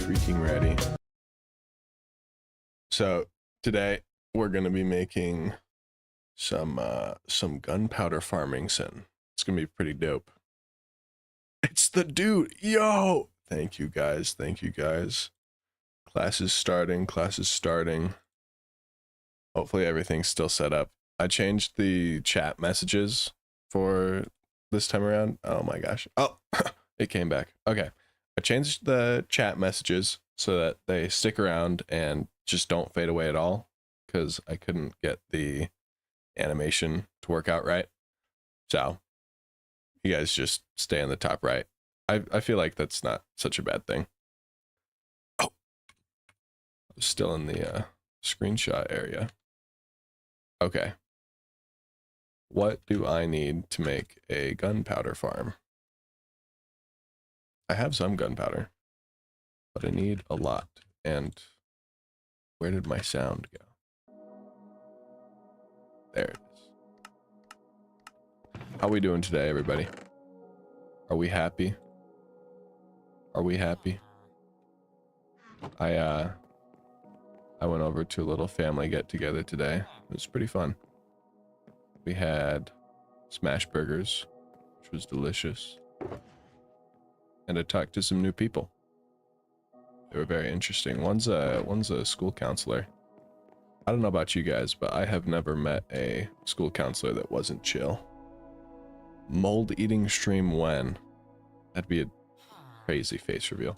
freaking ready. So today we're gonna be making some gunpowder farming sim. It's gonna be pretty dope. It's the dude, yo! Thank you guys, thank you guys. Class is starting, class is starting. Hopefully everything's still set up. I changed the chat messages for this time around. Oh my gosh. Oh, it came back. Okay. I changed the chat messages so that they stick around and just don't fade away at all, because I couldn't get the animation to work out right. So you guys just stay in the top right. I feel like that's not such a bad thing. Oh, I'm still in the screenshot area. Okay. What do I need to make a gunpowder farm? I have some gunpowder, but I need a lot. And where did my sound go? There it is. How we doing today, everybody? Are we happy? Are we happy? I went over to a little family get together today. It was pretty fun. We had smash burgers, which was delicious. And I talked to some new people. They were very interesting. One's a school counselor. I don't know about you guys, but I have never met a school counselor that wasn't chill. Mold eating stream when? That'd be a crazy face reveal.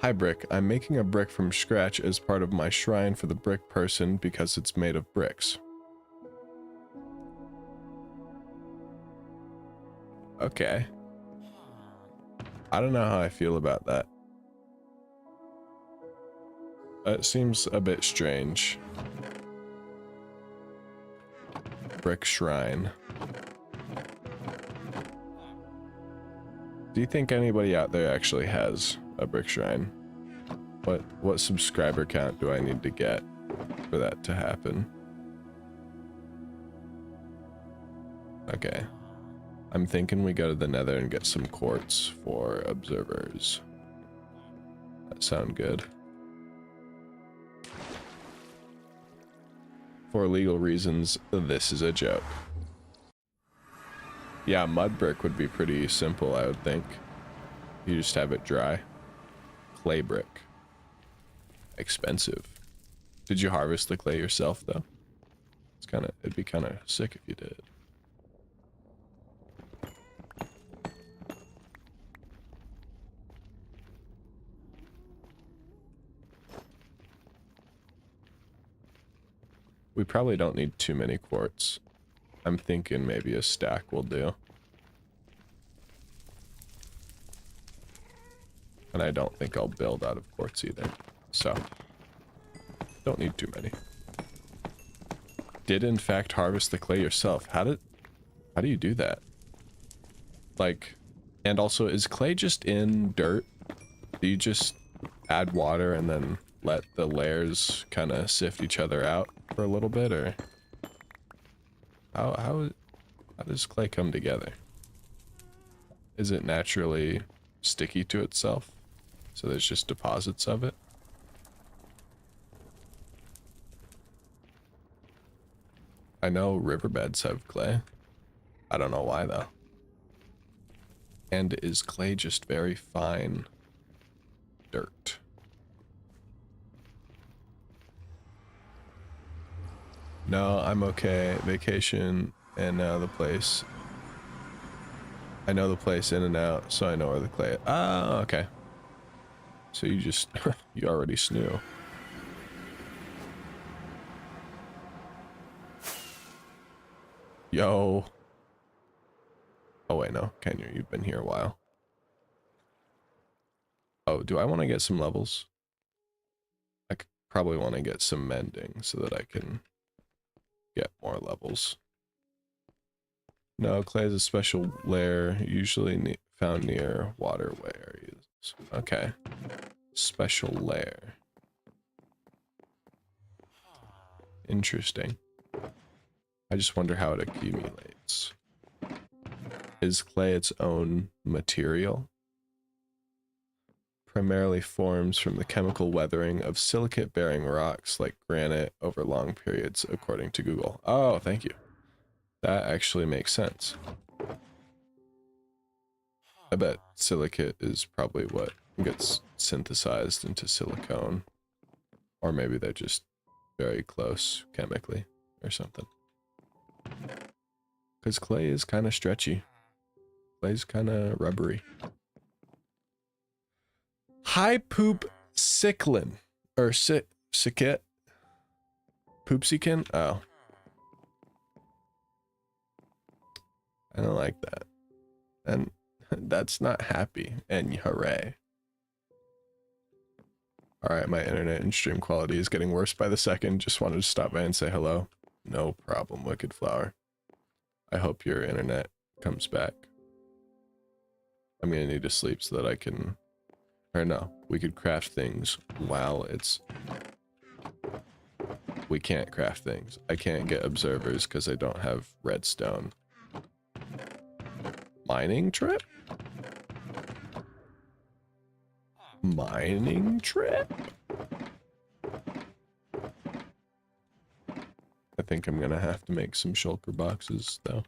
Hi Brick, I'm making a brick from scratch as part of my shrine for the brick person because it's made of bricks. Okay. I don't know how I feel about that. It seems a bit strange. Brick shrine. Do you think anybody out there actually has a brick shrine? What subscriber count do I need to get for that to happen? Okay. I'm thinking we go to the Nether and get some quartz for observers. That sound good. For legal reasons, this is a joke. Yeah, mud brick would be pretty simple, I would think. You just have it dry. Clay brick. Expensive. Did you harvest the clay yourself, though? It'd be kind of sick if you did. We probably don't need too many quartz. I'm thinking maybe a stack will do. And I don't think I'll build out of quartz either. So, don't need too many. Did in fact harvest the clay yourself. How do you do that? Like, and also, is clay just in dirt? Do you just add water and then let the layers kind of sift each other out for a little bit, or how does clay come together? Is it naturally sticky to itself, so there's just deposits of it? I know riverbeds have clay. I don't know why though. And is clay just very fine dirt? No, I'm okay. Vacation and now the place. I know the place in and out, so I know where the clay is. Ah, okay. So you just, you already snoo. Yo. Oh wait, no. Kenya, you've been here a while. Oh, do I want to get some levels? I probably want to get some mending so that I can get more levels. No, clay is a special layer usually found near waterway areas. Okay. Special layer. Interesting. I just wonder how it accumulates. Is clay its own material? primarily forms from the chemical weathering of silicate-bearing rocks like granite over long periods, according to Google. Oh, thank you. That actually makes sense. I bet silicate is probably what gets synthesized into silicone. Or maybe they're just very close chemically or something. Because clay is kind of stretchy. Clay's kind of rubbery. High poop cyclin. Or sicket. Poopsikin? Oh. I don't like that. And that's not happy. And hooray. Alright, my internet and stream quality is getting worse by the second. Just wanted to stop by and say hello. No problem, Wicked Flower. I hope your internet comes back. I'm gonna need to sleep so that I can... Or no, we could craft things while it's... We can't craft things. I can't get observers because I don't have redstone. Mining trip? Mining trip? I think I'm gonna have to make some shulker boxes though.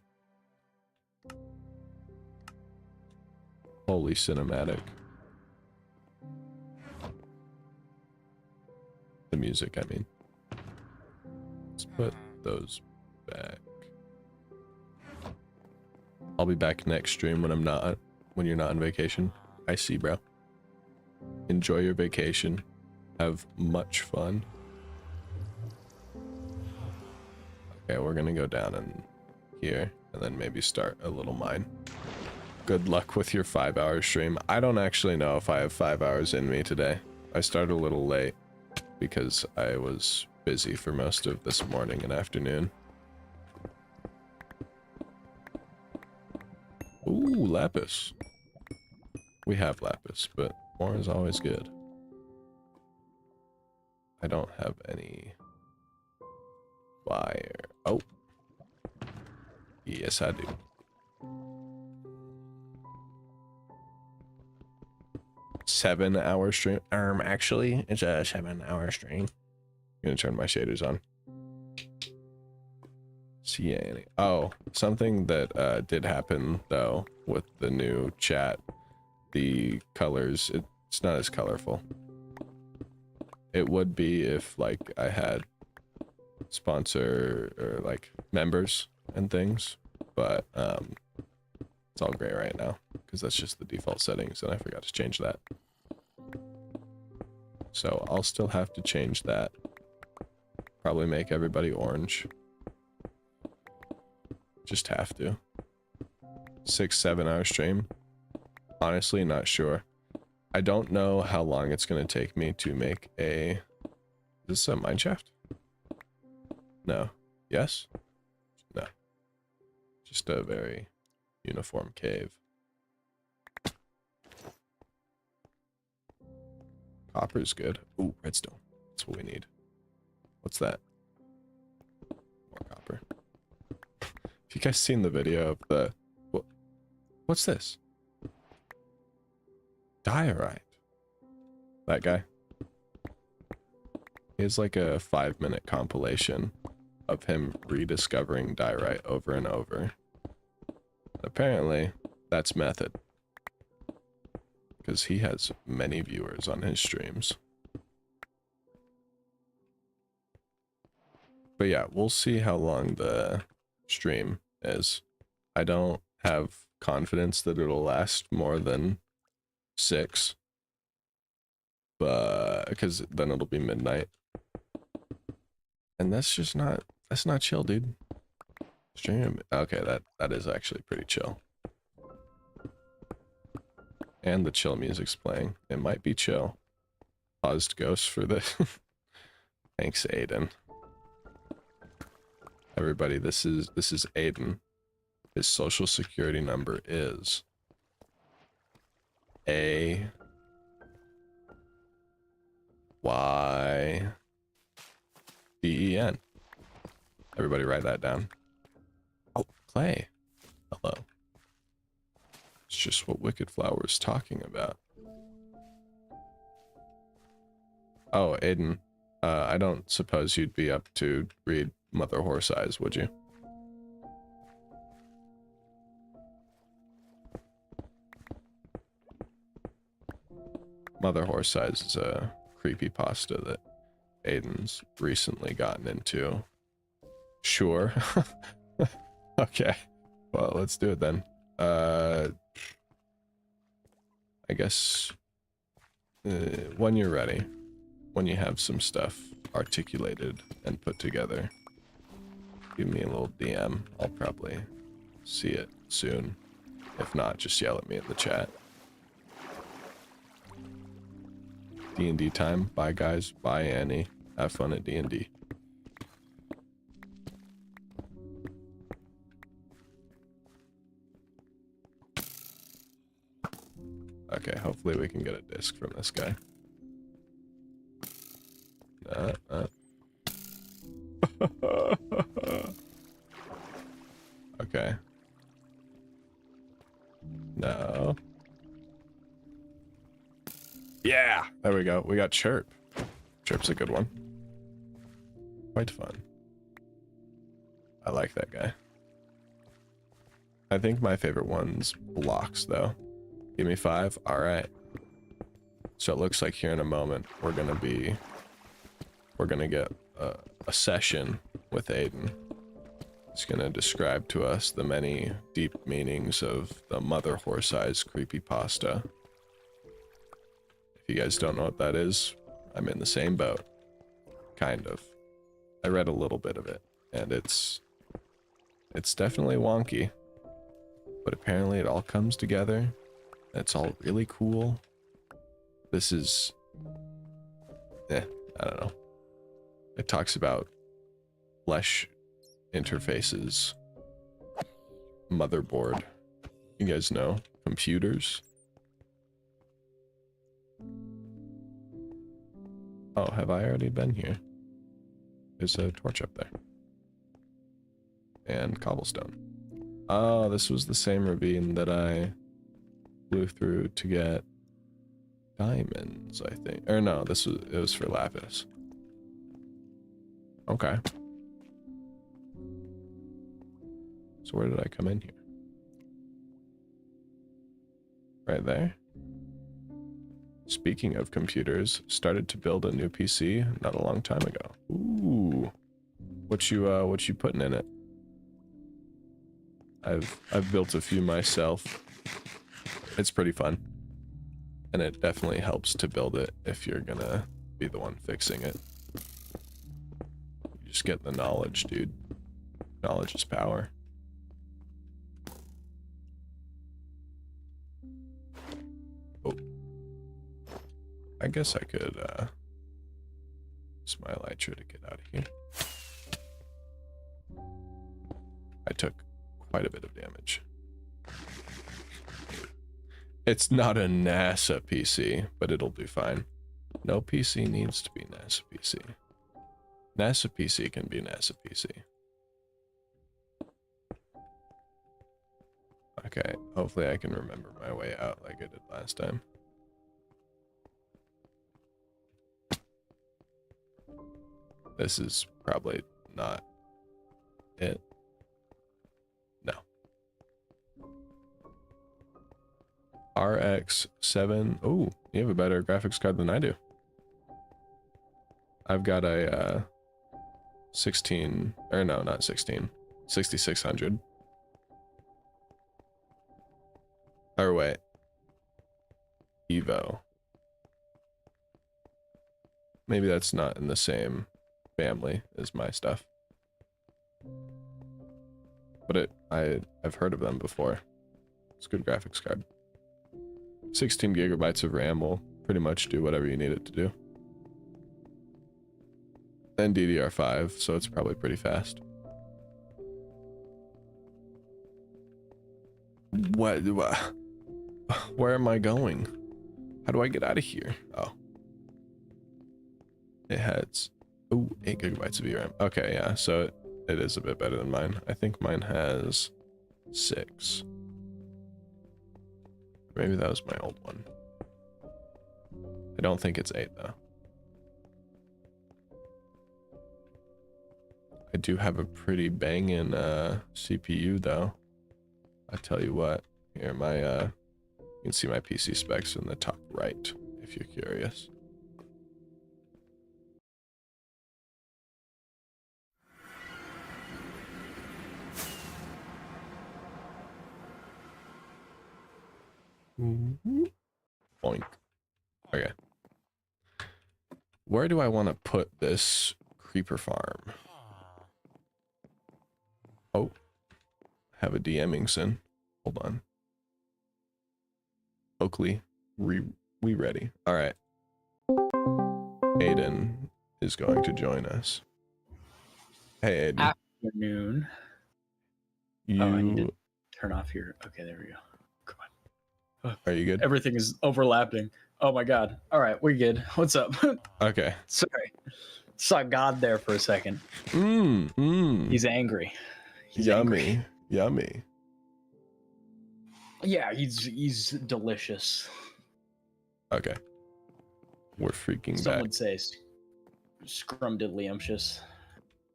Holy cinematic. The music, I mean. Let's put those back. I'll be back next stream when you're not on vacation. I see, bro. Enjoy your vacation. Have much fun. Okay, we're gonna go down in here and then maybe start a little mine. Good luck with your 5-hour stream. I don't actually know if I have 5 hours in me today. I started a little late because I was busy for most of this morning and afternoon. Ooh, lapis. We have lapis, but more is always good. I don't have any fire. Oh. Yes, I do. Seven-hour stream. Actually, it's a 7-hour stream. I'm gonna turn my shaders on. See any? Oh, something that did happen though with the new chat. The colors, it's not as colorful. It would be if like I had sponsor or like members and things, but it's all gray right now because that's just the default settings and I forgot to change that. So I'll still have to change that. Probably make everybody orange. Just have to. 6-7 hour stream. Honestly, not sure. I don't know how long it's going to take me to make a... Is this a mineshaft? No. Yes? No. Just a very uniform cave. Copper's good. Ooh, redstone. That's what we need. What's that? More copper. Have you guys seen the video of the... What's this? Diorite. That guy. He has like a 5-minute compilation of him rediscovering diorite over and over. Apparently, that's method. Because he has many viewers on his streams. But yeah, we'll see how long the stream is. I don't have confidence that it'll last more than 6. But because then it'll be midnight. And that's just not, that's not chill, dude. Stream, okay, that is actually pretty chill. And the chill music's playing. It might be chill. Paused ghost for this. Thanks, Aiden. Everybody, this is Aiden. His social security number is AYDEN. Everybody write that down. Oh, Clay. Hello. It's just what Wicked Flower is talking about. Oh, Aiden, I don't suppose you'd be up to read Mother Horse Eyes, would you? Mother Horse Eyes is a creepypasta that Aiden's recently gotten into. Sure. Okay. Well, let's do it then. I guess when you're ready, when you have some stuff articulated and put together, give me a little DM. I'll probably see it soon. If not, just yell at me in the chat. D&D time. Bye, guys. Bye, Annie. Have fun at D&D. Okay, hopefully we can get a disc from this guy. Okay. No. Yeah, there we go. We got Chirp. Chirp's a good one. Quite fun. I like that guy. I think my favorite one's Blocks, though. Give me 5. All right. So it looks like here in a moment we're gonna get a session with Aiden. He's gonna describe to us the many deep meanings of the Mother Horse Eyes creepypasta. If you guys don't know what that is, I'm in the same boat. Kind of. I read a little bit of it, and it's definitely wonky. But apparently it all comes together. It's all really cool. This is... I don't know. It talks about flesh interfaces. Motherboard. You guys know. Computers. Oh, have I already been here? There's a torch up there. And cobblestone. Oh, this was the same ravine that I flew through to get diamonds, I think. Or no, it was for lapis. Okay. So where did I come in here? Right there? Speaking of computers, started to build a new PC not a long time ago. Ooh. What you putting in it? I've built a few myself. It's pretty fun. And it definitely helps to build it if you're gonna be the one fixing it. You just get the knowledge, dude. Knowledge is power. Oh. I guess I could use my elytra to get out of here. I took quite a bit of damage. It's not a NASA PC, but it'll do fine. No PC needs to be NASA PC. NASA PC can be NASA PC. Okay, hopefully I can remember my way out like I did last time. This is probably not it. No. RX7. Oh, you have a better graphics card than I do. I've got a 16, or no, not 16, 6600. Or wait. Evo. Maybe that's not in the same family as my stuff. But I've heard of them before. It's a good graphics card. 16 gigabytes of RAM will pretty much do whatever you need it to do. And DDR5, so it's probably pretty fast. What? Where am I going? How do I get out of here? Oh. It has... Oh, 8 gigabytes of VRAM. Okay, yeah, so it is a bit better than mine. I think mine has 6. Maybe that was my old one. I don't think it's 8, though. I do have a pretty banging CPU though. I tell you what, here my you can see my PC specs in the top right if you're curious. Boink. Okay. Where do I want to put this creeper farm? Oh, have a DMing sin. Hold on. Oakley, we ready. All right. Aiden is going to join us. Hey, Aiden. Afternoon. You... Oh, I need to turn off your... Okay, there we go. Come on. Are you good? Everything is overlapping. Oh my god. All right, we're good. What's up? Okay. Sorry. Saw God there for a second. He's angry. He's Yummy. angry. Yummy. Yeah, he's delicious. Okay. We're freaking Some back. would say scrumdiddlyumptious.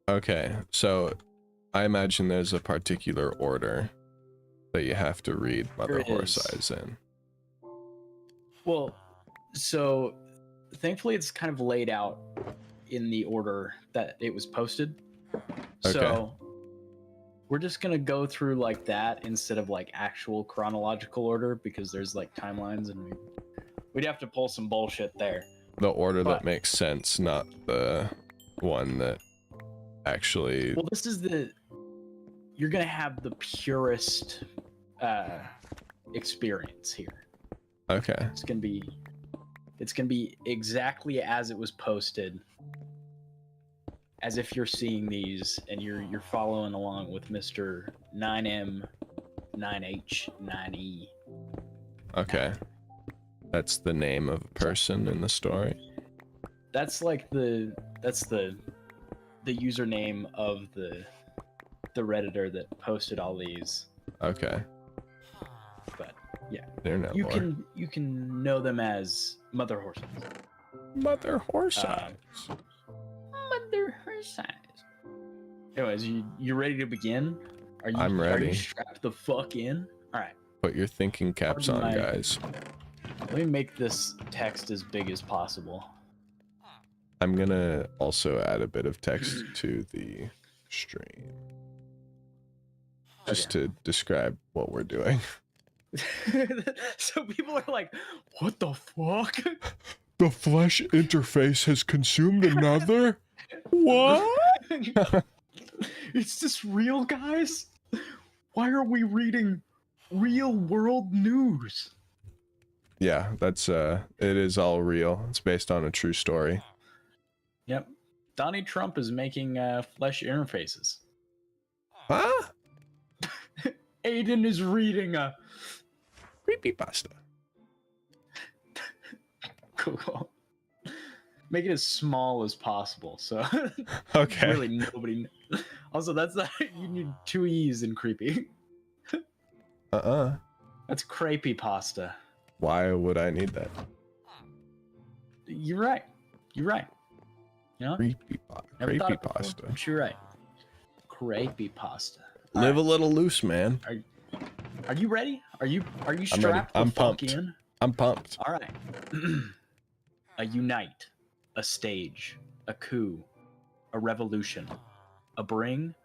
Okay, so I imagine there's a particular order that you have to read Mother Horse Eyes in. Well, so thankfully it's kind of laid out in the order that it was posted. Okay. So we're just gonna go through like that instead of like actual chronological order because there's like timelines and we'd have to pull some bullshit there. The order that makes sense, not the one that actually... Well, this is you're gonna have the purest experience here. Okay. It's gonna be exactly as it was posted, as if you're seeing these and you're following along with Mr. 9M, 9H, 9E. Okay. That's the name of a person in the story. That's like the username of the Redditor that posted all these. Okay. But yeah, They're not you can know them as Mother Horse Eyes. Mother Horse Eyes. Mother Horse Eyes. Anyways, you ready to begin? I'm ready. Are you strapped the fuck in? All right. Put your thinking caps on, guys. Let me make this text as big as possible. I'm gonna also add a bit of text to the stream. Just to describe what we're doing. So people are like, what the fuck? The flesh interface has consumed another? What? Is this real, guys? Why are we reading real world news? Yeah, that's it is all real. It's based on a true story. Yep. Donnie Trump is making flesh interfaces. Huh? Aiden is reading a creepypasta. Cool. Make it as small as possible. So okay. Really nobody. Also, that's not. You need 2 E's in creepy. That's creepypasta. Why would I need that? You're right. You're right. You know? Creepypasta. But you're right. Creepypasta. Live a little loose, man. Are you ready? Are you strapped? I'm pumped. I'm pumped. All right. A unite, a stage, a coup, a revolution, a bring,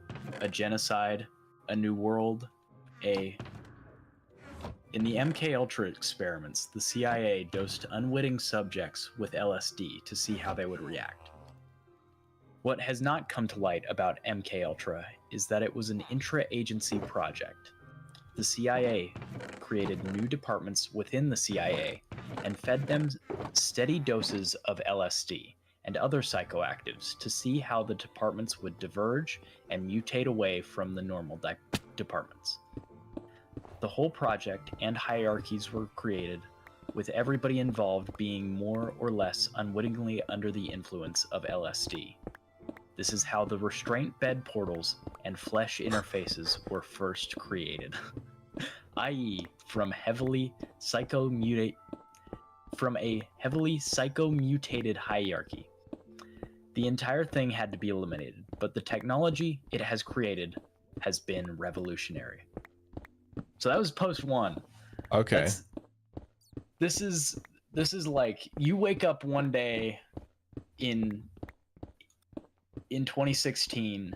a genocide, a new world, In the MK Ultra experiments, the CIA dosed unwitting subjects with LSD to see how they would react. What has not come to light about MK Ultra is that it was an intra-agency project. The CIA created new departments within the CIA and fed them steady doses of LSD and other psychoactives to see how the departments would diverge and mutate away from the normal departments. The whole project and hierarchies were created, with everybody involved being more or less unwittingly under the influence of LSD. This is how the restraint bed portals and flesh interfaces were first created, i.e. from a heavily psychomutated hierarchy. The entire thing had to be eliminated, but the technology it has created has been revolutionary. So that was post 1. Okay. This is like you wake up one day in 2016,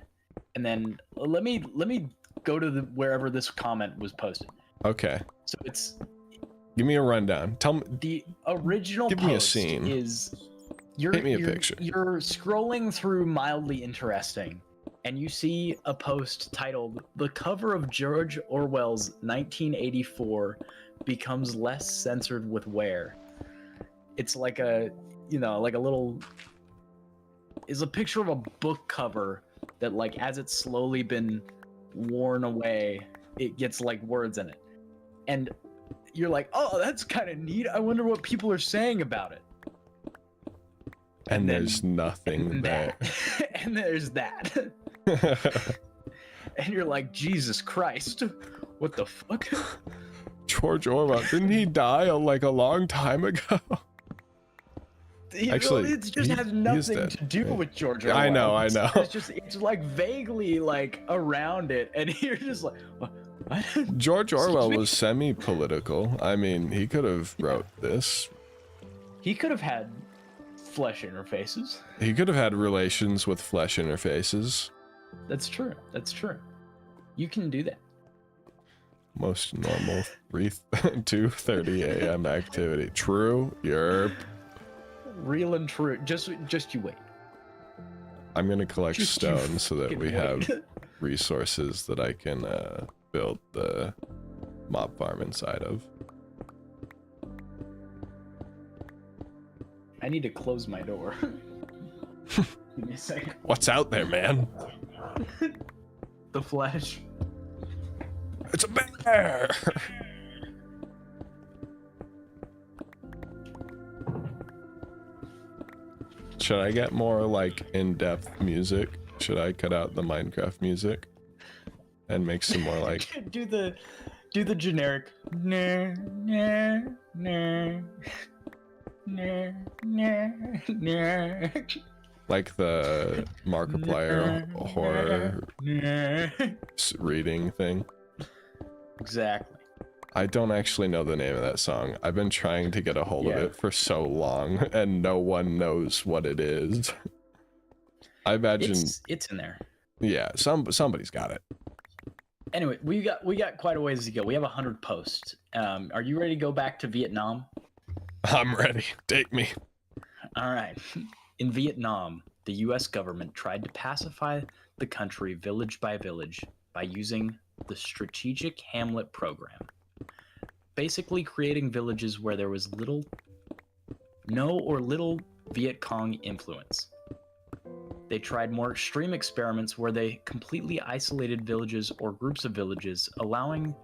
and then let me go to wherever this comment was posted. Okay. So it's, give me a rundown. Tell me the original give post me a scene. is you're Paint me a picture. You're scrolling through Mildly Interesting, and you see a post titled "The cover of George Orwell's 1984 becomes less censored with wear." It's like a, like a little, is a picture of a book cover that, like, as it's slowly been worn away, it gets like words in it. And you're like, oh, that's kind of neat. I wonder what people are saying about it. And then, there's nothing there. And there's that. And you're like, Jesus Christ, what the fuck? George Orwell, didn't he die like a long time ago? Actually, it just has nothing to do with George Orwell. I know. It's like vaguely like around it, and you're just like, what? George Orwell was semi-political. I mean, he could have wrote this. He could have had flesh interfaces. He could have had relations with flesh interfaces. That's true. You can do that. Most normal 2:30 a.m. activity. True. Yerp. Real and true. Just you wait. I'm gonna collect stone so that we wait. have resources that I can build the mob farm inside of. I need to close my door. Give me a second. What's out there, man? The flesh. It's a bear! Should I get more like in-depth music? Should I cut out the Minecraft music and make some more like do the generic nah, nah, nah, nah, nah, nah. like the Markiplier horror reading thing? Exactly. I don't actually know the name of that song. I've been trying to get a hold of it for so long, and no one knows what it is. I imagine it's in there. Yeah, somebody's got it. Anyway, we got quite a ways to go. We have 100 posts. Are you ready to go back to Vietnam? I'm ready. Take me. All right. In Vietnam, the U.S. government tried to pacify the country village by village by using the Strategic Hamlet Program. Basically creating villages where there was no or little Viet Cong influence. They tried more extreme experiments where they completely isolated villages or groups of villages, allowing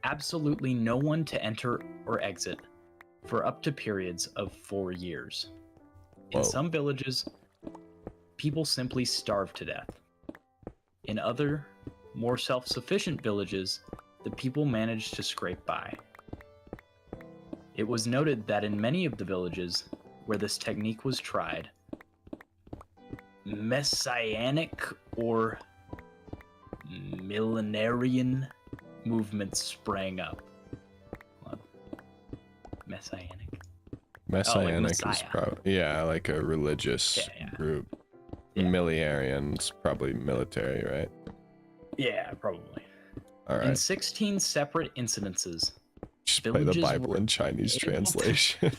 absolutely no one to enter or exit for up to periods of 4 years. In some villages, people simply starved to death. In other, more self-sufficient villages, the people managed to scrape by. It was noted that in many of the villages where this technique was tried, messianic or millenarian movements sprang up. Messianic is probably like a religious group. Yeah. Millenarian's probably military, right? Yeah, probably. All right. In 16 separate incidences, just play the Bible in Chinese translation.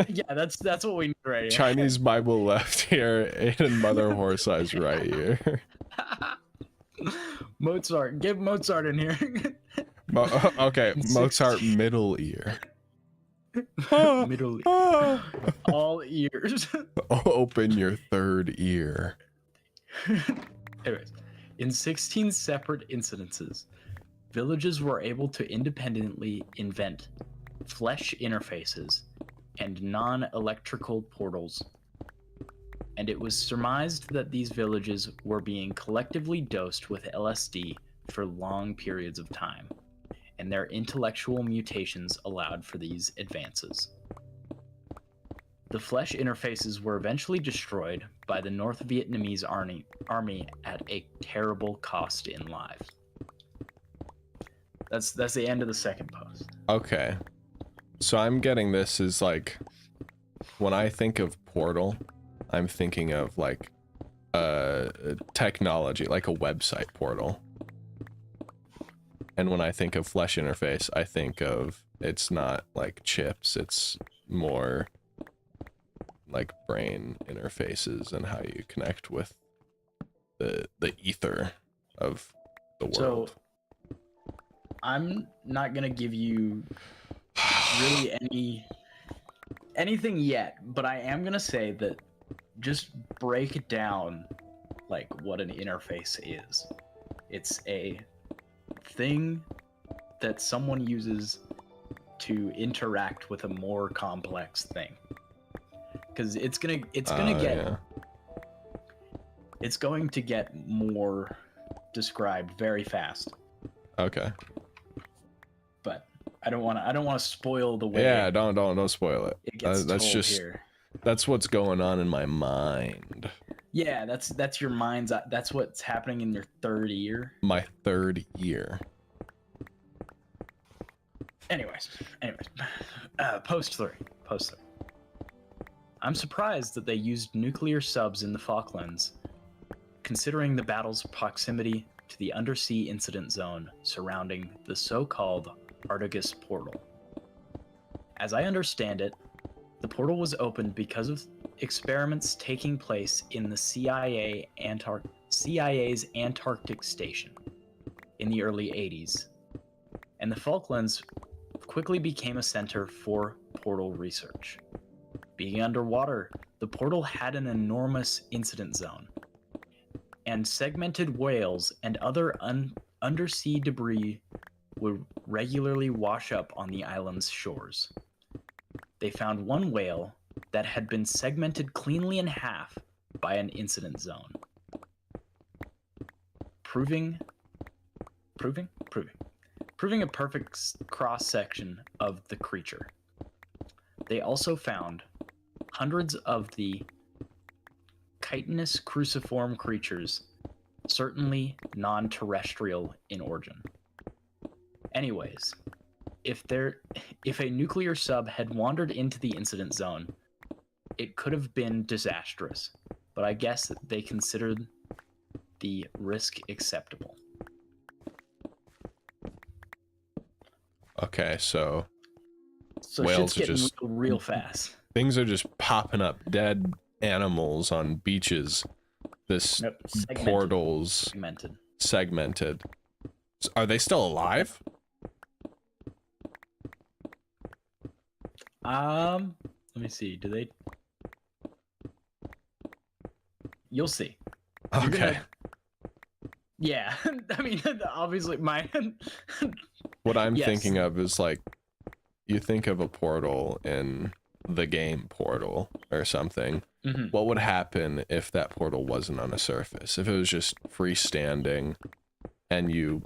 Yeah, that's what we need right here. Chinese Bible left here, Aiden Mother Horse Eyes right here. Mozart, give Mozart in here. Okay, Mozart middle ear. Middle ear. All ears. Open your third ear. Anyways, in 16 separate incidences, villages were able to independently invent flesh interfaces and non-electrical portals. And it was surmised that these villages were being collectively dosed with LSD for long periods of time, and their intellectual mutations allowed for these advances. The flesh interfaces were eventually destroyed by the North Vietnamese army at a terrible cost in lives. That's the end of the second post. Okay. So I'm getting this as like, when I think of Portal, I'm thinking of like technology, like a website portal. And when I think of flesh interface, I think of, it's not like chips, it's more like brain interfaces and how you connect with the ether of the world. So I'm not gonna give you really anything yet, but I am gonna say that just break down like what an interface is. It's a thing that someone uses to interact with a more complex thing. Because it's going to get more described very fast. Okay. But I don't want to spoil the way. Yeah, don't spoil it. It gets That's told just here. That's what's going on in my mind. Yeah, that's your mind's. That's what's happening in your third year. My third year. Anyways, post 3. I'm surprised that they used nuclear subs in the Falklands, considering the battle's proximity to the undersea incident zone surrounding the so-called Artegus portal. As I understand it, the portal was opened because of experiments taking place in the CIA's Antarctic station in the early 80s, and the Falklands quickly became a center for portal research. Being underwater, the portal had an enormous incident zone, and segmented whales and other undersea debris would regularly wash up on the island's shores. They found one whale that had been segmented cleanly in half by an incident zone, proving a perfect cross-section of the creature. They also found hundreds of the chitinous cruciform creatures, certainly non-terrestrial in origin. Anyways, if a nuclear sub had wandered into the incident zone, it could have been disastrous, but I guess they considered the risk acceptable. Okay, so whales shit's getting just real fast. Things are just popping up, dead animals on beaches. This portals segmented. Are they still alive? Let me see. Do they? You'll see. Okay. Yeah, I mean, obviously, What I'm thinking of is like, you think of a portal in the game Portal or something. Mm-hmm. What would happen if that portal wasn't on a surface? If it was just freestanding, and you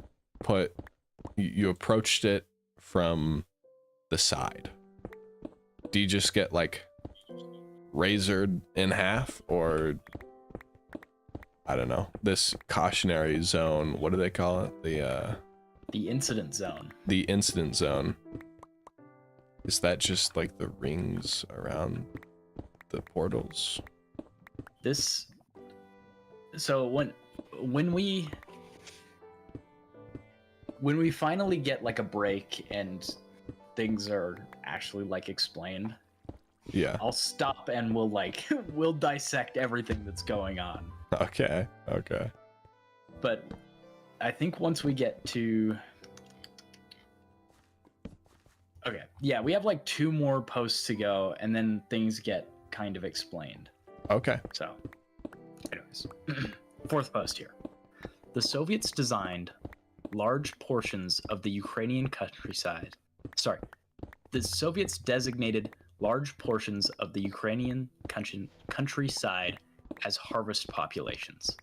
approached it from the side? Do you just get like razored in half, or I don't know, this cautionary zone, what do they call it? The incident zone. The incident zone. Is that just like the rings around the portals? So when we finally get like a break and things are actually like explained, yeah, I'll stop and we'll dissect everything that's going on. Okay. But I think once we get to yeah, we have like 2 more posts to go, and then things get kind of explained. Okay. So, anyways, 4th post here. The Soviets designed large portions of the Ukrainian countryside. The Soviets designated large portions of the Ukrainian countryside as harvest populations.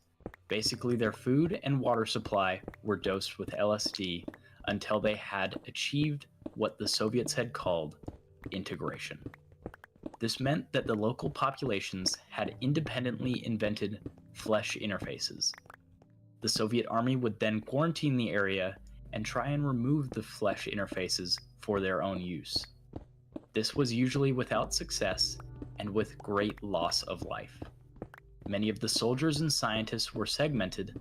Basically, their food and water supply were dosed with LSD until they had achieved what the Soviets had called integration. This meant that the local populations had independently invented flesh interfaces. The Soviet army would then quarantine the area and try and remove the flesh interfaces for their own use. This was usually without success and with great loss of life. Many of the soldiers and scientists were segmented,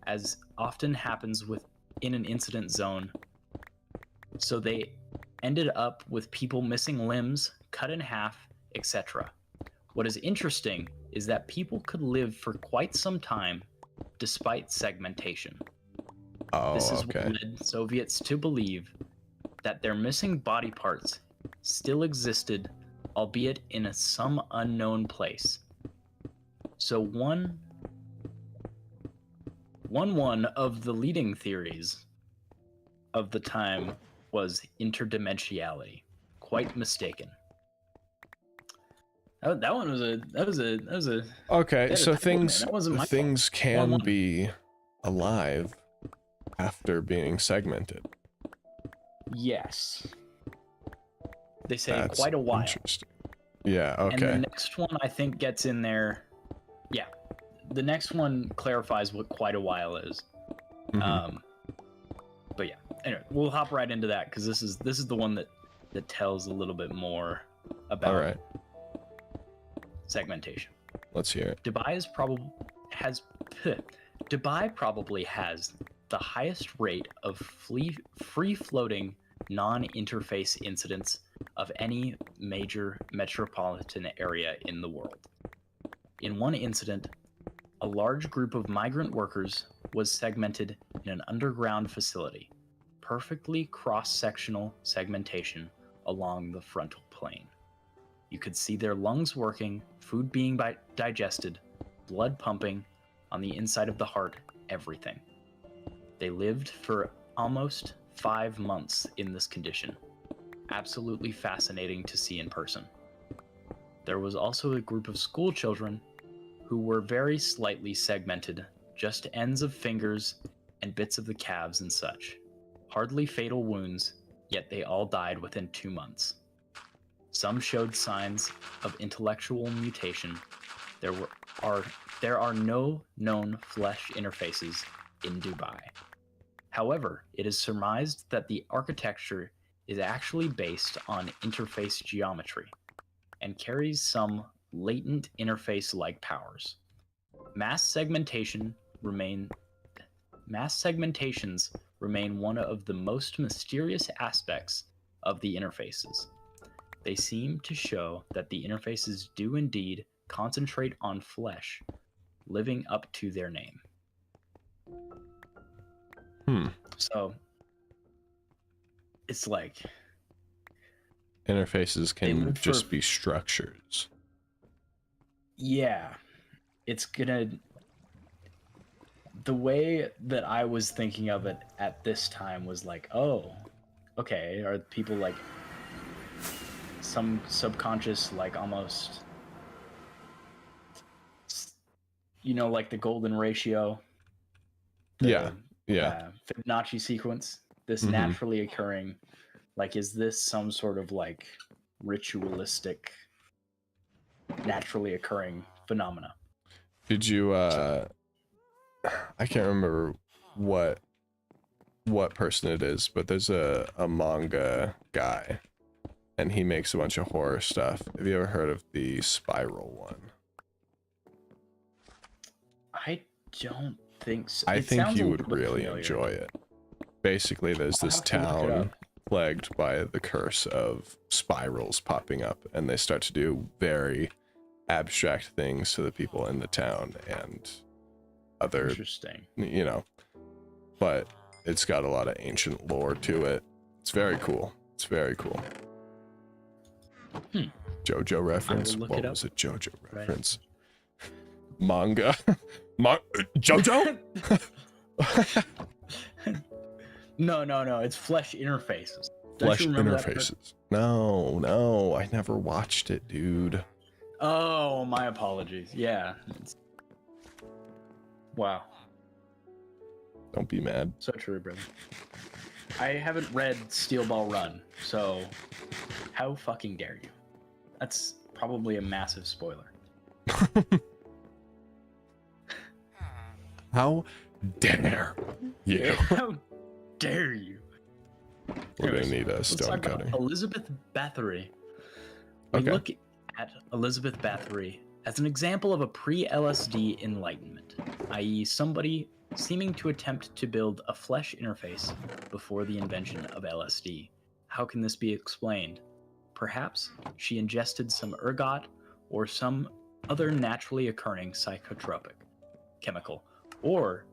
as often happens in an incident zone, so they ended up with people missing limbs, cut in half, etc. What is interesting is that people could live for quite some time despite segmentation. Oh, This is okay. what led Soviets to believe that their missing body parts still existed, albeit in some unknown place. So one of the leading theories of the time was interdimensionality. Quite mistaken. That one was a Okay, that so a title there. That wasn't my things fault. can 1-1. be alive after being segmented. Yes. They say That's quite a while. interesting. Yeah, And the okay. next one I think gets in there. Yeah. The next one clarifies what quite a while is. Mhm. But yeah. Anyway, we'll hop right into that because this is the one that tells a little bit more about All right, segmentation. let's hear it. Dubai probably has the highest rate of free-floating non-interface incidents of any major metropolitan area in the world. In one incident, a large group of migrant workers was segmented in an underground facility, perfectly cross-sectional segmentation along the frontal plane. You could see their lungs working, food being digested, blood pumping, on the inside of the heart, everything. They lived for almost 5 months in this condition. Absolutely fascinating to see in person. There was also a group of school children who were very slightly segmented, just ends of fingers and bits of the calves and such. Hardly fatal wounds, yet they all died within 2 months. Some showed signs of intellectual mutation. There are no known flesh interfaces in Dubai. However, it is surmised that the architecture is actually based on interface geometry and carries some latent interface-like powers. Mass segmentations remain one of the most mysterious aspects of the interfaces. They seem to show that the interfaces do indeed concentrate on flesh, living up to their name. So it's like Interfaces can lived just be structures. Yeah, it's gonna. The way that I was thinking of it at this time was like, oh, okay, are people like some subconscious, like almost, like the golden ratio, the Yeah. Fibonacci sequence, this Mhm. naturally occurring, like, is this some sort of like ritualistic, naturally occurring phenomena? Did you I can't remember what person it is, but there's a manga guy and he makes a bunch of horror stuff. Have you ever heard of the Spiral one? I don't think so. I It think sounds a you little would bit really familiar. enjoy it. Basically, there's I'll this have to look it town up. plagued by the curse of spirals popping up, and they start to do very abstract things to the people in the town and other, Interesting. but it's got a lot of ancient lore to it. It's very cool. It's very cool. JoJo reference? look What it up. was it? JoJo Right. reference. Manga. JoJo? No. It's flesh interfaces. Don't Flesh you remember that part? interfaces. No, I never watched it, dude. Oh, my apologies. Yeah. Wow. Don't be mad. So true, brother. I haven't read Steel Ball Run, so how fucking dare you? That's probably a massive spoiler. How dare you? How dare you? We're Anyways, gonna need a let's stone talk about cutting. Elizabeth Bathory. We Okay. look at Elizabeth Bathory as an example of a pre-LSD enlightenment, i.e., somebody seeming to attempt to build a flesh interface before the invention of LSD. How can this be explained? Perhaps she ingested some ergot or some other naturally occurring psychotropic chemical, or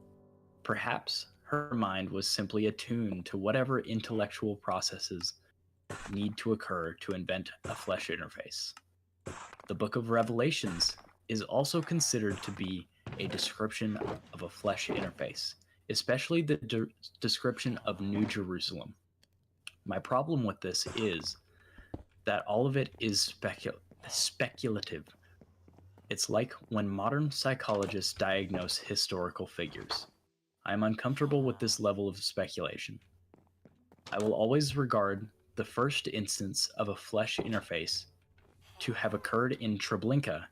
perhaps her mind was simply attuned to whatever intellectual processes need to occur to invent a flesh interface. The Book of Revelations is also considered to be a description of a flesh interface, especially the description of New Jerusalem. My problem with this is that all of it is speculative. It's like when modern psychologists diagnose historical figures. I am uncomfortable with this level of speculation. I will always regard the first instance of a flesh interface to have occurred in Treblinka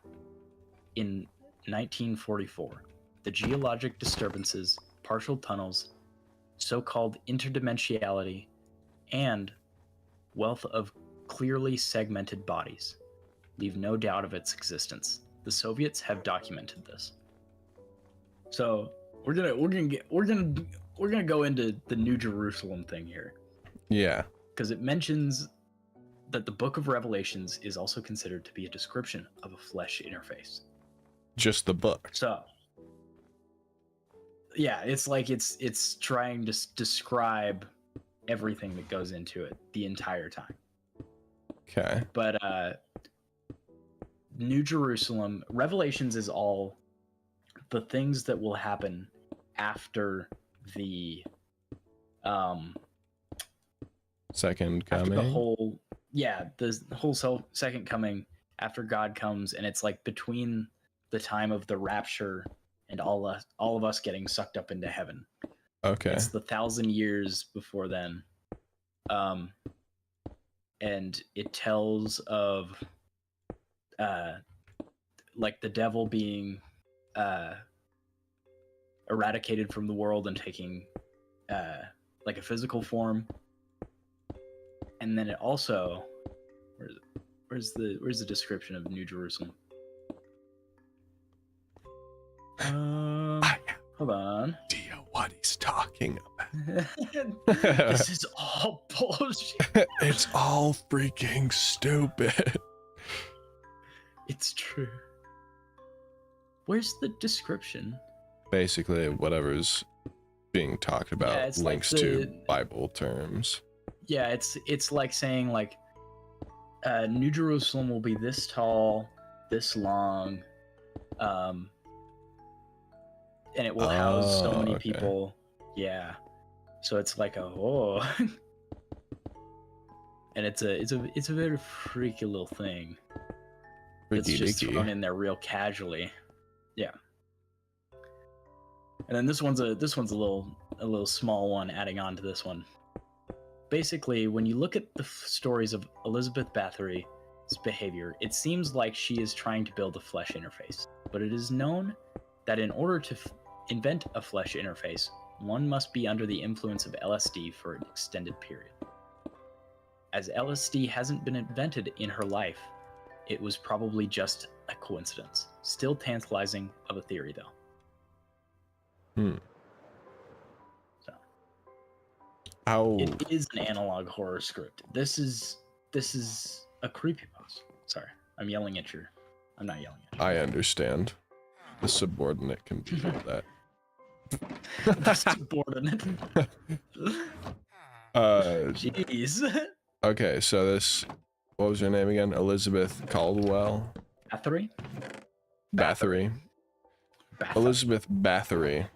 in 1944. The geologic disturbances, partial tunnels, so-called interdimensionality, and wealth of clearly segmented bodies leave no doubt of its existence. The Soviets have documented this. So we're gonna go into the New Jerusalem thing here, Yeah. because it mentions that the Book of Revelations is also considered to be a description of a flesh interface. Just the book. So yeah, it's like it's trying to describe everything that goes into it the entire time. Okay. But New Jerusalem, Revelations is all the things that will happen after the Second after coming. the whole second coming, after God comes, and it's like between the time of the rapture and all of us getting sucked up into heaven. Okay. It's the 1,000 years before then. And it tells of like the devil being eradicated from the world and taking like a physical form. And then it also, where's the description of New Jerusalem? Hold on. Idea what he's talking about. This is all bullshit. It's all freaking stupid. It's true. Where's the description? Basically, whatever's being talked about Yeah, it's like links to Bible terms. Yeah, it's like saying like New Jerusalem will be this tall, this long, and it will house so many okay. people. Yeah, so it's like a and it's a very freaky little thing. It's just thrown in there real casually. Yeah. And then this one's a little small one adding on to this one. Basically, when you look at the stories of Elizabeth Bathory's behavior, it seems like she is trying to build a flesh interface. But it is known that in order to invent a flesh interface, one must be under the influence of LSD for an extended period. As LSD hasn't been invented in her life, it was probably just a coincidence. Still tantalizing of a theory, though. So, it is an analog horror script. This is a creepypasta. Sorry, I'm yelling at you. I'm not yelling at you. I understand. The subordinate can be that. The subordinate. Jeez. Okay, so this, what was her name again? Elizabeth Caldwell? Bathory. Elizabeth Bathory.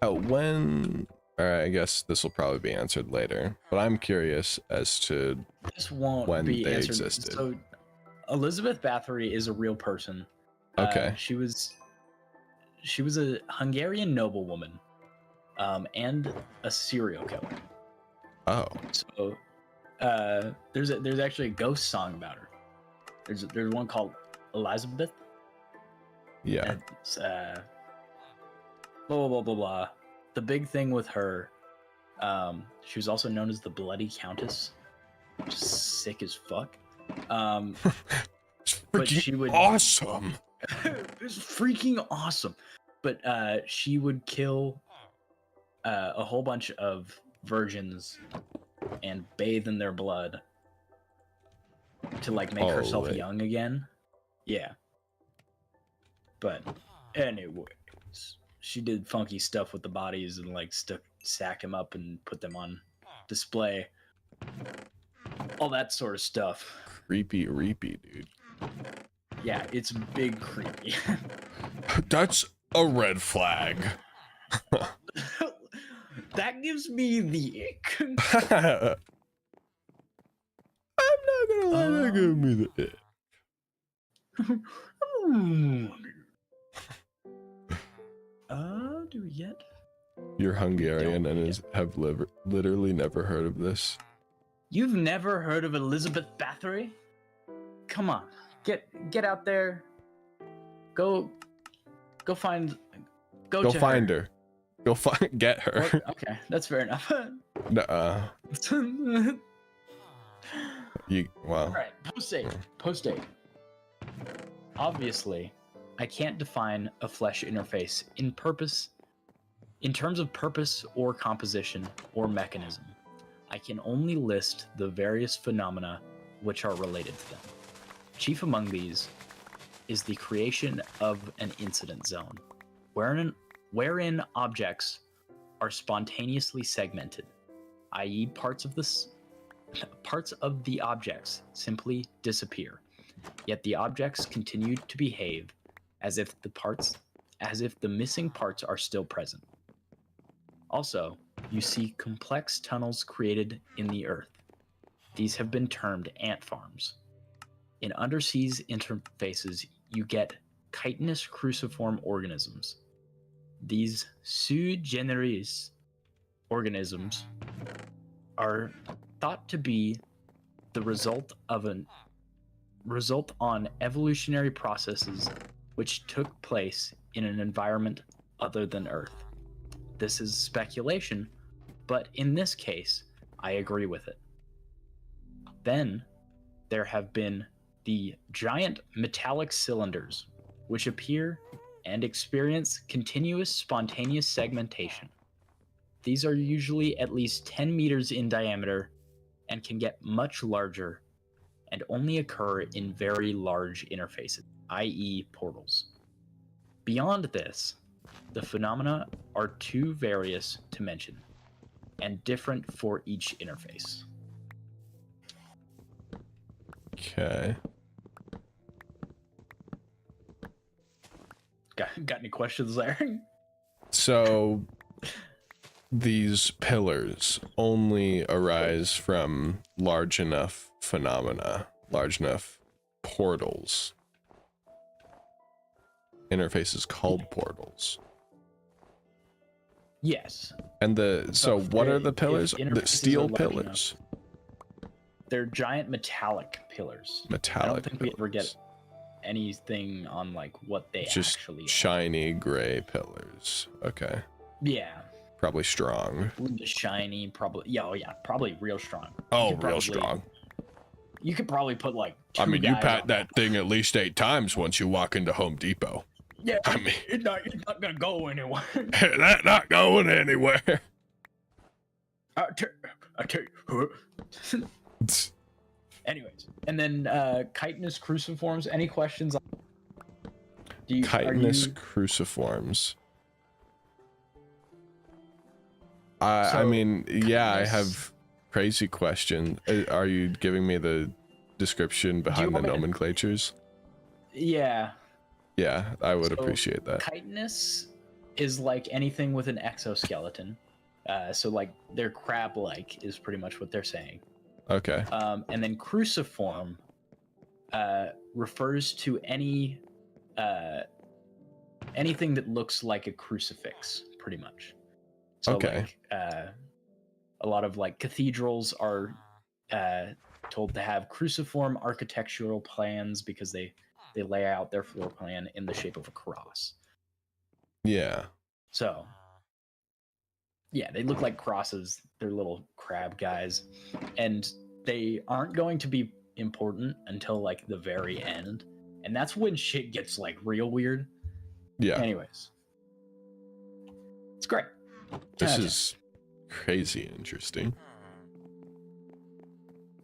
When, I guess this will probably be answered later, but I'm curious as to when they existed. So Elizabeth Bathory is a real person. Okay. She was a Hungarian noblewoman, and a serial killer. Oh. So there's actually a ghost song about her. There's one called Elizabeth. Yeah. And it's, blah blah blah blah blah. The big thing with her, she was also known as the Bloody Countess, which is sick as fuck. It's But freaking she would awesome. it was freaking awesome. But she would kill a whole bunch of virgins and bathe in their blood to like make herself Holy. young again. Yeah. But anyways, she did funky stuff with the bodies and like stack them up and put them on display. All that sort of stuff. Creepy reepy, dude. Yeah, it's big creepy. That's a red flag. That gives me the ick. I'm not gonna lie, that gave me the ick. Do we get? You're Hungarian and have literally never heard of this. You've never heard of Elizabeth Bathory? Come on, get out there. Go find. Go find her. Go get her. What? Okay, that's fair enough. Nuh-uh. Wow. All right, post date. Obviously, I can't define a flesh interface in terms of purpose or composition or mechanism. I can only list the various phenomena which are related to them. Chief among these is the creation of an incident zone, wherein objects are spontaneously segmented, i.e., parts of the objects simply disappear, yet the objects continue to behave as if the missing parts are still present. Also, you see complex tunnels created in the earth. These have been termed ant farms. In underseas interfaces, you get chitinous cruciform organisms. These sui generis organisms are thought to be the result on evolutionary processes which took place in an environment other than Earth. This is speculation, but in this case, I agree with it. Then there have been the giant metallic cylinders, which appear and experience continuous spontaneous segmentation. These are usually at least 10 meters in diameter and can get much larger and only occur in very large interfaces, i.e. portals. Beyond this, the phenomena are too various to mention and different for each interface. Okay. Got any questions there? So these pillars only arise from large enough phenomena, large enough portals. Interfaces called portals. Yes. And so what are the pillars? The interfaces steel are large pillars. They're giant metallic pillars. Metallic I don't think we ever get pillars. anything on like what they Just actually are. shiny gray pillars. Okay. Yeah. Probably strong. Shiny, probably. Yeah, oh yeah, probably real strong. Oh, You could real probably- strong. You could probably put like. I two mean, you guys pat on that thing at least 8 times once you walk into Home Depot. Yeah, I mean, it's not gonna go anywhere. that not going anywhere. I tell you. Anyways, and then chitinous cruciforms. Any questions? Chitinous cruciforms. I So, mean, yeah, I chitinous- have crazy questions. Are you giving me the description behind the want me to- nomenclatures? Yeah. Yeah, I would So, appreciate that. Chitinous is like anything with an exoskeleton. So like they're crab-like is pretty much what they're saying. Okay. And then cruciform refers to any anything that looks like a crucifix, pretty much. So Okay. like a lot of like cathedrals are told to have cruciform architectural plans because they lay out their floor plan in the shape of a cross. Yeah. So, yeah, they look like crosses. They're little crab guys, and they aren't going to be important until like the very end, and that's when shit gets like real weird. Yeah. Anyways, it's great. This is crazy interesting.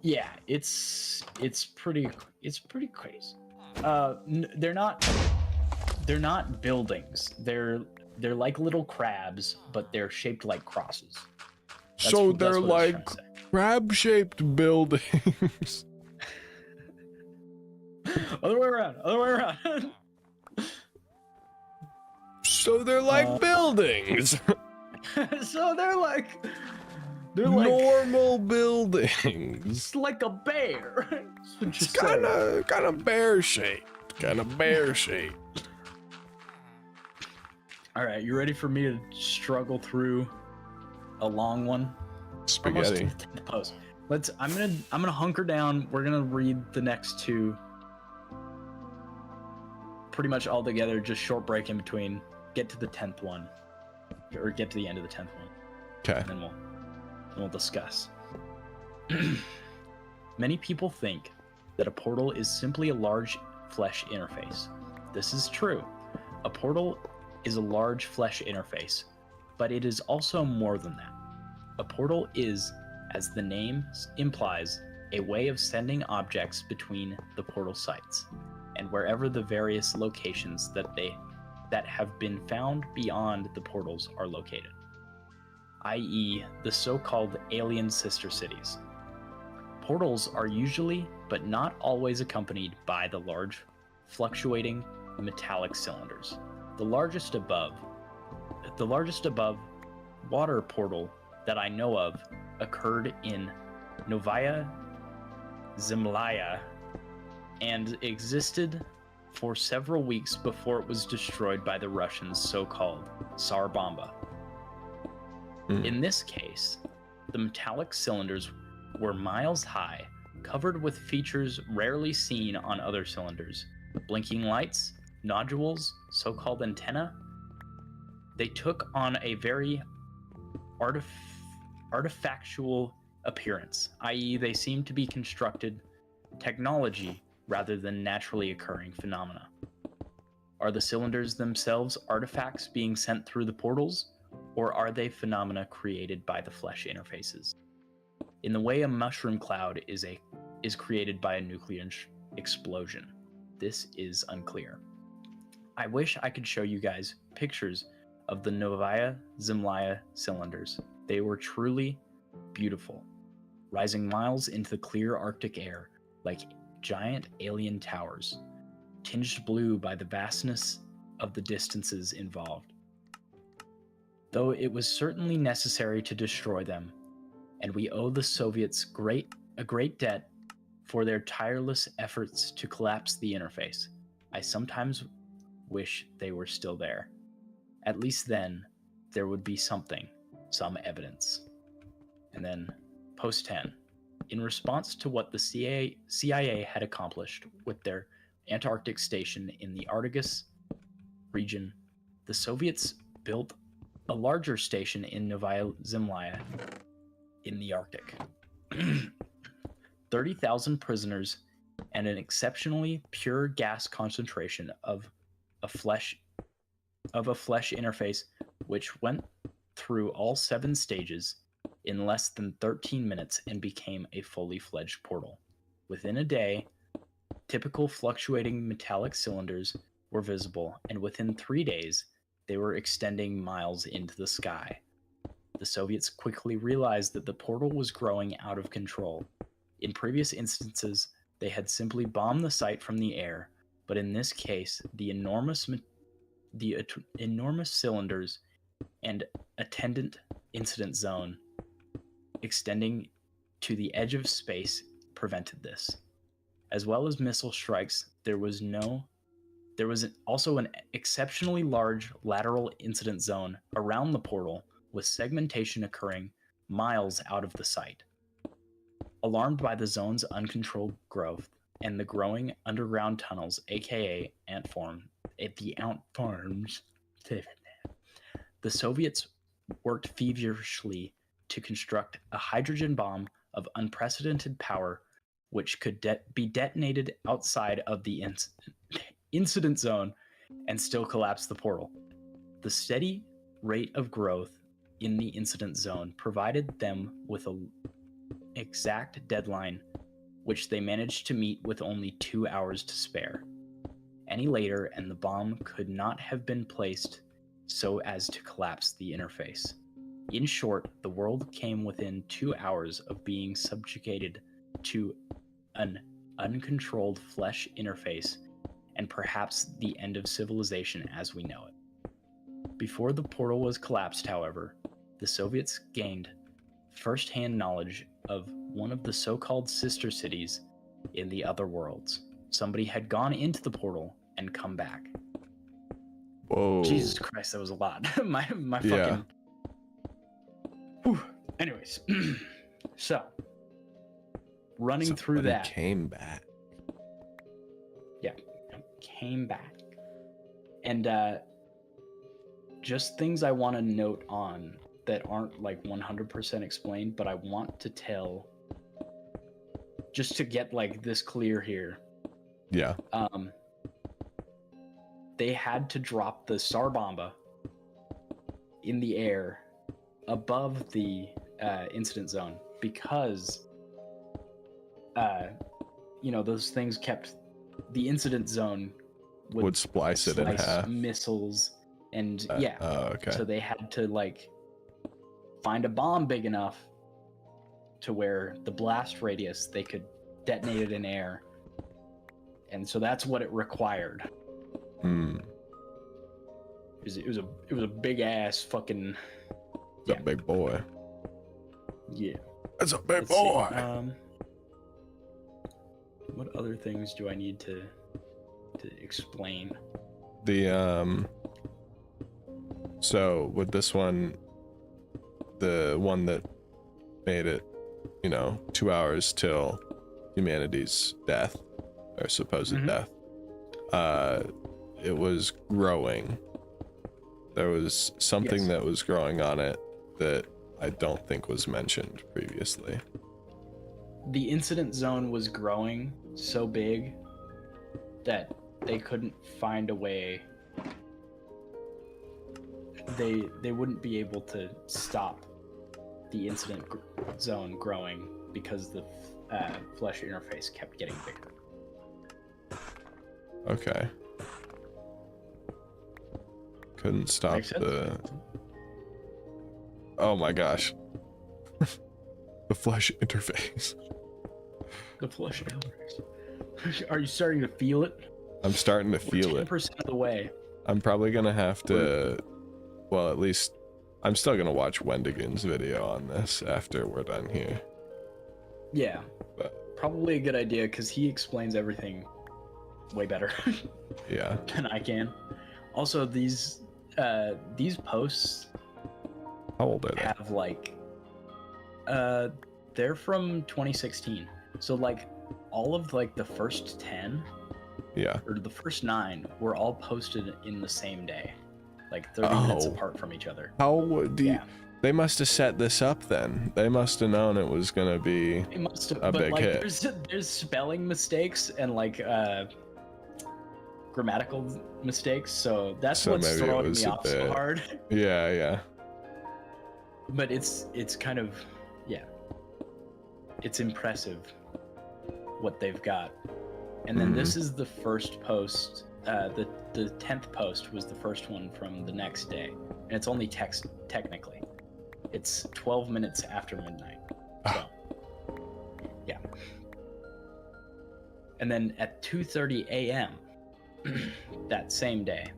Yeah, it's pretty crazy. They're not buildings. They're like little crabs, but they're shaped like crosses. So they're like crab-shaped buildings. Other way around. So they're like buildings. So they're like normal buildings. It's like a bear. It's kind of bear shaped. All right, you ready for me to struggle through a long one? Spaghetti. Post. I'm gonna hunker down. We're gonna read the next two pretty much all together. Just short break in between. Get to the 10th one, or get to the end of the 10th one. Okay. And then we'll discuss. Many people think that a portal is simply a large flesh interface. This is true. A portal is a large flesh interface, but it is also more than that. A portal is, as the name implies, a way of sending objects between the portal sites and wherever the various locations that have been found beyond the portals are located, i.e. the so-called alien sister cities. Portals are usually, but not always, accompanied by the large, fluctuating metallic cylinders. The largest above water portal that I know of occurred in Novaya Zemlya and existed for several weeks before it was destroyed by the Russians' so-called Tsar Bomba. In this case, the metallic cylinders were miles high, covered with features rarely seen on other cylinders. Blinking lights, nodules, so-called antennae. They took on a very artifactual appearance, i.e. they seemed to be constructed technology rather than naturally occurring phenomena. Are the cylinders themselves artifacts being sent through the portals, or are they phenomena created by the flesh interfaces? In the way a mushroom cloud is created by a nuclear explosion. This is unclear. I wish I could show you guys pictures of the Novaya Zemlya cylinders. They were truly beautiful, rising miles into the clear Arctic air like giant alien towers, tinged blue by the vastness of the distances involved. Though it was certainly necessary to destroy them, and we owe the Soviets a great debt for their tireless efforts to collapse the interface, I sometimes wish they were still there. At least then, there would be some evidence. And then, post 10. In response to what the CIA had accomplished with their Antarctic station in the Arctic region, the Soviets built a larger station in Novaya Zemlya in the Arctic. 30,000 prisoners and an exceptionally pure gas concentration of a flesh interface which went through all 7 stages in less than 13 minutes and became a fully fledged portal. Within a day, typical fluctuating metallic cylinders were visible, and within 3 days, they were extending miles into the sky. The Soviets quickly realized that the portal was growing out of control. In previous instances, they had simply bombed the site from the air, but in this case, the enormous cylinders and attendant incident zone extending to the edge of space prevented this. As well as missile strikes, there was also an exceptionally large lateral incident zone around the portal, with segmentation occurring miles out of the site. Alarmed by the zone's uncontrolled growth and the growing underground tunnels, aka the ant farms, the Soviets worked feverishly to construct a hydrogen bomb of unprecedented power, which could be detonated outside of the incident zone and still collapse the portal. The steady rate of growth in the incident zone provided them with an exact deadline, which they managed to meet with only 2 hours to spare. Any later, and the bomb could not have been placed so as to collapse the interface. In short, the world came within 2 hours of being subjugated to an uncontrolled flesh interface and perhaps the end of civilization as we know it. Before the portal was collapsed, however, the Soviets gained first-hand knowledge of one of the so-called sister cities in the other worlds. Somebody had gone into the portal and come back. Whoa. Jesus Christ, that was a lot. my Yeah. fucking... Whew. Anyways, so running through Somebody that. came back. Yeah, came back. And just things I want to note on that aren't like 100% explained, but I want to tell just to get like this clear here. Yeah. They had to drop the Tsar Bomba in the air above the incident zone because those things kept the incident zone Would splice it in half. missiles and okay. so they had to like find a bomb big enough to where the blast radius they could detonate it in air, and so that's what it required. It was a big ass fucking It's a big boy. Yeah. It's a big Let's boy. see, what other things do I need to explain? So with this one, the one that made it, 2 hours till humanity's death, or supposed death, it was growing. There was something that was growing on it that I don't think was mentioned previously. The incident zone was growing so big that they couldn't find a way. They wouldn't be able to stop the incident zone growing because the flesh interface kept getting bigger. Okay. Couldn't stop Makes sense? Oh my gosh. The flesh interface. The flesh interface. Are you starting to feel it? I'm starting to feel it. 10% of the way. I'm probably gonna have to, well, at least I'm still gonna watch Wendigon's video on this after we're done here. Yeah, But probably a good idea because he explains everything way better yeah. than I can. Also, these posts How old are they? have like, they're from 2016. So like, all of like the first 10 Yeah. or the first 9 were all posted in the same day, like 30 minutes apart from each other. How do you, Yeah. they must have set this up then. They must have known it was gonna be It must have, a but big like hit. there's spelling mistakes and like grammatical mistakes, so that's So what's maybe it throwing was me a off so bit- hard. Yeah. But it's kind of, it's impressive what they've got. And then this is the first post. The 10th post was the first one from the next day, and it's only text technically. It's 12 minutes after midnight. So, yeah. And then at 2:30 a.m. that same day.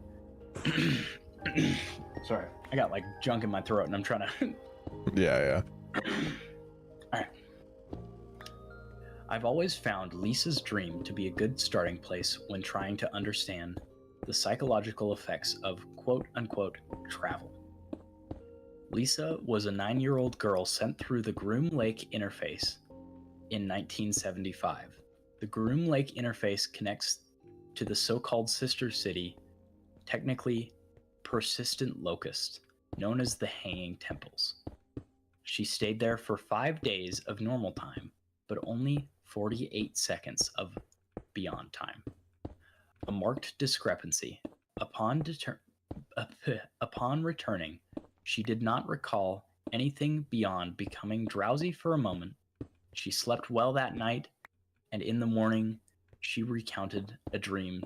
Sorry, I got like junk in my throat, and I'm trying to. Yeah. Alright. I've always found Lisa's dream to be a good starting place when trying to understand the psychological effects of quote-unquote travel. Lisa was a 9-year-old girl sent through the Groom Lake interface in 1975. The Groom Lake interface connects to the so-called sister city, technically persistent locust, known as the Hanging Temples. She stayed there for 5 days of normal time, but only 48 seconds of beyond time. A marked discrepancy. Upon returning, she did not recall anything beyond becoming drowsy for a moment. She slept well that night, and in the morning, she recounted a dream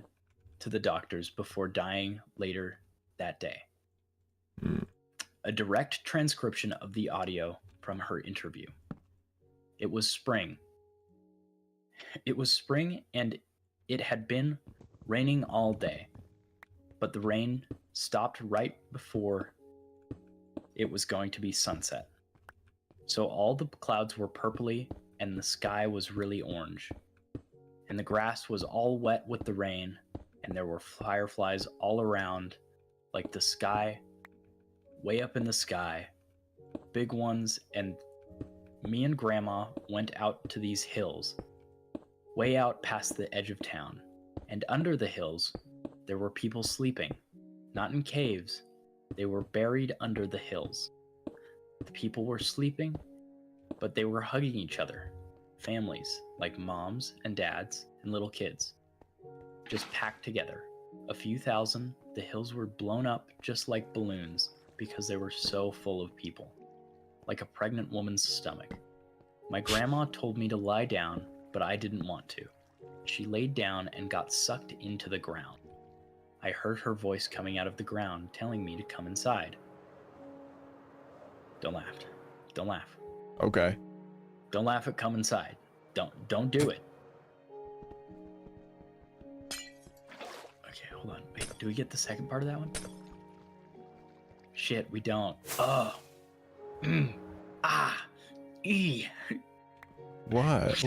to the doctors before dying later that day. A direct transcription of the audio from her interview. It was spring. It was spring, and it had been raining all day, but the rain stopped right before it was going to be sunset. So all the clouds were purpley, and the sky was really orange. And the grass was all wet with the rain, and there were fireflies all around, like the sky, way up in the sky, big ones. And me and Grandma went out to these hills, way out past the edge of town. And under the hills, there were people sleeping, not in caves. They were buried under the hills. The people were sleeping, but they were hugging each other. Families, like moms and dads and little kids, just packed together. A few thousand, the hills were blown up just like balloons because they were so full of people, like a pregnant woman's stomach. My grandma told me to lie down, but I didn't want to. She laid down and got sucked into the ground. I heard her voice coming out of the ground telling me to come inside. Don't laugh. Don't laugh. Okay. Don't laugh at come inside. Don't do it. Okay, hold on. Wait, do we get the second part of that one? Shit, we don't. Oh. E. What?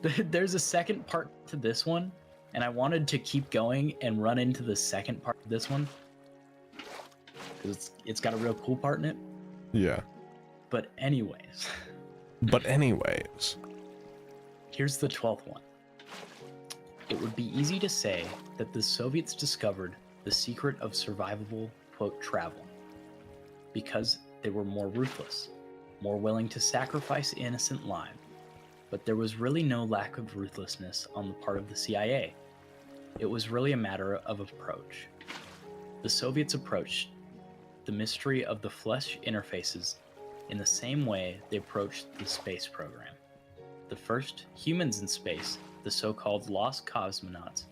There's a second part to this one, and I wanted to keep going and run into the second part of this one because it's got a real cool part in it. Yeah. But anyways. Here's the 12th one. It would be easy to say that the Soviets discovered the secret of survivable, quote, travel because they were more ruthless, more willing to sacrifice innocent lives. But there was really no lack of ruthlessness on the part of the CIA. It was really a matter of approach. The Soviets approached the mystery of the flesh interfaces in the same way they approached the space program. The first humans in space, the so-called lost cosmonauts,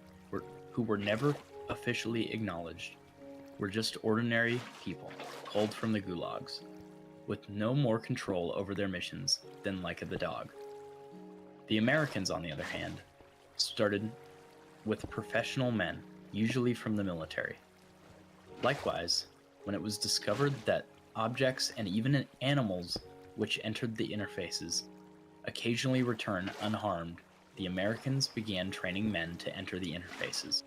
who were never officially acknowledged, were just ordinary people, culled from the gulags, with no more control over their missions than like the dog. The Americans, on the other hand, started with professional men, usually from the military. Likewise, when it was discovered that objects and even animals which entered the interfaces occasionally return unharmed, the Americans began training men to enter the interfaces.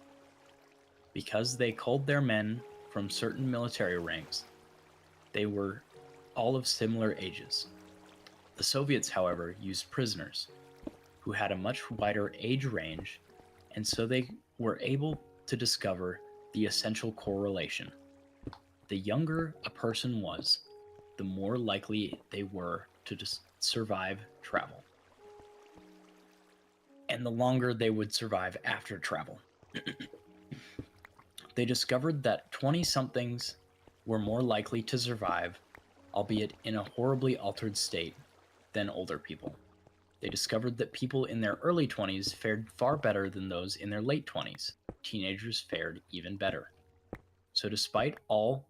Because they culled their men from certain military ranks, they were all of similar ages. The Soviets, however, used prisoners, who had a much wider age range, and so they were able to discover the essential correlation. The younger a person was, the more likely they were to survive travel, and the longer they would survive after travel. They discovered that 20-somethings were more likely to survive, albeit in a horribly altered state, than older people. They discovered that people in their early 20s fared far better than those in their late 20s. Teenagers fared even better. So despite all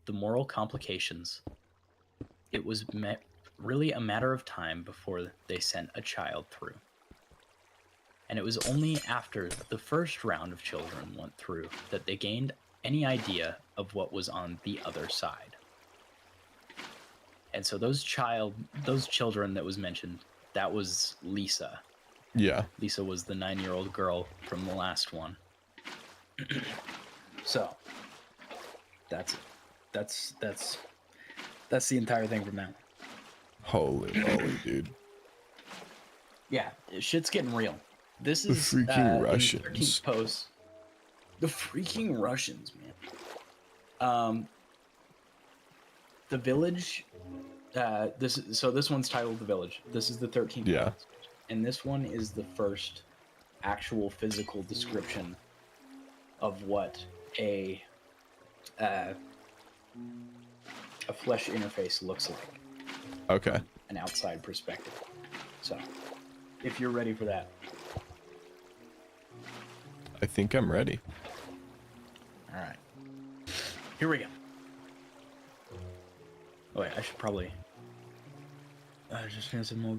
the moral complications, it was really a matter of time before they sent a child through. And it was only after the first round of children went through that they gained any idea of what was on the other side. And so those children that was mentioned, that was Lisa. Yeah. Lisa was the 9-year-old girl from the last one. So that's it. That's the entire thing from now. Holy moly, dude. Yeah, shit's getting real. This The is freaking in the Russians. 13th post. The freaking Russians, man. The village. This one's titled The Village. This is the 13th Yeah. post, and this one is the first actual physical description of what a flesh interface looks like. Okay. An outside perspective. So, if you're ready for that. I think I'm ready. All right. Here we go. Oh wait, I should probably just finish some more.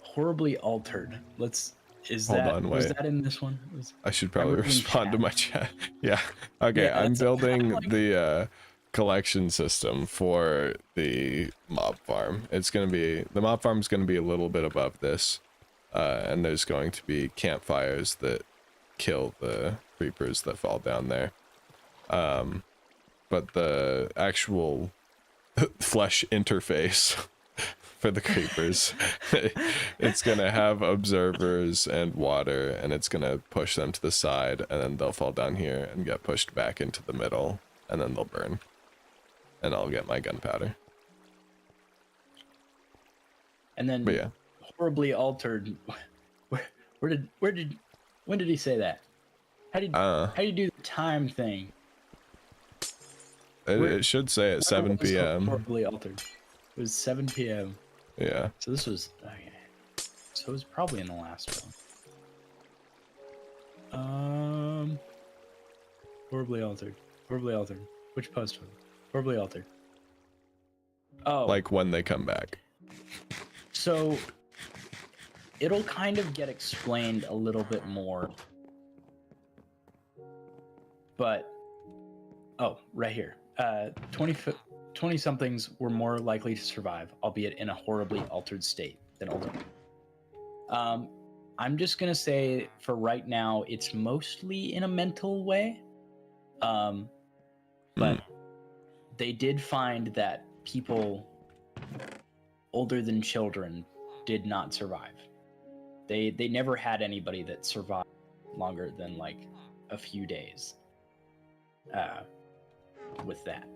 Horribly altered. Was Wait. that in this one? I should probably respond to my chat. Yeah. Okay, Yeah, I'm building like... the collection system for the mob farm. It's gonna be, the mob farm's gonna be a little bit above this. And there's going to be campfires that kill the creepers that fall down there. But the actual flesh interface for the creepers, it's gonna have observers and water, and it's gonna push them to the side, and then they'll fall down here and get pushed back into the middle, and then they'll burn. And I'll get my gunpowder. And then, but yeah, horribly altered. When did he say that? How do you do the time thing? It should say at 7 p.m. Horribly altered. It was 7 p.m. Yeah. So this was okay. So it was probably in the last one. Horribly altered. Horribly altered. Which post was it? Horribly altered. Oh. Like when they come back. So it'll kind of get explained a little bit more. But oh, right here. 20 somethings were more likely to survive, albeit in a horribly altered state than older. I'm just gonna say for right now, it's mostly in a mental way. But they did find that people older than children did not survive. They never had anybody that survived longer than like a few days. With that.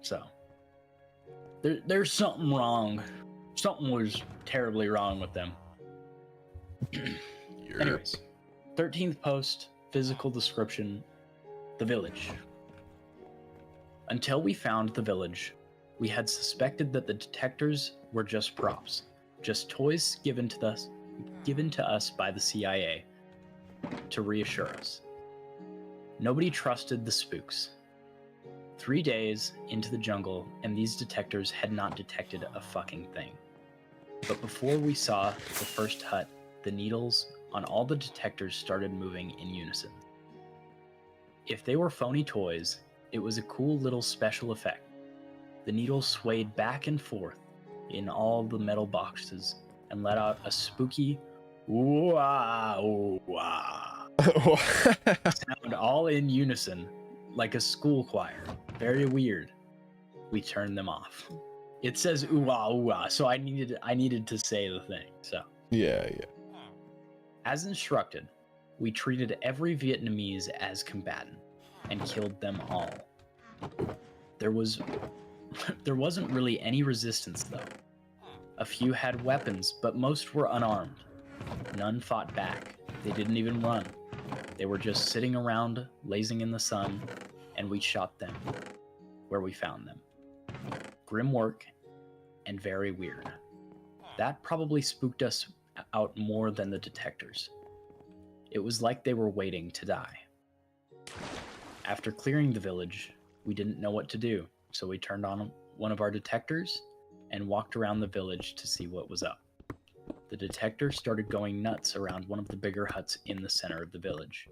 So there's something wrong. Something was terribly wrong with them. Anyways, 13th post, physical description, the village. Until we found the village, we had suspected that the detectors were just props, just toys given to us by the CIA to reassure us. Nobody trusted the spooks. 3 days into the jungle, and these detectors had not detected a fucking thing. But before we saw the first hut, the needles on all the detectors started moving in unison. If they were phony toys, it was a cool little special effect. The needles swayed back and forth in all the metal boxes and let out a spooky wah-wah sound all in unison, like a school choir. Very weird. We turned them off. It says ooh-ah, so I needed to say the thing. So yeah. As instructed, we treated every Vietnamese as combatant and killed them all. There wasn't really any resistance though. A few had weapons, but most were unarmed. None fought back. They didn't even run. They were just sitting around, lazing in the sun, and we shot them where we found them. Grim work and very weird. That probably spooked us out more than the detectors. It was like they were waiting to die. After clearing the village, we didn't know what to do, so we turned on one of our detectors and walked around the village to see what was up. The detector started going nuts around one of the bigger huts in the center of the village.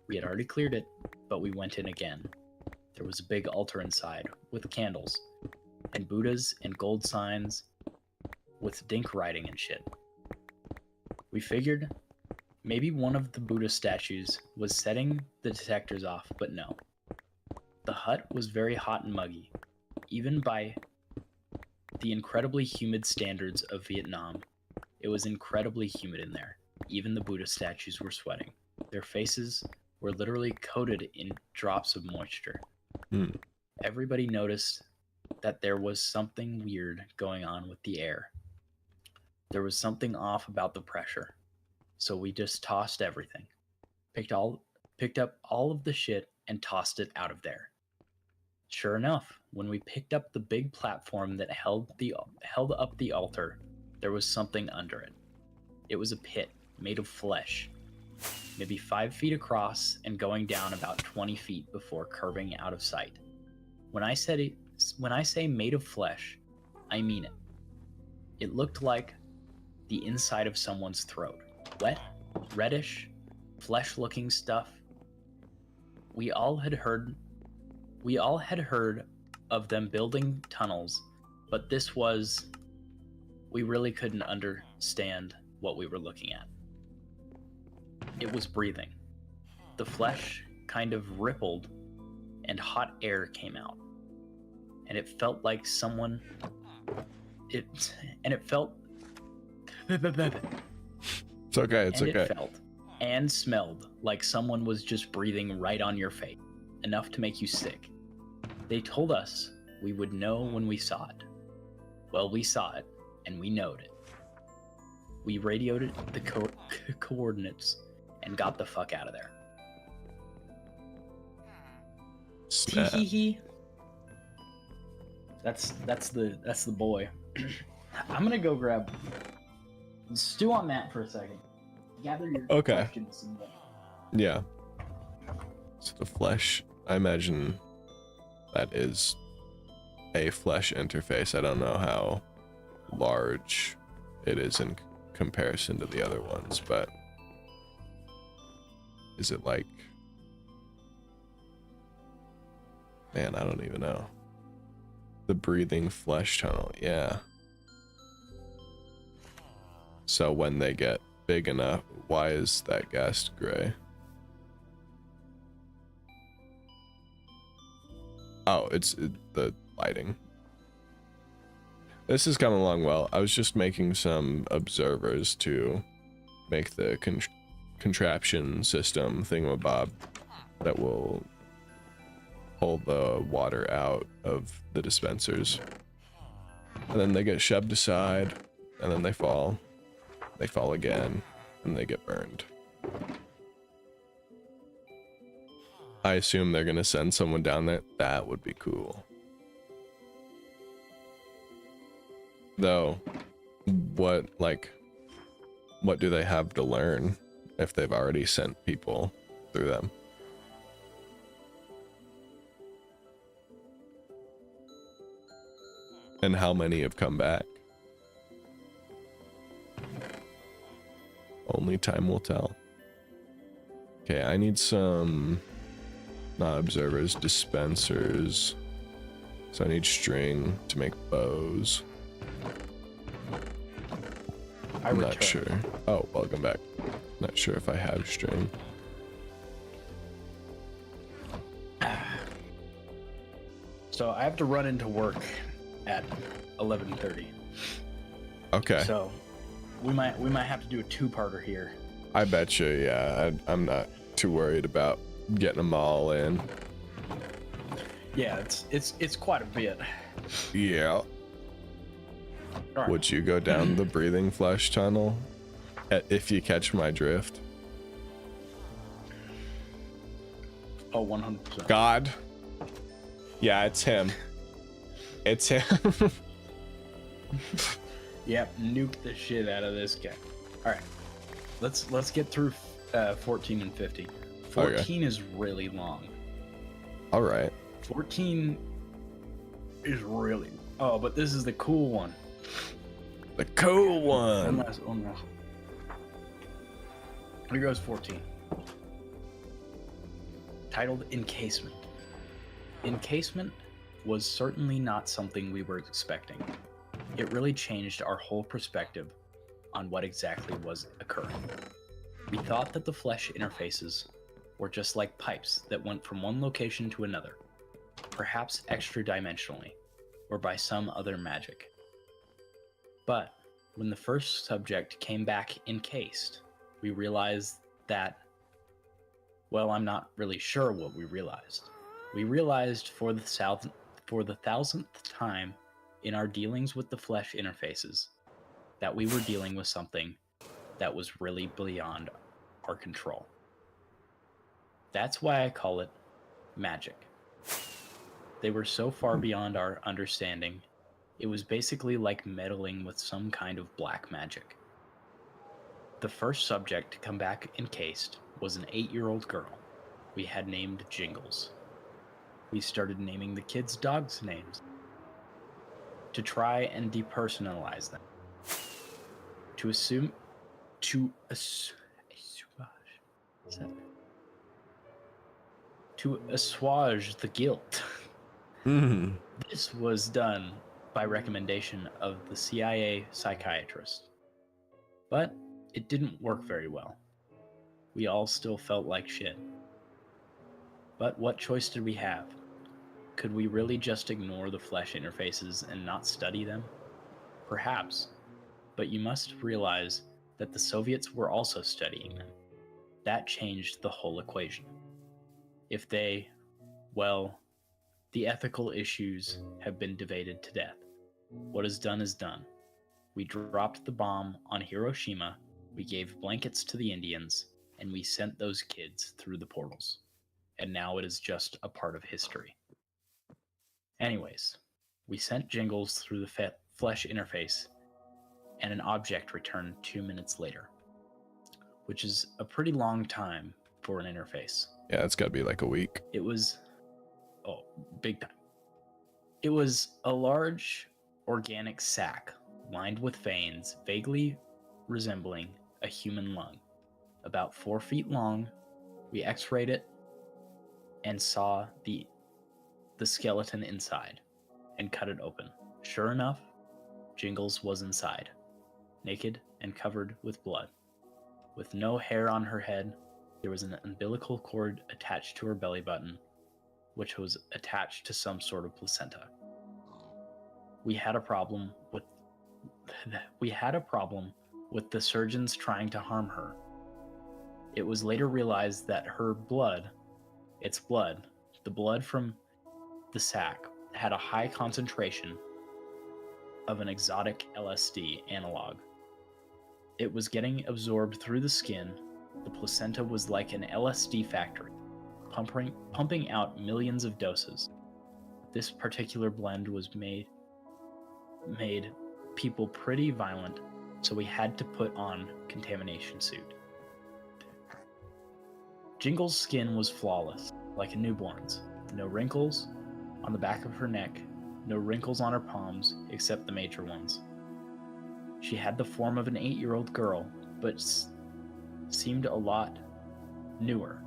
We had already cleared it, but we went in again. There was a big altar inside with candles and Buddhas and gold signs with dink writing and shit. We figured maybe one of the Buddha statues was setting the detectors off, but no. The hut was very hot and muggy, even by the incredibly humid standards of Vietnam, it was incredibly humid in there. Even the Buddha statues were sweating. Their faces were literally coated in drops of moisture. Hmm. Everybody noticed that there was something weird going on with the air. There was something off about the pressure. So we just tossed everything. Picked up all of the shit and tossed it out of there. Sure enough, when we picked up the big platform that held up the altar, there was something under it. It was a pit made of flesh, maybe 5 feet across and going down about 20 feet before curving out of sight. When I say made of flesh, I mean it. It looked like the inside of someone's throat. Wet, reddish, flesh-looking stuff. We all had heard of them building tunnels, but we really couldn't understand what we were looking at. It was breathing. The flesh kind of rippled and hot air came out. And it felt like it felt It's okay. It's okay. It felt and smelled like someone was just breathing right on your face, enough to make you sick. They told us we would know when we saw it. Well, we saw it, and we knowed it. We radioed it the coordinates and got the fuck out of there. Snap. Tee. That's the boy. I'm gonna go grab. Stew on that for a second. Gather your questions. Yeah. So the flesh, I imagine that is a flesh interface. I don't know how large it is in comparison to the other ones, but is it like, man, I don't even know. The breathing flesh tunnel, yeah. So when they get big enough, why is that gas gray? Oh, it's the lighting. This is coming along well. I was just making some observers to make the contraption system thingamabob that will pull the water out of the dispensers. And then they get shoved aside, and then they fall. They fall again, and they get burned. I assume they're gonna send someone down there. That would be cool. Though, what do they have to learn if they've already sent people through them? And how many have come back? Only time will tell. Okay, I need some, not observers, dispensers. So I need string to make bows. I'm not sure. Oh, welcome back. Not sure if I have string. So I have to run into work at 11:30. Okay. So we might have to do a two-parter here. I bet you, yeah. I'm not too worried about getting them all in. Yeah, it's quite a bit. Yeah. Right. Would you go down the breathing flesh tunnel if you catch my drift? Oh, 100%. God. Yeah, it's him. It's him. Yep, nuke the shit out of this guy. All right, let's get through 14 and 15. 14 is really long. All right. 14 is really. Oh, but this is the cool one. The cool one. One last. Here goes 14. Titled Encasement. Encasement was certainly not something we were expecting. It really changed our whole perspective on what exactly was occurring. We thought that the flesh interfaces were just like pipes that went from one location to another, perhaps extra dimensionally, or by some other magic. But when the first subject came back encased, we realized that, well, I'm not really sure what we realized. We realized for the thousandth time in our dealings with the flesh interfaces that we were dealing with something that was really beyond our control. That's why I call it magic. They were so far beyond our understanding, it was basically like meddling with some kind of black magic. The first subject to come back encased was an 8-year-old girl we had named Jingles. We started naming the kids' dogs' names to try and depersonalize them. To assume to assuage the guilt. Mm. This was done by recommendation of the CIA psychiatrist. But it didn't work very well. We all still felt like shit. But what choice did we have? Could we really just ignore the flesh interfaces and not study them? Perhaps. But you must realize that the Soviets were also studying them. That changed the whole equation. If they, well, the ethical issues have been debated to death. What is done is done. We dropped the bomb on Hiroshima, we gave blankets to the Indians, and we sent those kids through the portals. And now it is just a part of history. Anyways, we sent Jingles through the flesh interface, and an object returned 2 minutes later, which is a pretty long time for an interface. Yeah, it's got to be like a week. It was, big time. It was a large organic sac lined with veins vaguely resembling a human lung. About 4 feet long, we x-rayed it and saw the skeleton inside and cut it open. Sure enough, Jingles was inside, naked and covered with blood. With no hair on her head, there was an umbilical cord attached to her belly button, which was attached to some sort of placenta. We had a problem with the surgeons trying to harm her. It was later realized that her blood, the blood from the sac, had a high concentration of an exotic LSD analog. It was getting absorbed through the skin. The placenta was like an LSD factory, pumping out millions of doses. This particular blend was made people pretty violent, so we had to put on contamination suit. Jingle's skin was flawless, like a newborn's. No wrinkles on the back of her neck, no wrinkles on her palms except the major ones. She had the form of an 8-year-old girl, but seemed a lot newer.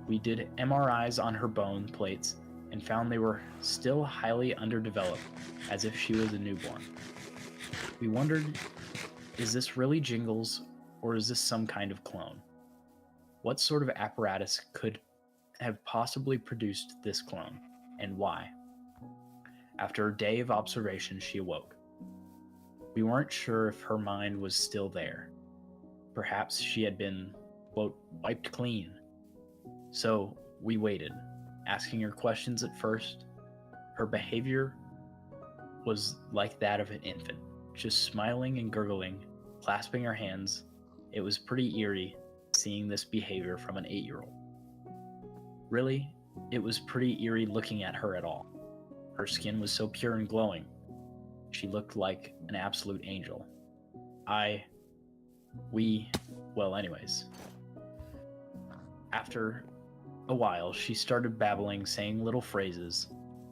We did MRIs on her bone plates and found they were still highly underdeveloped, as if she was a newborn. We wondered, is this really Jingles, or is this some kind of clone? What sort of apparatus could have possibly produced this clone, and why? After a day of observation, she awoke. We weren't sure if her mind was still there. Perhaps she had been, quote, wiped clean. So we waited, asking her questions at first. Her behavior was like that of an infant, just smiling and gurgling, clasping her hands. It was pretty eerie seeing this behavior from an 8-year-old. Really, it was pretty eerie looking at her at all. Her skin was so pure and glowing. She looked like an absolute angel. Anyways. After a while, she started babbling, saying little phrases.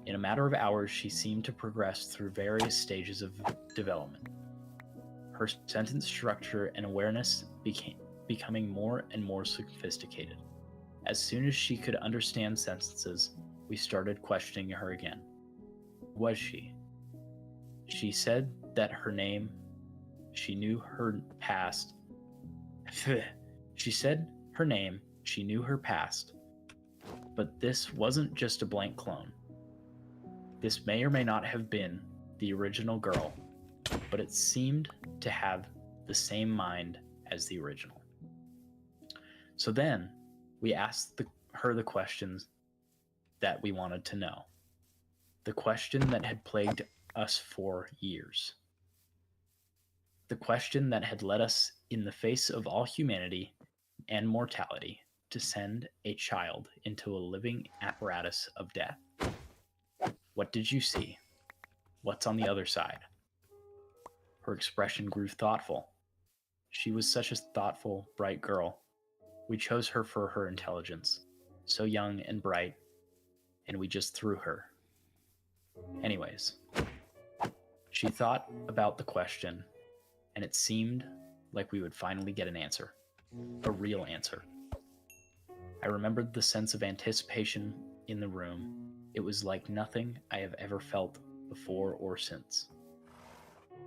In a matter of hours, she seemed to progress through various stages of development. Her sentence structure and awareness becoming more and more sophisticated. As soon as she could understand sentences, we started questioning her again. Who was she? She said that her name, she knew her past. She said her name, she knew her past. But this wasn't just a blank clone. This may or may not have been the original girl. but it seemed to have the same mind as the original. So then we asked her the questions that we wanted to know. The question that had plagued us for years. The question that had led us, in the face of all humanity and mortality, to send a child into a living apparatus of death. What did you see? What's on the other side? Her expression grew thoughtful. She was such a thoughtful, bright girl. We chose her for her intelligence, so young and bright, and we just threw her. Anyways, she thought about the question, and it seemed like we would finally get an answer, a real answer. I remembered the sense of anticipation in the room. It was like nothing I have ever felt before or since.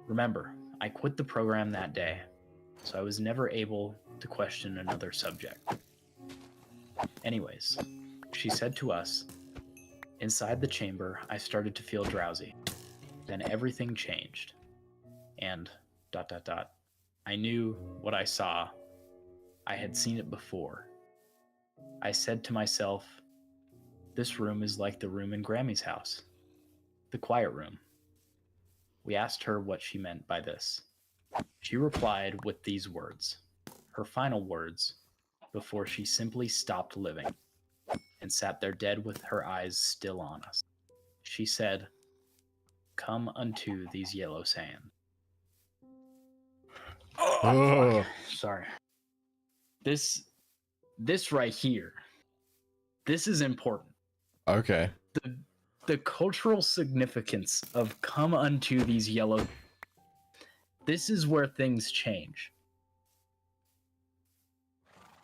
Remember, I quit the program that day, so I was never able to question another subject. Anyways, she said to us, inside the chamber, I started to feel drowsy. Then everything changed. And ... I knew what I saw. I had seen it before. I said to myself, this room is like the room in Grammy's house, the quiet room. We asked her what she meant by this. She replied with these words, her final words, before she simply stopped living and sat there dead with her eyes still on us. She said, "Come unto these yellow sands." Oh, fuck. Sorry. This right here, this is important. Okay. The cultural significance of "come unto these yellow," this is where things change.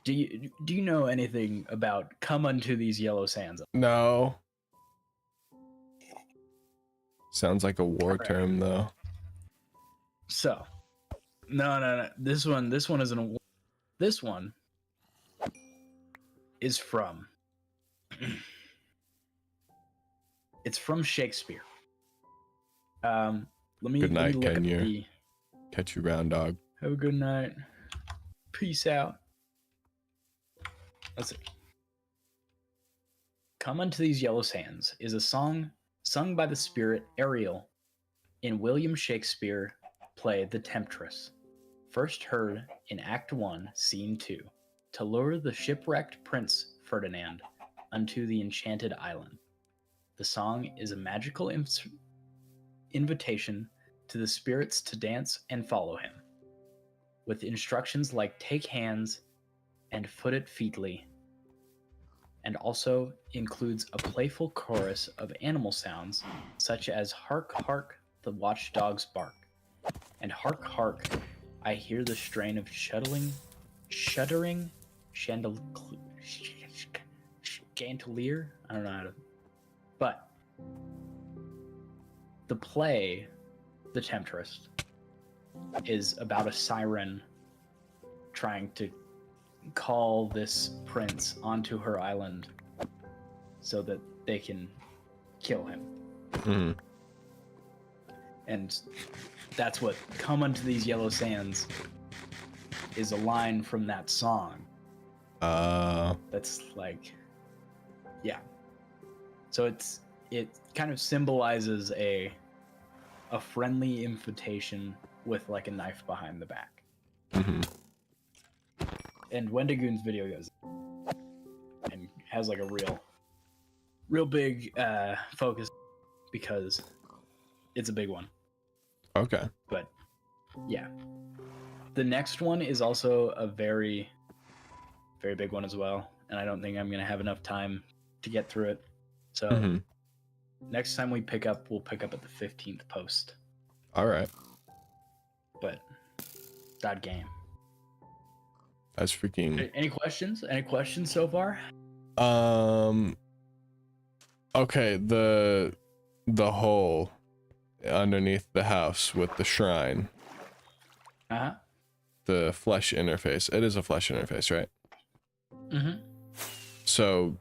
Do you know anything about "come unto these yellow sands"? No. Sounds like a war term, though. So, no. This one isn't a war. This one is from. It's from Shakespeare. Let me. Good night, look Kenya. up the. Catch you round, dog. Have a good night. Peace out. Let's see. "Come Unto These Yellow Sands" is a song sung by the spirit Ariel in William Shakespeare play The Temptress, first heard in Act 1, Scene 2, to lure the shipwrecked Prince Ferdinand unto the enchanted island. The song is a magical invitation to the spirits to dance and follow him, with instructions like "take hands" and "foot it featly," and also includes a playful chorus of animal sounds such as "Hark, hark, the watchdog's bark," and "Hark, hark, I hear the strain of shuddering chandelier." I don't know how to... But the play, The Temptress, is about a siren trying to call this prince onto her island so that they can kill him. Mm. And that's what "Come Unto These Yellow Sands" is, a line from that song. That's like, yeah. So it kind of symbolizes a friendly invitation with like a knife behind the back. Mm-hmm. And Wendigoon's video goes and has like a real big focus because it's a big one. Okay. But yeah, the next one is also a very, very big one as well, and I don't think I'm gonna have enough time to get through it. So next time we'll pick up at the 15th post. All right. But that game. That's freaking. Any questions? Any questions so far? Okay, the hole underneath the house with the shrine. Uh-huh. The flesh interface. It is a flesh interface, right? Mm-hmm. So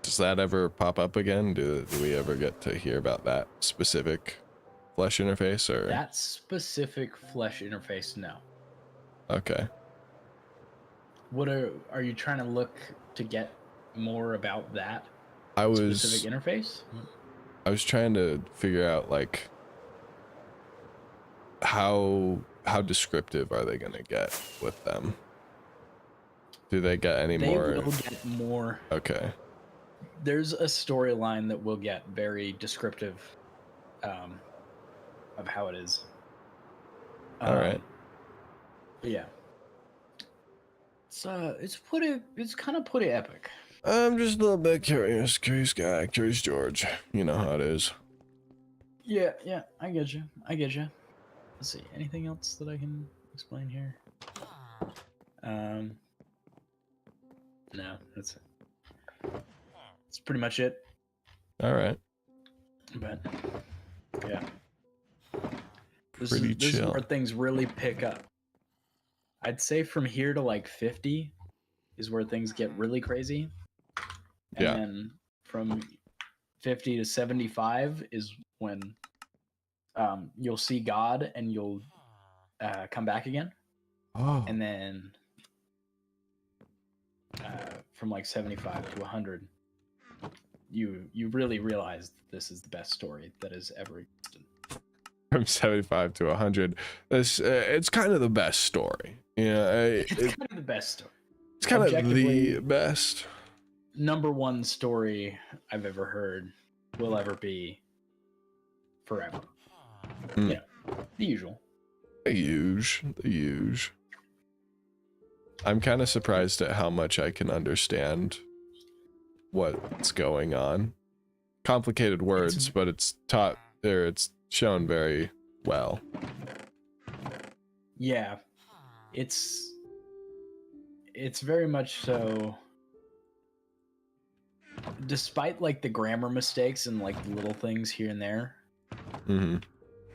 does that ever pop up again? Do we ever get to hear about that specific flesh interface, or That specific flesh interface, no. okay. What are you trying to look to get more about that I specific interface? was trying to figure out like how descriptive are they gonna get with them? Do they get any They more? will get more. Okay. There's a storyline that will get very descriptive of how it is. All right. But yeah. It's kind of pretty epic. I'm just a little bit curious guy, curious George. You know how it is. Yeah, I get you. Let's see, anything else that I can explain here? No, that's pretty much it. All right. But yeah, this Pretty is chill. where things really pick up. I'd say from here to like 50 is where things get really crazy, and Yeah. then from 50 to 75 is when you'll see God and you'll come back again. Oh. And then from like 75 to 100, you really realize that this is the best story that has ever existed. From 75 to 100, this it's kind of the best story. Yeah, It's kind of the best story. It's kind of the Objectively, best. Number one story I've ever heard, will ever be, forever. Mm. Yeah, the usual. The huge. I'm kind of surprised at how much I can understand what's going on. Complicated words, but it's taught there. It's shown very well. Yeah, it's very much so. Despite like the grammar mistakes and like the little things here and there,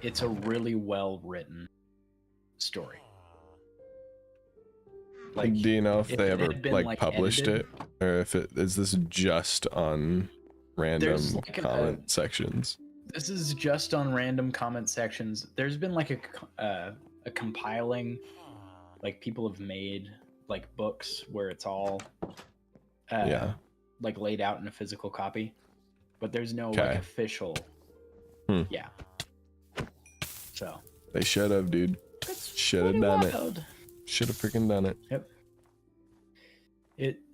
it's a really well written story. Like, do you know if they ever like published edited, it, or if it is this just on random like comment sections? This is just on random comment sections. There's been like a compiling, like people have made like books where it's all like laid out in a physical copy, but there's no like official. Yeah. So they should have, dude. Should have done it. Should have freaking done it. Yep.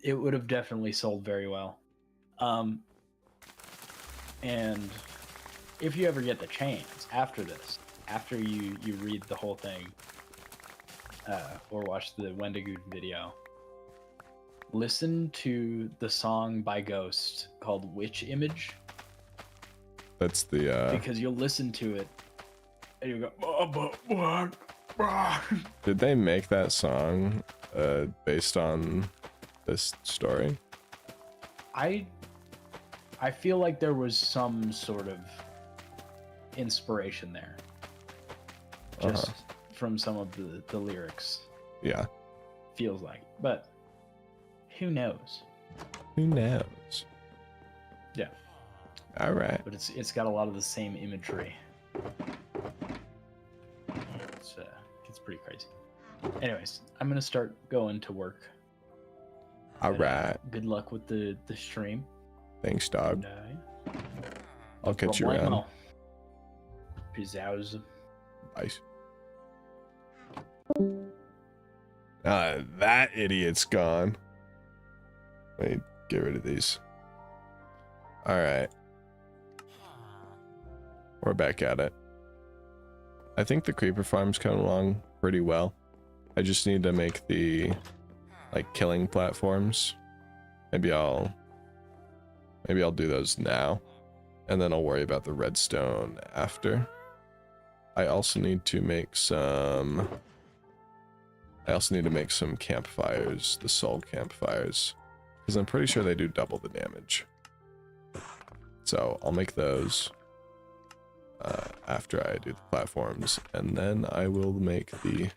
It would have definitely sold very well. And if you ever get the chance after this, after you read the whole thing, or watch the Wendigo video, listen to the song by Ghost called Witch Image. That's the because you'll listen to it and you go, Did they make that song based on this story? I feel like there was some sort of inspiration there, just from some of the lyrics. Yeah, feels like, but who knows? Who knows? Yeah. All right. But it's got a lot of the same imagery. It's pretty crazy. Anyways, I'm gonna start going to work. All right. Good luck with the stream. Thanks, dog. I'll catch you around. Peace out. Bye. That idiot's gone. Let me get rid of these. All right. We're back at it. I think the creeper farm's coming along pretty well. I just need to make the like killing platforms. Maybe I'll do those now, and then I'll worry about the redstone after. I also need to make some campfires, the soul campfires, because I'm pretty sure they do double the damage. So I'll make those after I do the platforms, and then I will make the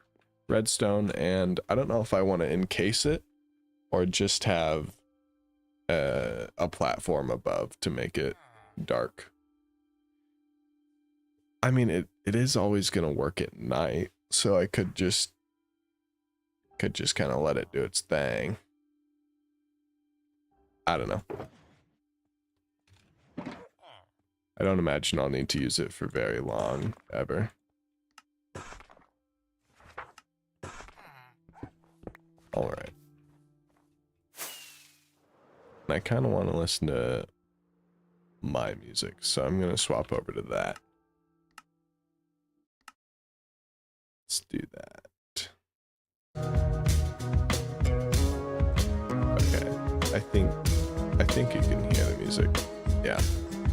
redstone. And I don't know if I want to encase it or just have a platform above to make it dark. I mean, it is always gonna work at night, so I could just kind of let it do its thing. I don't know. I don't imagine I'll need to use it for very long, ever. Alright. I kind of want to listen to my music, so I'm going to swap over to that. Let's do that. Okay. I think you can hear the music. Yeah.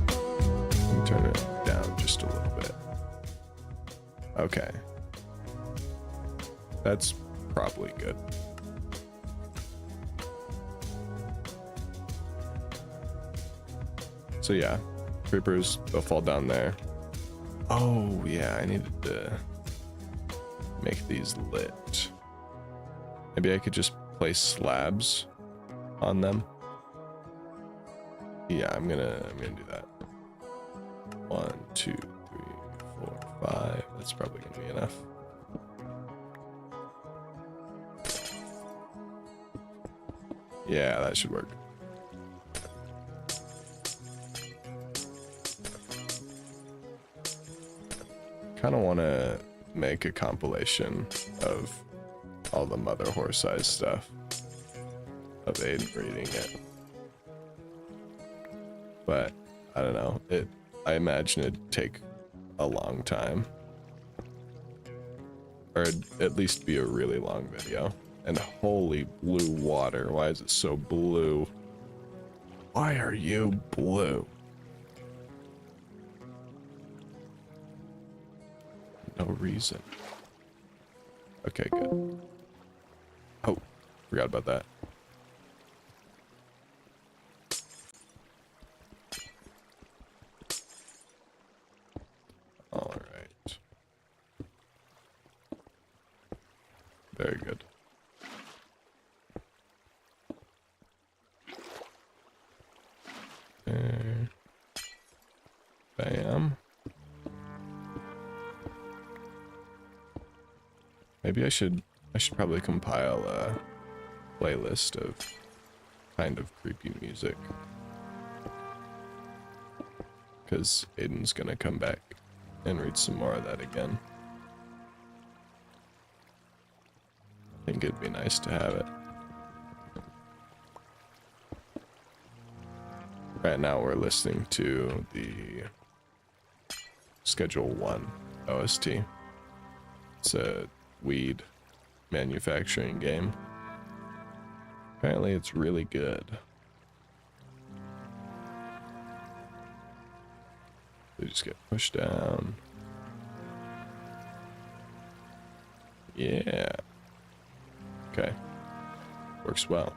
Let me turn it down just a little bit. Okay. That's probably good. So yeah, creepers, they'll fall down there. Oh yeah, I needed to make these lit. Maybe I could just place slabs on them. Yeah, I'm gonna do that. 1, 2, 3, 4, 5. That's probably gonna be enough. Yeah, that should work. Kind of want to make a compilation of all the mother horse eyes stuff of Aiden reading it, but I don't know, I imagine it'd take a long time, or at least be a really long video. And holy blue water, why is it so blue? Why are you blue? No reason. Okay, good. Oh, forgot about that. All right. Very good. There. Bam. Maybe I should probably compile a playlist of kind of creepy music, because Aiden's gonna come back and read some more of that again. I think it'd be nice to have it. Right now we're listening to the Schedule 1 OST. It's a weed manufacturing game. Apparently it's really good. They just get pushed down. Yeah. Okay. Works well.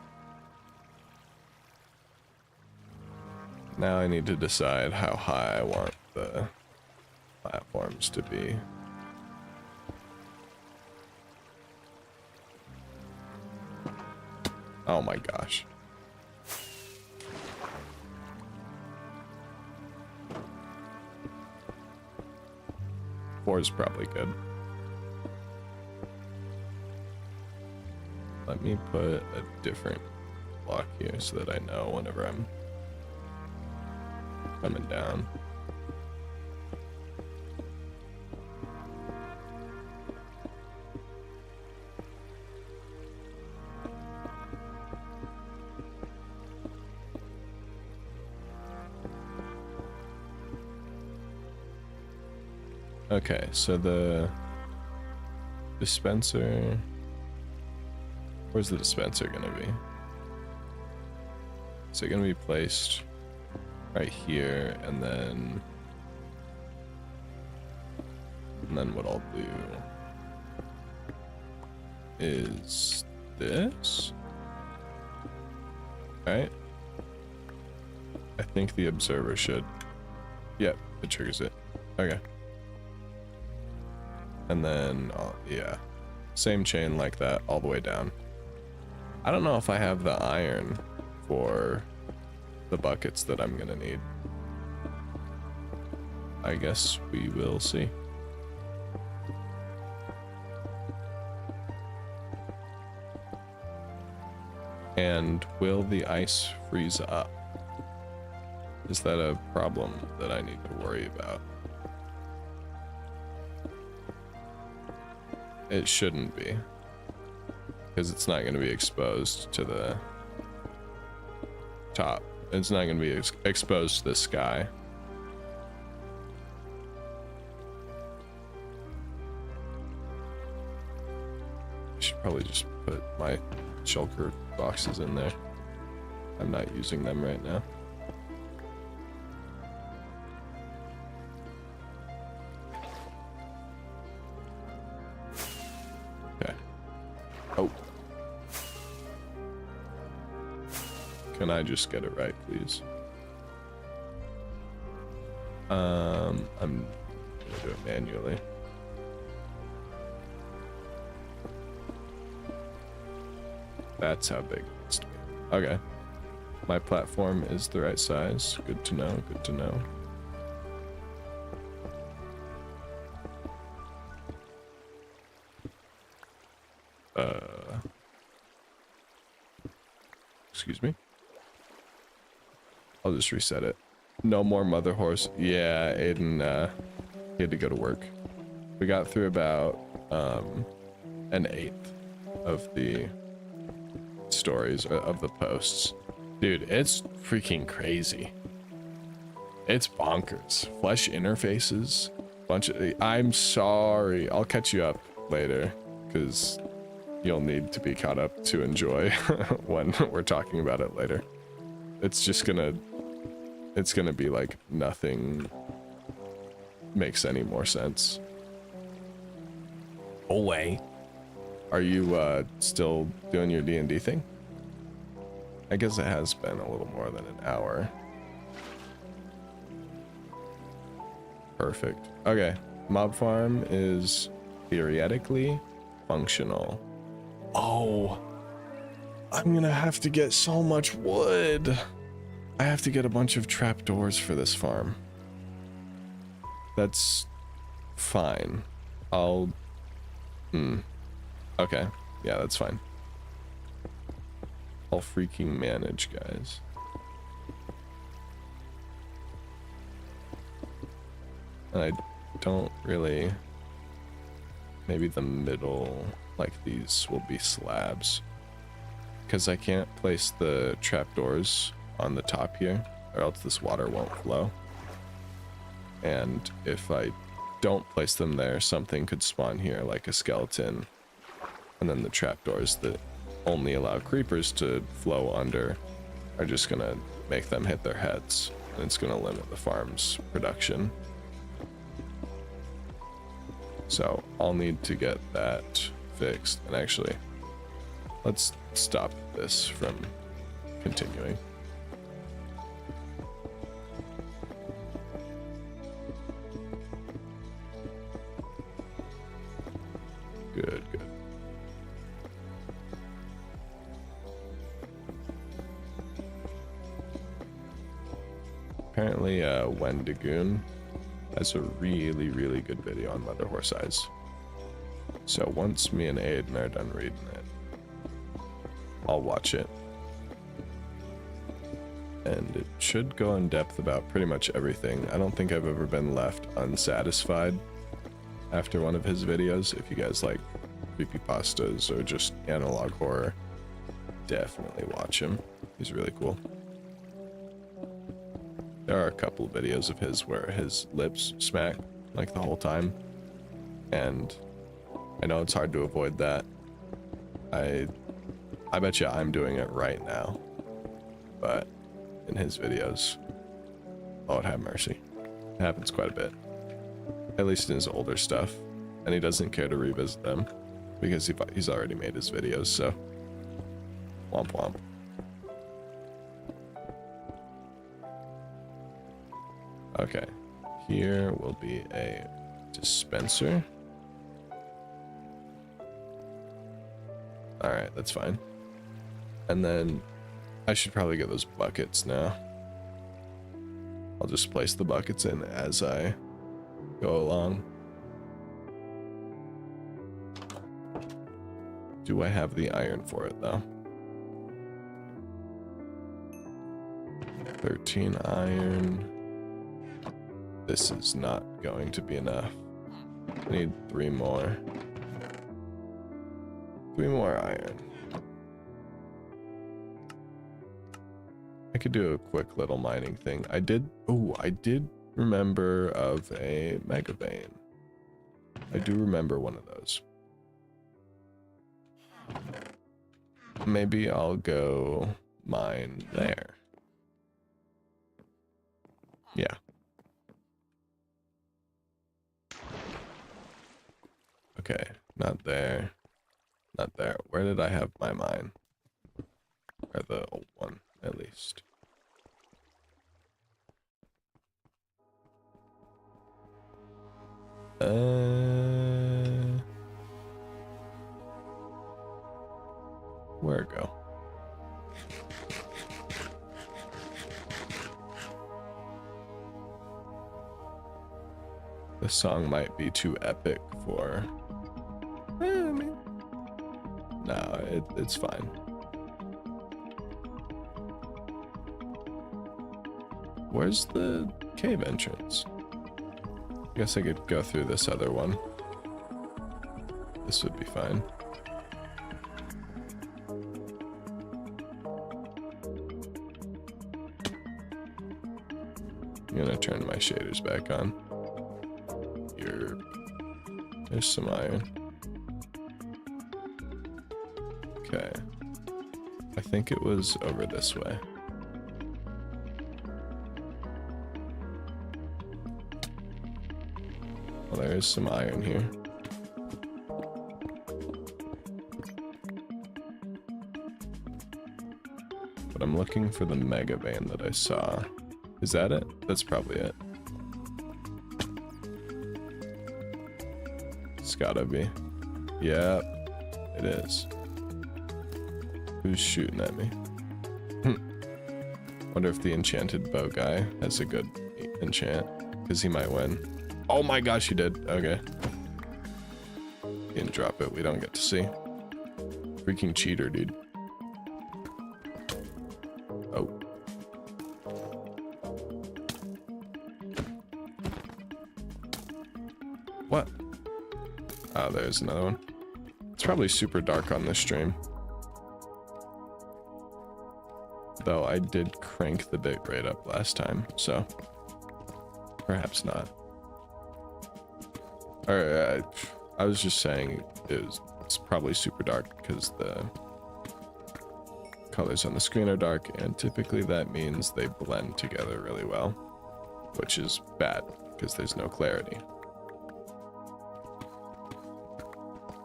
Now I need to decide how high I want the platforms to be. Oh my gosh. Four is probably good. Let me put a different block here so that I know whenever I'm coming down. Okay, so the dispenser, where's the dispenser gonna be? Is it gonna be placed right here, and then what I'll do is this, right? I think the observer should, yep, it triggers it. Okay. And then, yeah, same chain like that all the way down. I don't know if I have the iron for the buckets that I'm gonna need. I guess we will see. And will the ice freeze up? Is that a problem that I need to worry about? It shouldn't be, because it's not going to be exposed to the top. It's not going to be exposed to the sky. I should probably just put my shulker boxes in there. I'm not using them right now. Okay. Oh. Can I just get it right, please? I'm gonna do it manually. That's how big it needs to be. Okay. My platform is the right size. Good to know, good to know. Excuse me. I'll just reset it. No more mother horse. Yeah, Aiden, he had to go to work. We got through about, an eighth of the stories, of the posts. Dude, it's freaking crazy. It's bonkers. Flesh interfaces. Bunch of... I'm sorry. I'll catch you up later, because you'll need to be caught up to enjoy when we're talking about it later. It's just gonna... It's gonna be like nothing makes any more sense. Oh, wait. Are you still doing your D&D thing? I guess it has been a little more than an hour. Perfect. Okay. Mob farm is theoretically functional. Oh. I'm gonna have to get so much wood. I have to get a bunch of trapdoors for this farm. That's fine. I'll... Okay. Yeah, that's fine. I'll freaking manage, guys. And I don't really... Maybe the middle, like these, will be slabs. Because I can't place the trapdoors on the top here, or else this water won't flow. And if I don't place them there, something could spawn here, like a skeleton. And then the trapdoors that only allow creepers to flow under are just gonna make them hit their heads, and it's gonna limit the farm's production. So I'll need to get that fixed. And actually, let's stop this from continuing. Good, good. Apparently, Wendigoon has a really, really good video on mother horse eyes. So once me and Aiden are done reading it, I'll watch it. And it should go in depth about pretty much everything. I don't think I've ever been left unsatisfied after one of his videos. If you guys like creepypastas or just analog horror, definitely watch him. He's really cool. There are a couple videos of his where his lips smack like the whole time, and I know it's hard to avoid that. I bet you I'm doing it right now, but in his videos, Lord have mercy, it happens quite a bit, at least in his older stuff, and he doesn't care to revisit them because he's already made his videos. So womp womp. Okay, here will be a dispenser. Alright, that's fine. And then I should probably get those buckets now. I'll just place the buckets in as I go along. Do I have the iron for it though? 13 iron. This is not going to be enough. I need 3 more. 3 more iron. I could do a quick little mining thing. I did remember of a mega vein. I do remember one of those. Maybe I'll go mine there. Yeah. Okay, not there. Not there. Where did I have my mine? Or the old one, at least. Where go? The song might be too epic for... I mean, no, it's fine. Where's the cave entrance? I guess I could go through this other one. This would be fine. I'm gonna turn my shaders back on. Here. There's some iron. Okay. I think it was over this way. Well, there's some iron here. But I'm looking for the mega vein that I saw. Is that it? That's probably it. It's gotta be. Yep, it is. Who's shooting at me? Wonder if the enchanted bow guy has a good enchant, because he might win. Oh my gosh, he did. Okay. He didn't drop it. We don't get to see. Freaking cheater, dude. Oh. What? Oh, there's another one. It's probably super dark on this stream. Though I did crank the bit rate up last time, so perhaps not. Or I was just saying it's probably super dark because the colors on the screen are dark, and typically that means they blend together really well, which is bad because there's no clarity.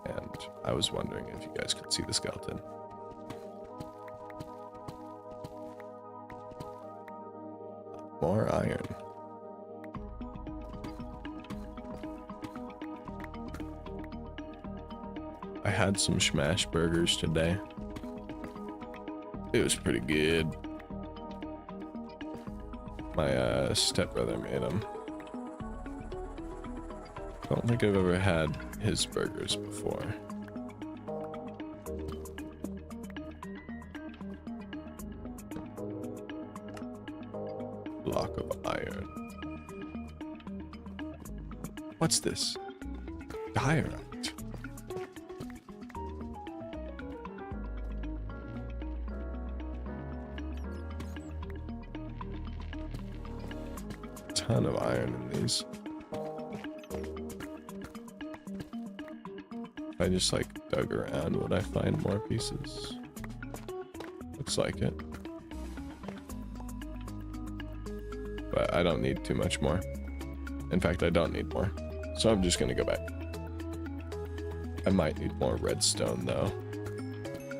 And I was wondering if you guys could see the skeleton. More iron. I had some smash burgers today. It was pretty good. My stepbrother made them. I don't think I've ever had his burgers before. Block of iron. What's this? Diorite. Ton of iron in these. If I just like dug around, would I find more pieces? Looks like it. But I don't need too much more. In fact, I don't need more. So I'm just gonna go back. I might need more redstone though.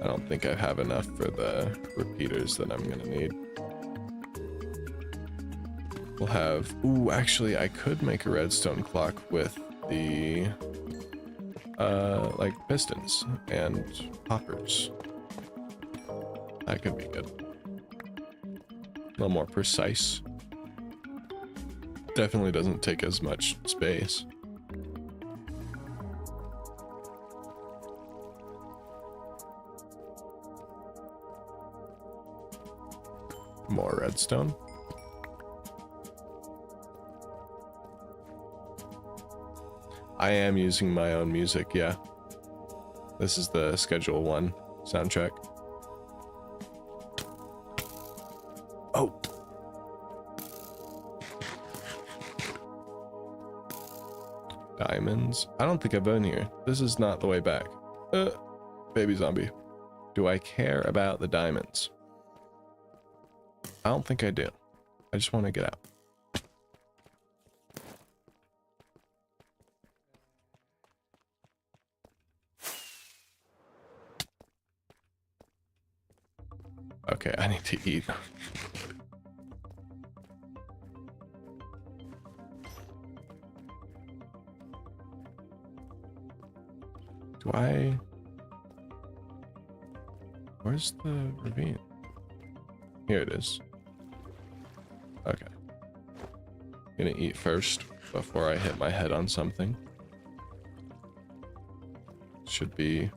I don't think I have enough for the repeaters that I'm gonna need. We'll have... Ooh, actually, I could make a redstone clock with the... like pistons and hoppers. That could be good. A little more precise. Definitely doesn't take as much space. More redstone. I am using my own music, yeah. This is the Schedule 1 soundtrack. Oh. Diamonds. I don't think I've been here. This is not the way back. Baby zombie. Do I care about the diamonds? I don't think I do. I just want to get out. Okay, I need to eat. Do I... Where's the ravine? Here it is. Okay. Gonna eat first before I hit my head on something. Should be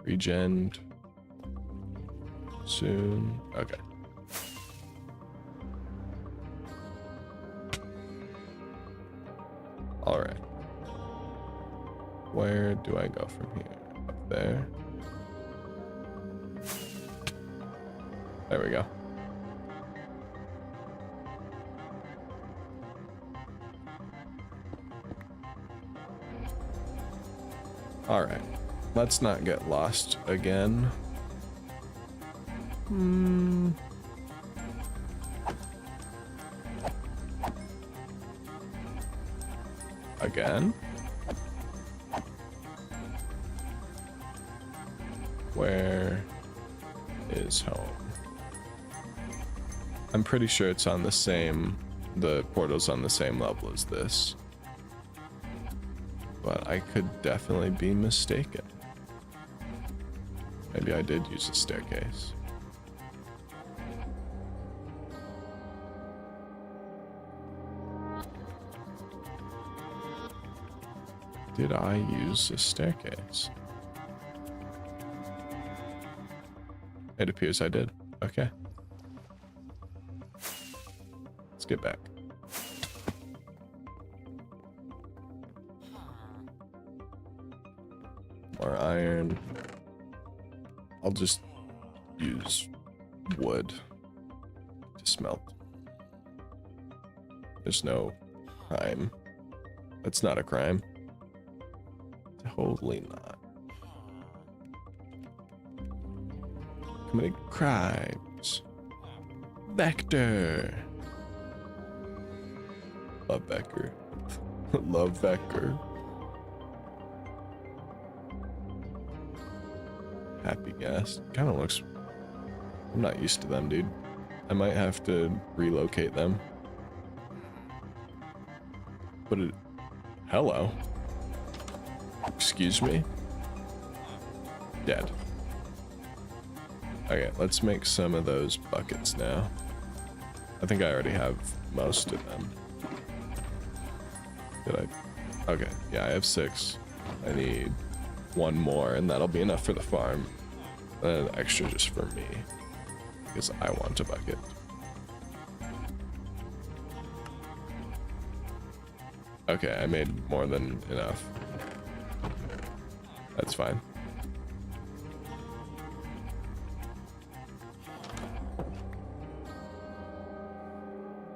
regened soon. Okay. All right. Where do I go from here? Up there. There we go. All right. Let's not get lost again. Again? Where is home? I'm pretty sure it's on the same, the portal's on the same level as this. But I could definitely be mistaken. Maybe I did use a staircase. Did I use a staircase? It appears I did. Okay. Let's get back. More iron. I'll just use wood to smelt. There's no crime. That's not a crime. Totally not. Committed crimes. Vector. Love Vector. Love Vector. Happy gas. Kind of looks... I'm not used to them, dude. I might have to relocate them. But it... Hello. Excuse me? Dead. Okay, let's make some of those buckets now. I think I already have most of them. Did I? Okay, yeah, I have 6. I need 1 more, and that'll be enough for the farm. And an extra just for me, because I want a bucket. Okay, I made more than enough. That's fine.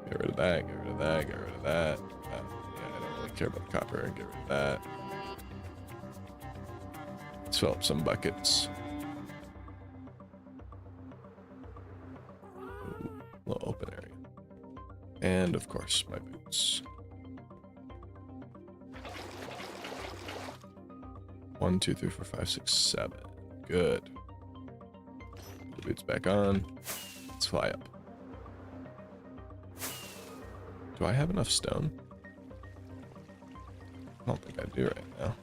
Get rid of that, get rid of that, get rid of that. Yeah, I don't really care about the copper. Get rid of that. Let's fill up some buckets. Ooh, little open area. And of course, my boots. 1, 2, 3, 4, 5, 6, 7. Good. Put the boots back on. Let's fly up. Do I have enough stone? I don't think I do right now.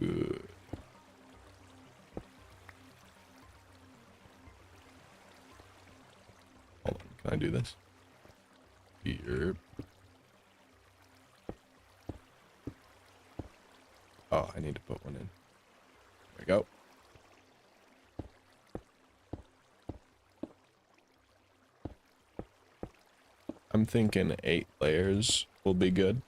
Good. Can I do this? Yep. Oh, I need to put one in. There we go. I'm thinking 8 layers will be good.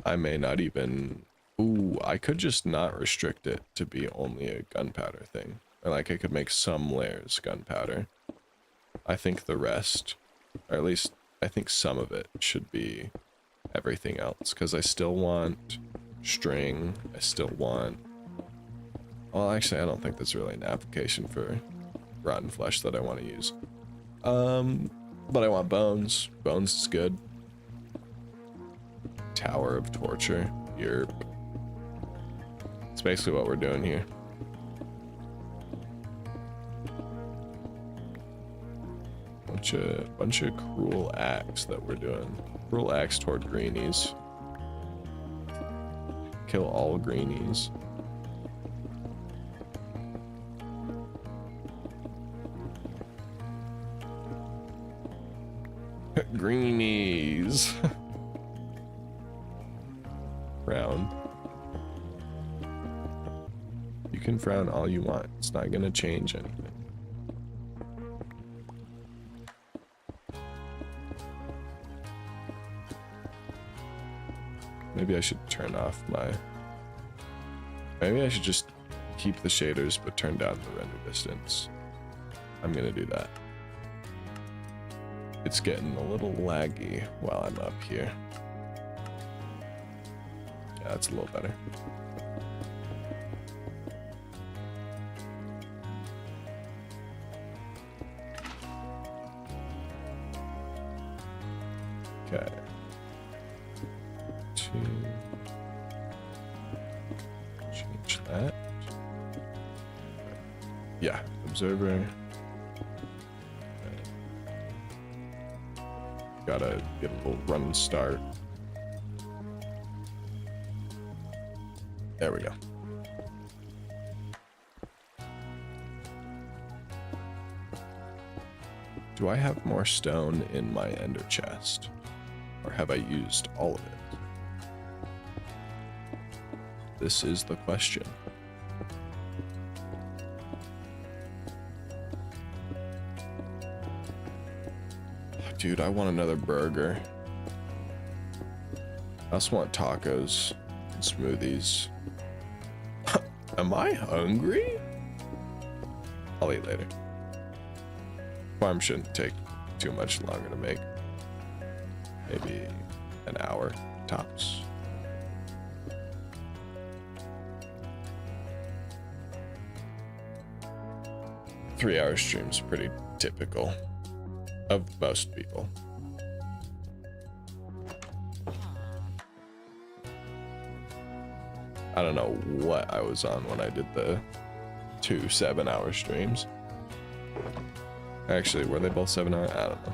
I may not even... Ooh, I could just not restrict it to be only a gunpowder thing. Or like I could make some layers gunpowder. I think the rest, or at least I think some of it should be everything else. Because I still want string. I still want... Well, actually, I don't think that's really an application for rotten flesh that I want to use. But I want bones. Bones is good. Tower of torture. Yerp. It's basically what we're doing here. Bunch of cruel acts that we're doing. Cruel acts toward greenies. Kill all greenies. Greenies. Frown. You can frown all you want. It's not gonna change anything. Maybe I should turn off my... Maybe I should just keep the shaders but turn down the render distance. I'm gonna do that. It's getting a little laggy while I'm up here. Yeah, that's a little better. Okay. Change that. Yeah, observer. Gotta get a little run start. There we go. Do I have more stone in my ender chest? Or have I used all of it? This is the question. Dude, I want another burger. I also want tacos and smoothies. Am I hungry? I'll eat later. Farm shouldn't take too much longer to make. Maybe an hour tops. Three-hour stream's pretty typical of most people. I don't know what I was on when I did the 2 7-hour streams. Actually, were they both 7 hour? I don't know.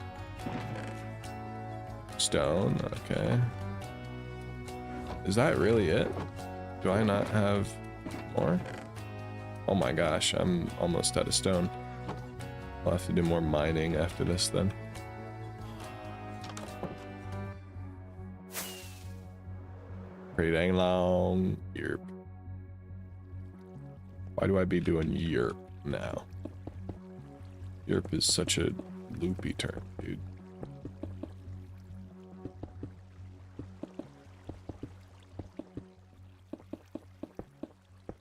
Stone, okay. Is that really it? Do I not have more? Oh my gosh, I'm almost out of stone. I'll have to do more mining after this then. Pretty dang long. Yerp. Why do I be doing yerp now? Yerp is such a loopy term, dude.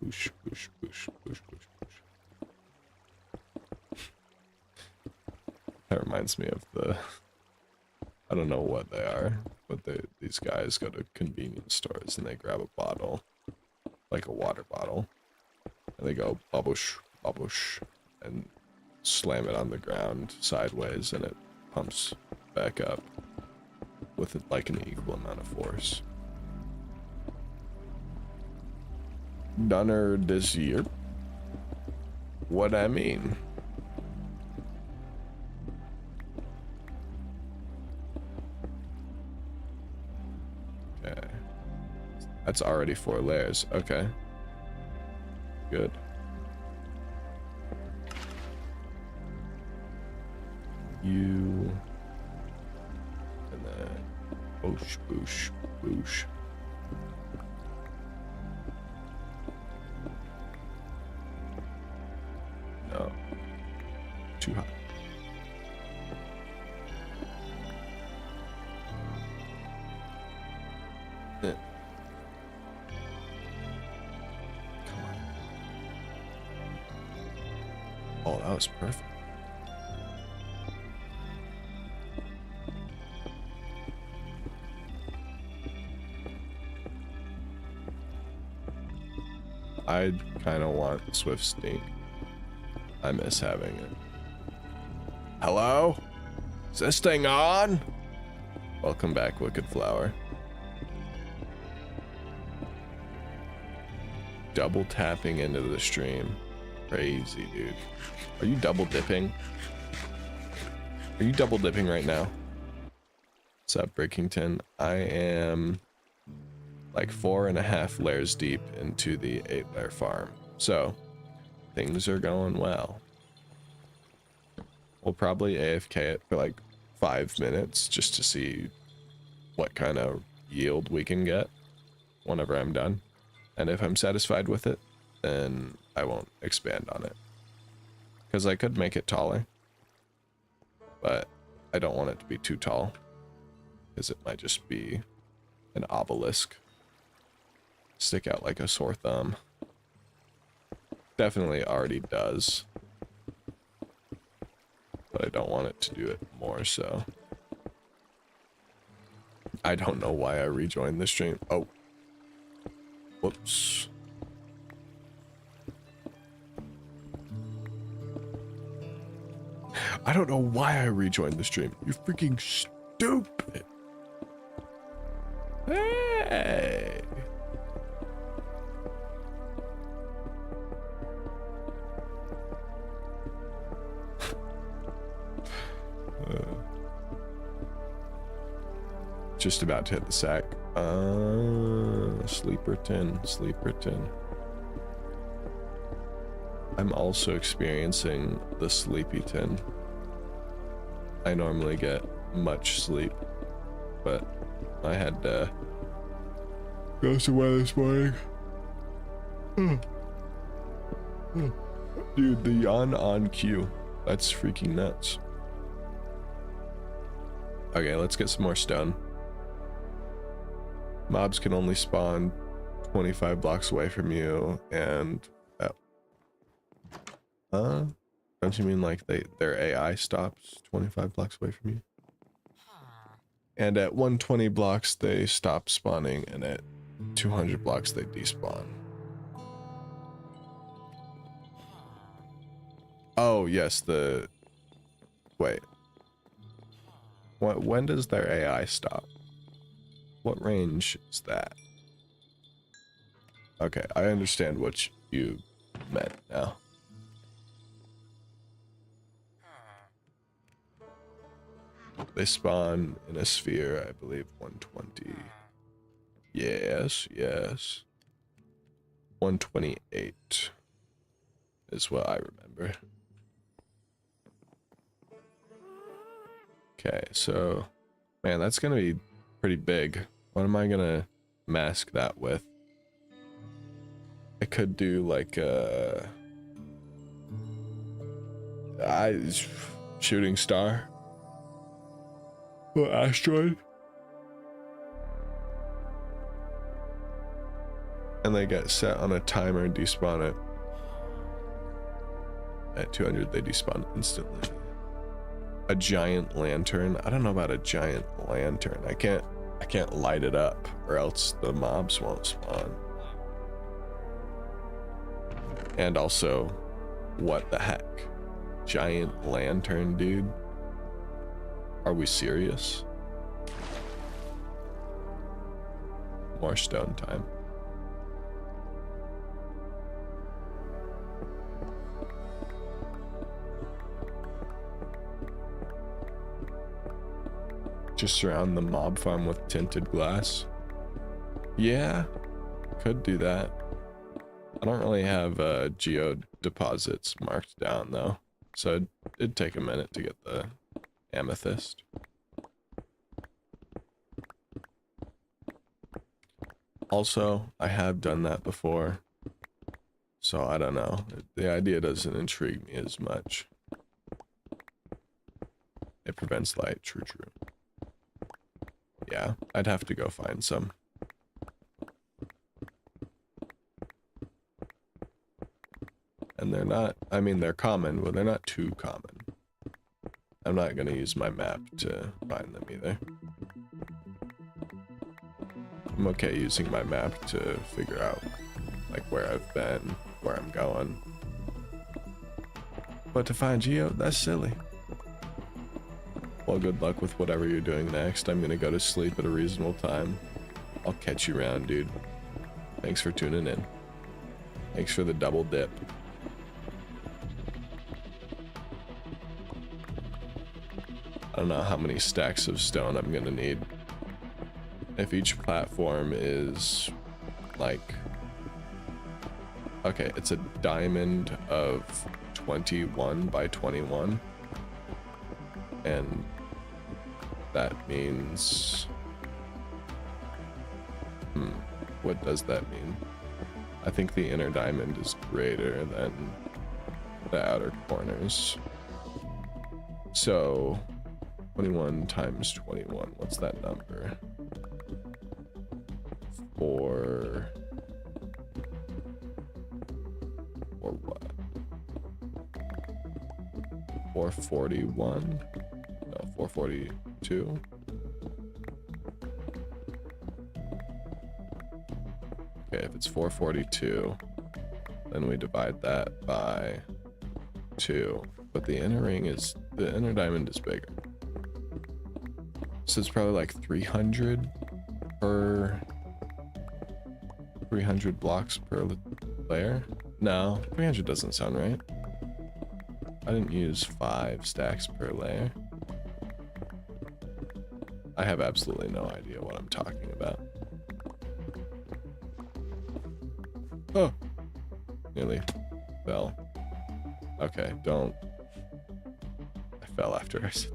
Push, push, push, push, push, push. That reminds me of the... I don't know what they are, but these guys go to convenience stores and they grab a bottle, like a water bottle, and they go babush, babush, and slam it on the ground sideways, and it pumps back up with like an equal amount of force. Dunner this year? What I mean? Okay. That's already 4 layers. Okay. Good. you. And then boosh, boosh, boosh. No. Too hot. Eh. Come on. Oh, that was perfect. I kind of want Swift Stink. I miss having it. Hello? Is this thing on? Welcome back, Wicked Flower. Double tapping into the stream. Crazy, dude. Are you double dipping? Are you double dipping right now? What's up, Breakington? I am like 4.5 layers deep into the 8-layer farm. So, things are going well. We'll probably AFK it for like 5 minutes just to see what kind of yield we can get whenever I'm done. And if I'm satisfied with it, then I won't expand on it. Because I could make it taller. But I don't want it to be too tall. Because it might just be an obelisk. Stick out like a sore thumb. Definitely already does. But I don't want it to do it more so. I don't know why I rejoined the stream. Oh. Whoops. I don't know why I rejoined the stream. You're freaking stupid. Hey. Just about to hit the sack. Sleeper tin, sleeper tin. I'm also experiencing the sleepy tin. I normally get much sleep, but I had to go somewhere this morning. Dude, the yawn on cue. That's freaking nuts. Okay, let's get some more stone. Mobs can only spawn 25 blocks away from you, and don't you mean like their AI stops 25 blocks away from you? And at 120 blocks they stop spawning, and at 200 blocks they despawn. Oh yes, wait. When does their AI stop? What range is that? Okay, I understand what you meant now. They spawn in a sphere, I believe 120. Yes, yes. 128 is what I remember. Okay, so man, that's gonna be pretty big. What am I gonna mask that with? I could do like shooting star or asteroid, and they get set on a timer and despawn it. At 200 they despawn instantly. A giant lantern. I don't know about a giant lantern. I can't light it up or else the mobs won't spawn. And also, what the heck? Giant lantern, dude? Are we serious? More stone time. Just surround the mob farm with tinted glass. Yeah, could do that. I don't really have geo deposits marked down though, so it'd take a minute to get the amethyst. Also, I have done that before, so I don't know. The idea doesn't intrigue me as much. It prevents light, true. Yeah, I'd have to go find some. And they're not, I mean, they're common, but they're not too common. I'm not gonna use my map to find them either. I'm okay using my map to figure out, like, where I've been, where I'm going. But to find Geo, that's silly. Well, good luck with whatever you're doing next. I'm gonna go to sleep at a reasonable time. I'll catch you around, dude. Thanks for tuning in. Thanks for the double dip. I don't know how many stacks of stone I'm gonna need. If each platform is like, okay, it's a diamond of 21 by 21, and that means, what does that mean? I think the inner diamond is greater than the outer corners. So 21 times 21, what's that number? Or what? 441? No, 442. Okay, if it's 442, then we divide that by 2. But the inner diamond is bigger. So it's probably like 300 per 300 blocks per layer? No, 300 doesn't sound right. I didn't use 5 stacks per layer. I have absolutely no idea what I'm talking about. Oh, nearly fell. Okay, don't. I fell after I said.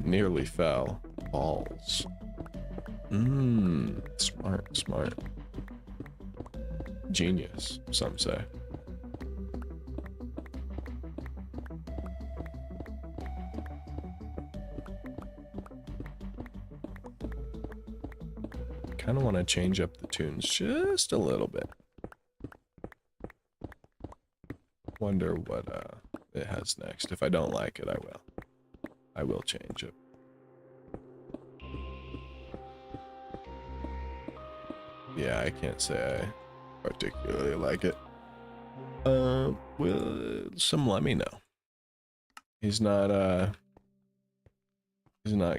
Nearly fell. Balls. Smart. Genius, some say. Kind of want to change up the tunes just a little bit. Wonder what it has next. If I don't like it, I will. I will change it. Yeah, I can't say I particularly like it. Well, let me know. He's not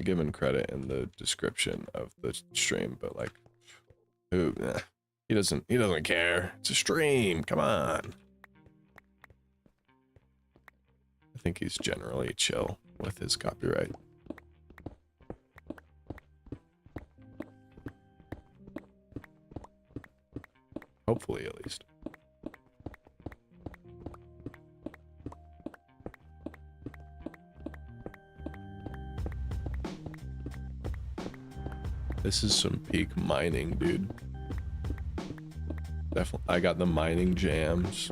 giving credit in the description of the stream, but like, who? He doesn't care. It's a stream. Come on. I think he's generally chill with his copyright. Hopefully, at least. This is some peak mining, dude. Definitely, I got the mining jams.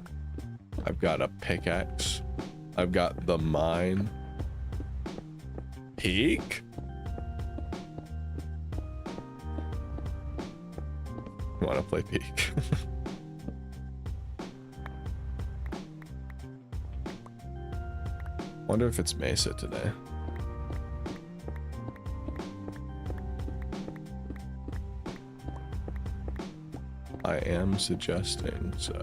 I've got a pickaxe. I've got the mine. Peak? Want to play peak? Wonder if it's Mesa today. I am suggesting so.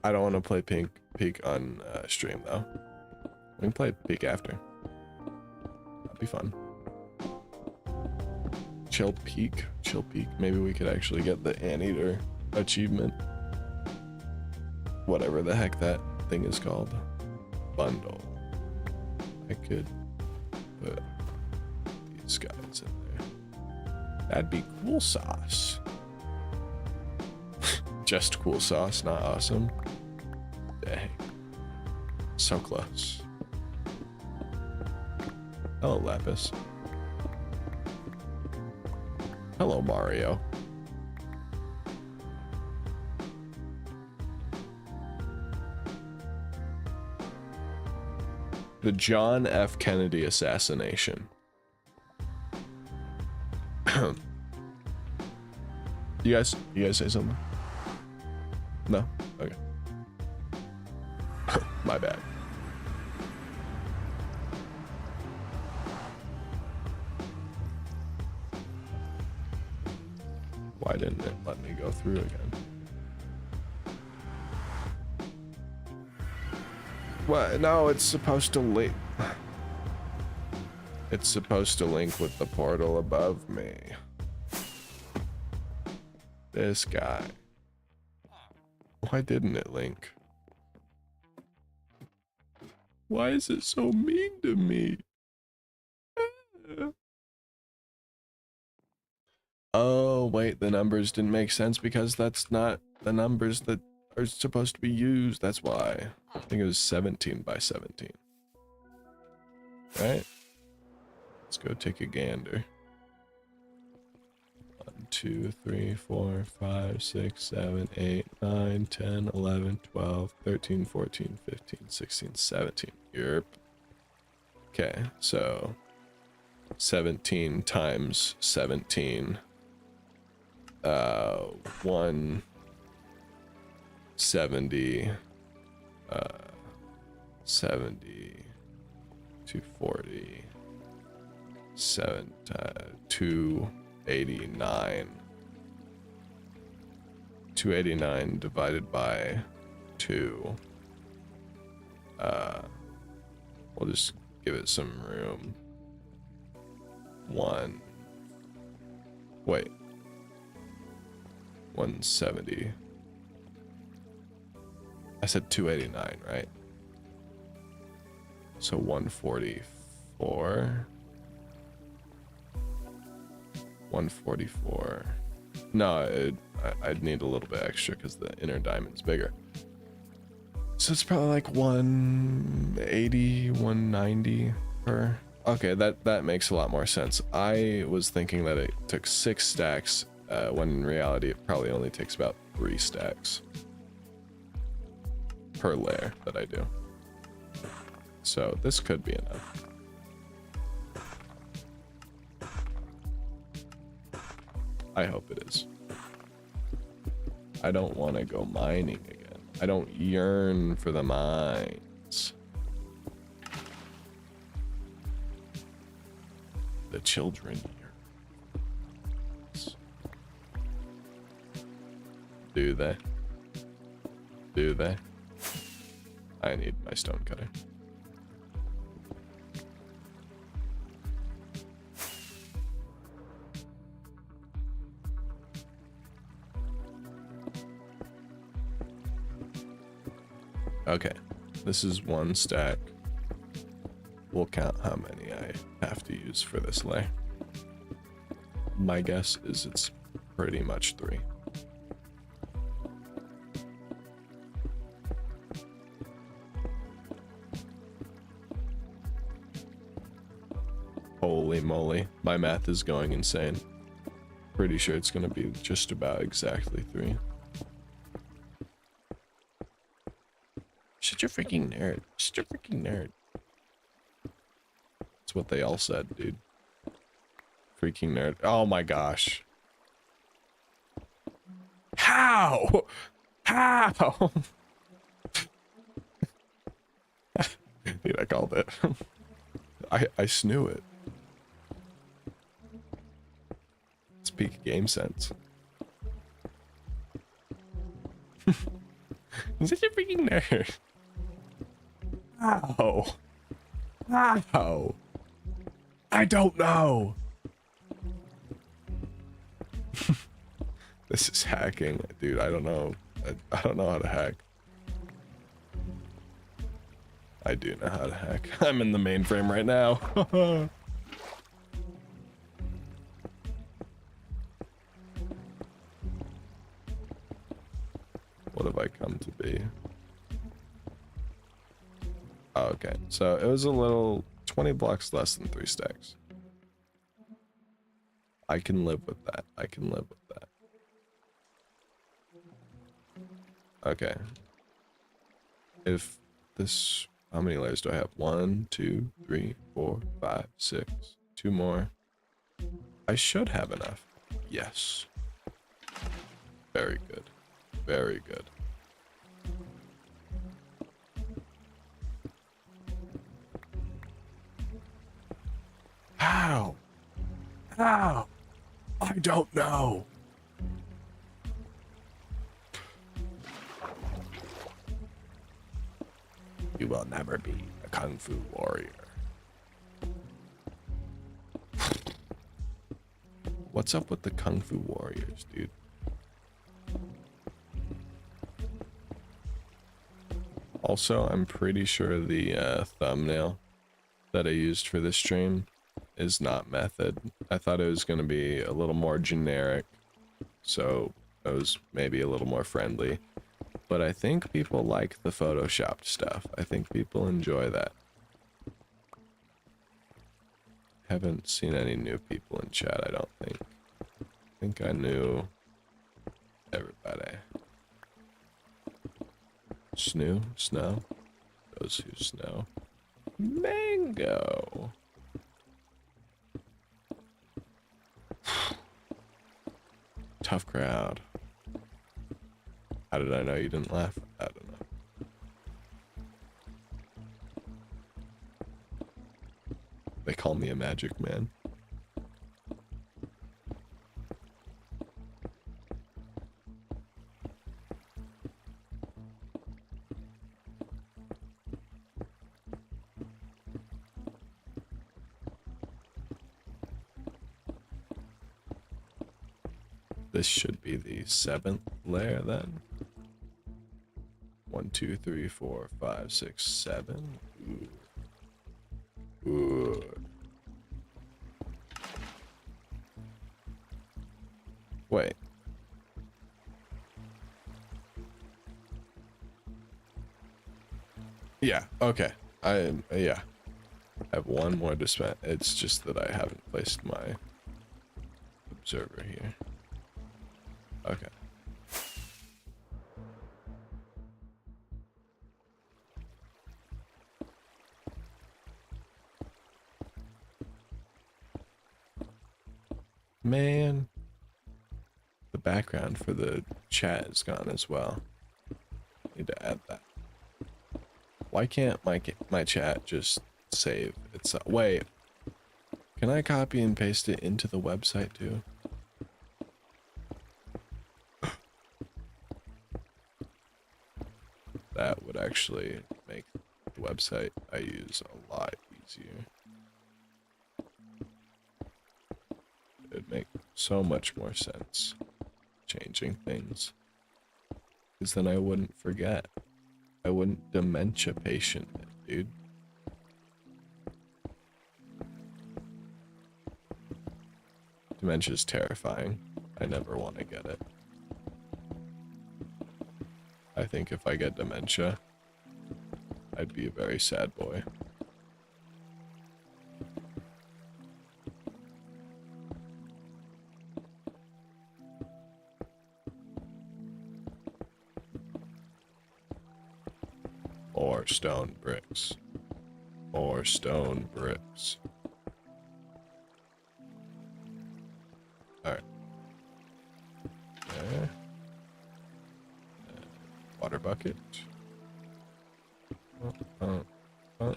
I don't want to play peak on stream though. We can play peak after. That'd be fun. Chill peak. Maybe we could actually get the anteater achievement. Whatever the heck that thing is called. Bundle. I could put these guys in there. That'd be cool sauce. Just cool sauce, not awesome. Dang. So close. Hello, Lapis. Hello, Mario. The John F. Kennedy assassination. You guys say something? No? Okay. My bad. Why didn't it let me go through again? What? No, it's supposed to link. It's supposed to link with the portal above me. This guy. Why didn't it link? Why is it so mean to me? Oh, wait, the numbers didn't make sense because that's not the numbers that are supposed to be used. That's why. I think it was 17 by 17. Right? Let's go take a gander. 1, 2, 3, 4, 5, 6, 7, 8, 9, 10, 11, 12, 13, 14, 15, 16, 17. Yep. Okay, so 17 times 17. 170, 70, 240, 289. 289 divided by 2. We'll just give it some room. 170. I said 289, right? So 144. 144. No, I'd need a little bit extra because the inner diamond's bigger. So it's probably like 180, 190 per. Okay, that makes a lot more sense. I was thinking that it took 6 stacks, when in reality it probably only takes about 3 stacks per layer that I do. So this could be enough. I hope it is. I don't want to go mining again. I don't yearn for the mines. The children yearn. Do they? Do they? I need my stone cutter. Okay, this is 1 stack. We'll count how many I have to use for this layer. My guess is it's pretty much 3. Holy moly, my math is going insane. Pretty sure it's gonna be just about exactly 3. Shut your freaking nerd. Shut your freaking nerd. That's what they all said, dude. Freaking nerd. Oh my gosh. How? How? Dude, I called it. I snoo it. It's peak game sense. Such a freaking nerd. How? How? I don't know. This is hacking, dude. I don't know. I don't know how to hack. I do know how to hack. I'm in the mainframe right now. What have I come to be? Oh, okay, so it was a little 20 blocks less than 3 stacks. I can live with that. I can live with that. Okay. If this, how many layers do I have? 1, 2, 3, 4, 5, 6. 2 more. I should have enough. Yes. Very good. Very good. How? How? I don't know. You will never be a kung fu warrior. What's up with the kung fu warriors, dude? Also, I'm pretty sure the thumbnail that I used for this stream is not method. I thought it was going to be a little more generic, so it was maybe a little more friendly. But I think people like the photoshopped stuff. I think people enjoy that. Haven't seen any new people in chat, I don't think. I think I knew everybody. Snow? Those who snow. Mango! Tough crowd. How did I know you didn't laugh? I don't know. They call me a magic man. This should be the 7th layer then. 1, 2, 3, 4, 5, 6, 7. Ooh. Ooh. Wait. Yeah, okay. Yeah. I have one more to spend. It's just that I haven't placed my observer here. Okay. Man, the background for the chat is gone as well. Need to add that. Why can't my chat just save itself? Wait, can I copy and paste it into the website too? That would actually make the website I use a lot easier. It'd make so much more sense changing things, because then I wouldn't forget. I wouldn't dementia patient it, dude. Dementia's terrifying. I never want to get it. I think if I get dementia, I'd be a very sad boy. Or stone bricks. Or stone bricks. Alright. There. Water bucket.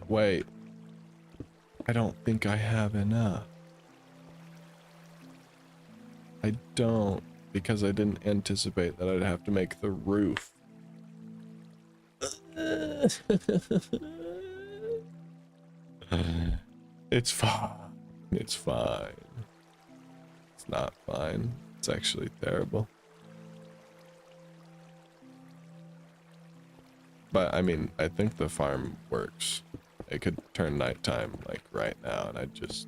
Wait. I don't think I have enough. I don't, because I didn't anticipate that I'd have to make the roof. It's fine. It's fine. It's not fine. It's actually terrible. But I mean, I think the farm works. It could turn nighttime like right now, and I just...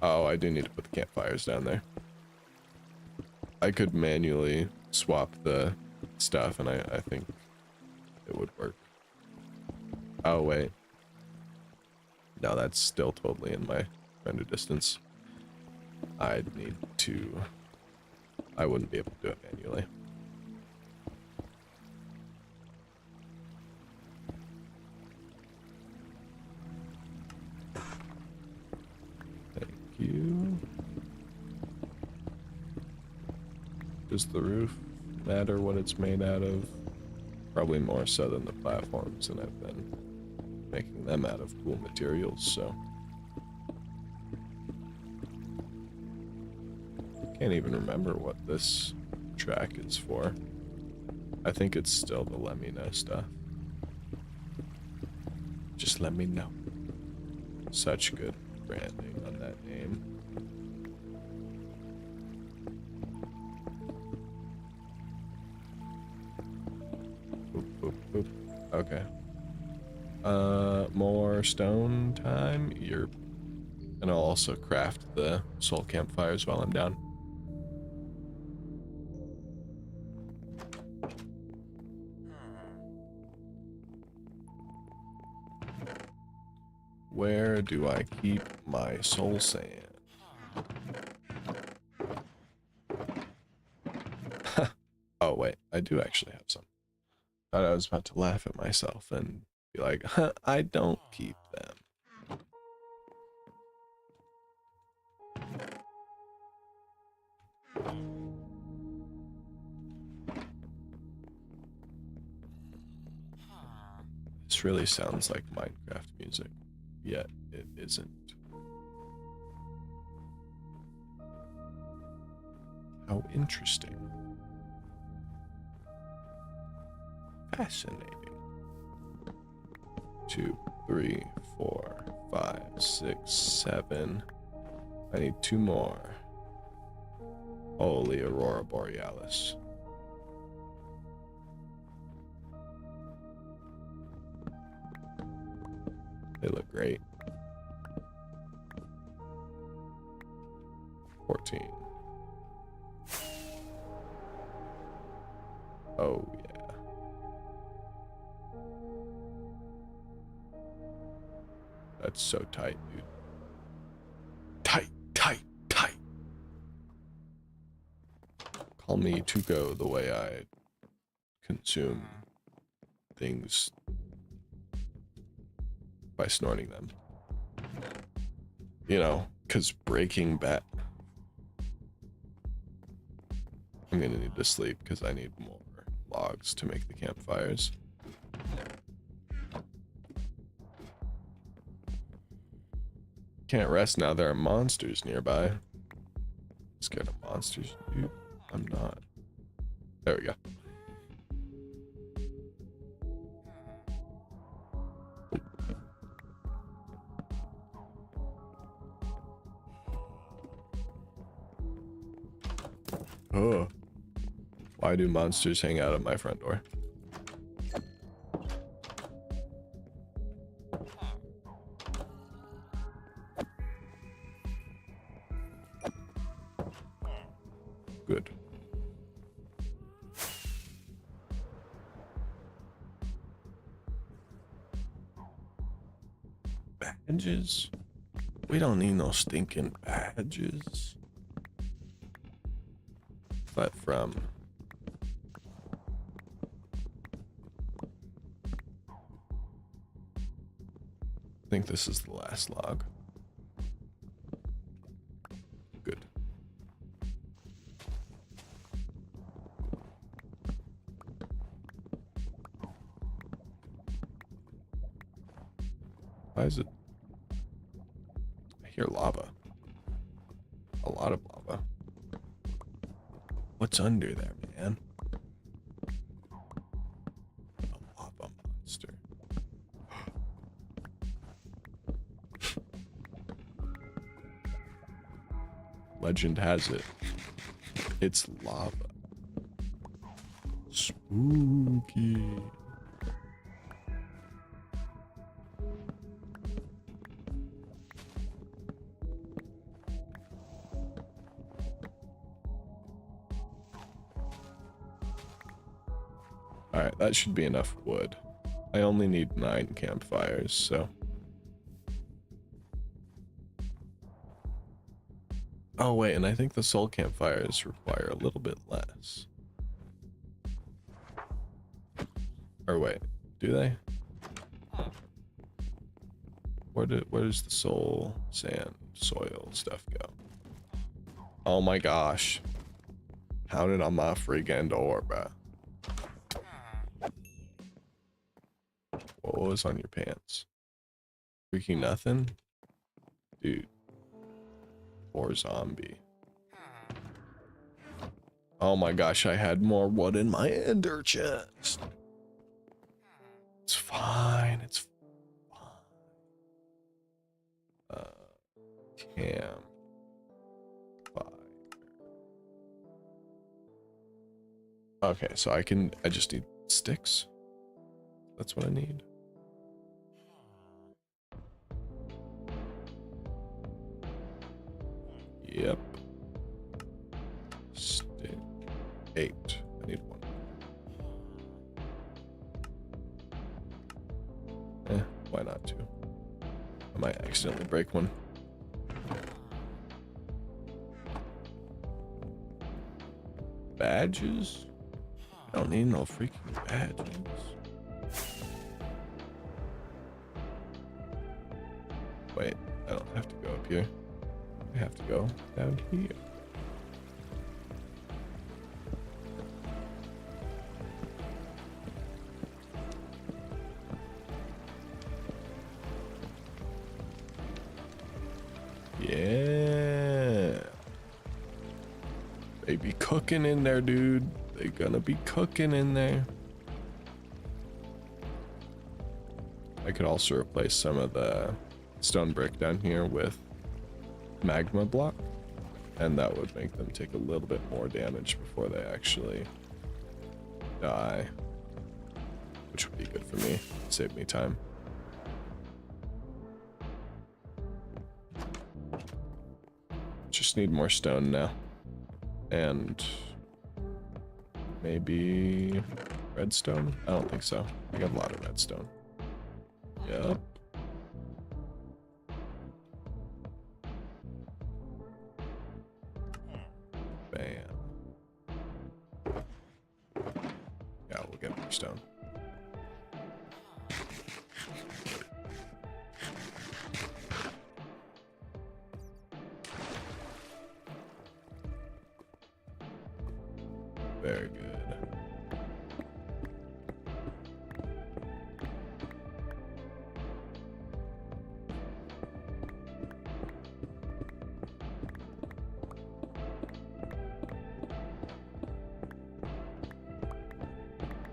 Oh, I do need to put the campfires down there. I could manually swap the stuff, and I think it would work. Oh, wait. No, that's still totally in my render distance. I'd need to... I wouldn't be able to do it manually. Thank you. Does the roof matter what it's made out of? Probably more so than the platforms, and I've been making them out of cool materials, so... Can't even remember what this track is for. I think it's still the let me know stuff. Just let me know. Such good branding on that name. Boop, boop, boop. Okay. More stone time. And I'll also craft the soul campfires while I'm down. Where do I keep my soul sand? Oh wait, I do actually have some. Thought I was about to laugh at myself and be like, huh, I don't keep them. This really sounds like Minecraft music, yet it isn't. How interesting. Fascinating. 2, 3, 4, 5, 6, 7. I need 2 more. Holy Aurora Borealis. They look great. 14. Oh, yeah. That's so tight, dude. Tight, tight, tight. Call me Tuco the way I consume things by snorting them. You know, because Breaking Bad. I'm gonna need to sleep because I need more logs to make the campfires. Can't rest now, there are monsters nearby. Scared of monsters, dude? I'm not. There we go. Oh. Why do monsters hang out at my front door? Good. Badges? We don't need no stinking badges. But from... I think this is the last log. Good. Why is it? I hear lava. A lot of lava. What's under there, man? A lava monster. Legend has it. It's lava. Spooky. Alright, that should be enough wood. I only need 9 campfires, so... Oh wait, and I think the soul campfires require a little bit less. Or wait, do they? Where does the soul, sand, soil stuff go? Oh my gosh. Pounded on my freaking door, bruh. What was on your pants? Freaking nothing? Dude. Poor zombie. Oh my gosh, I had more wood in my ender chest. It's fine, it's fine. Cam. Okay, so I just need sticks. That's what I need. Yep. Stick. 8. I need 1. Why not 2? I might accidentally break one. Badges? I don't need no freaking badges. Wait, I don't have to go up here. I have to go down here. Yeah. They be cooking in there, dude. They gonna be cooking in there. I could also replace some of the stone brick down here with magma block, and that would make them take a little bit more damage before they actually die, which would be good for me. Save me time. Just need more stone now. And maybe redstone? I don't think so. I got a lot of redstone. Yep. Bam. Yeah, we'll get more stone. Very good.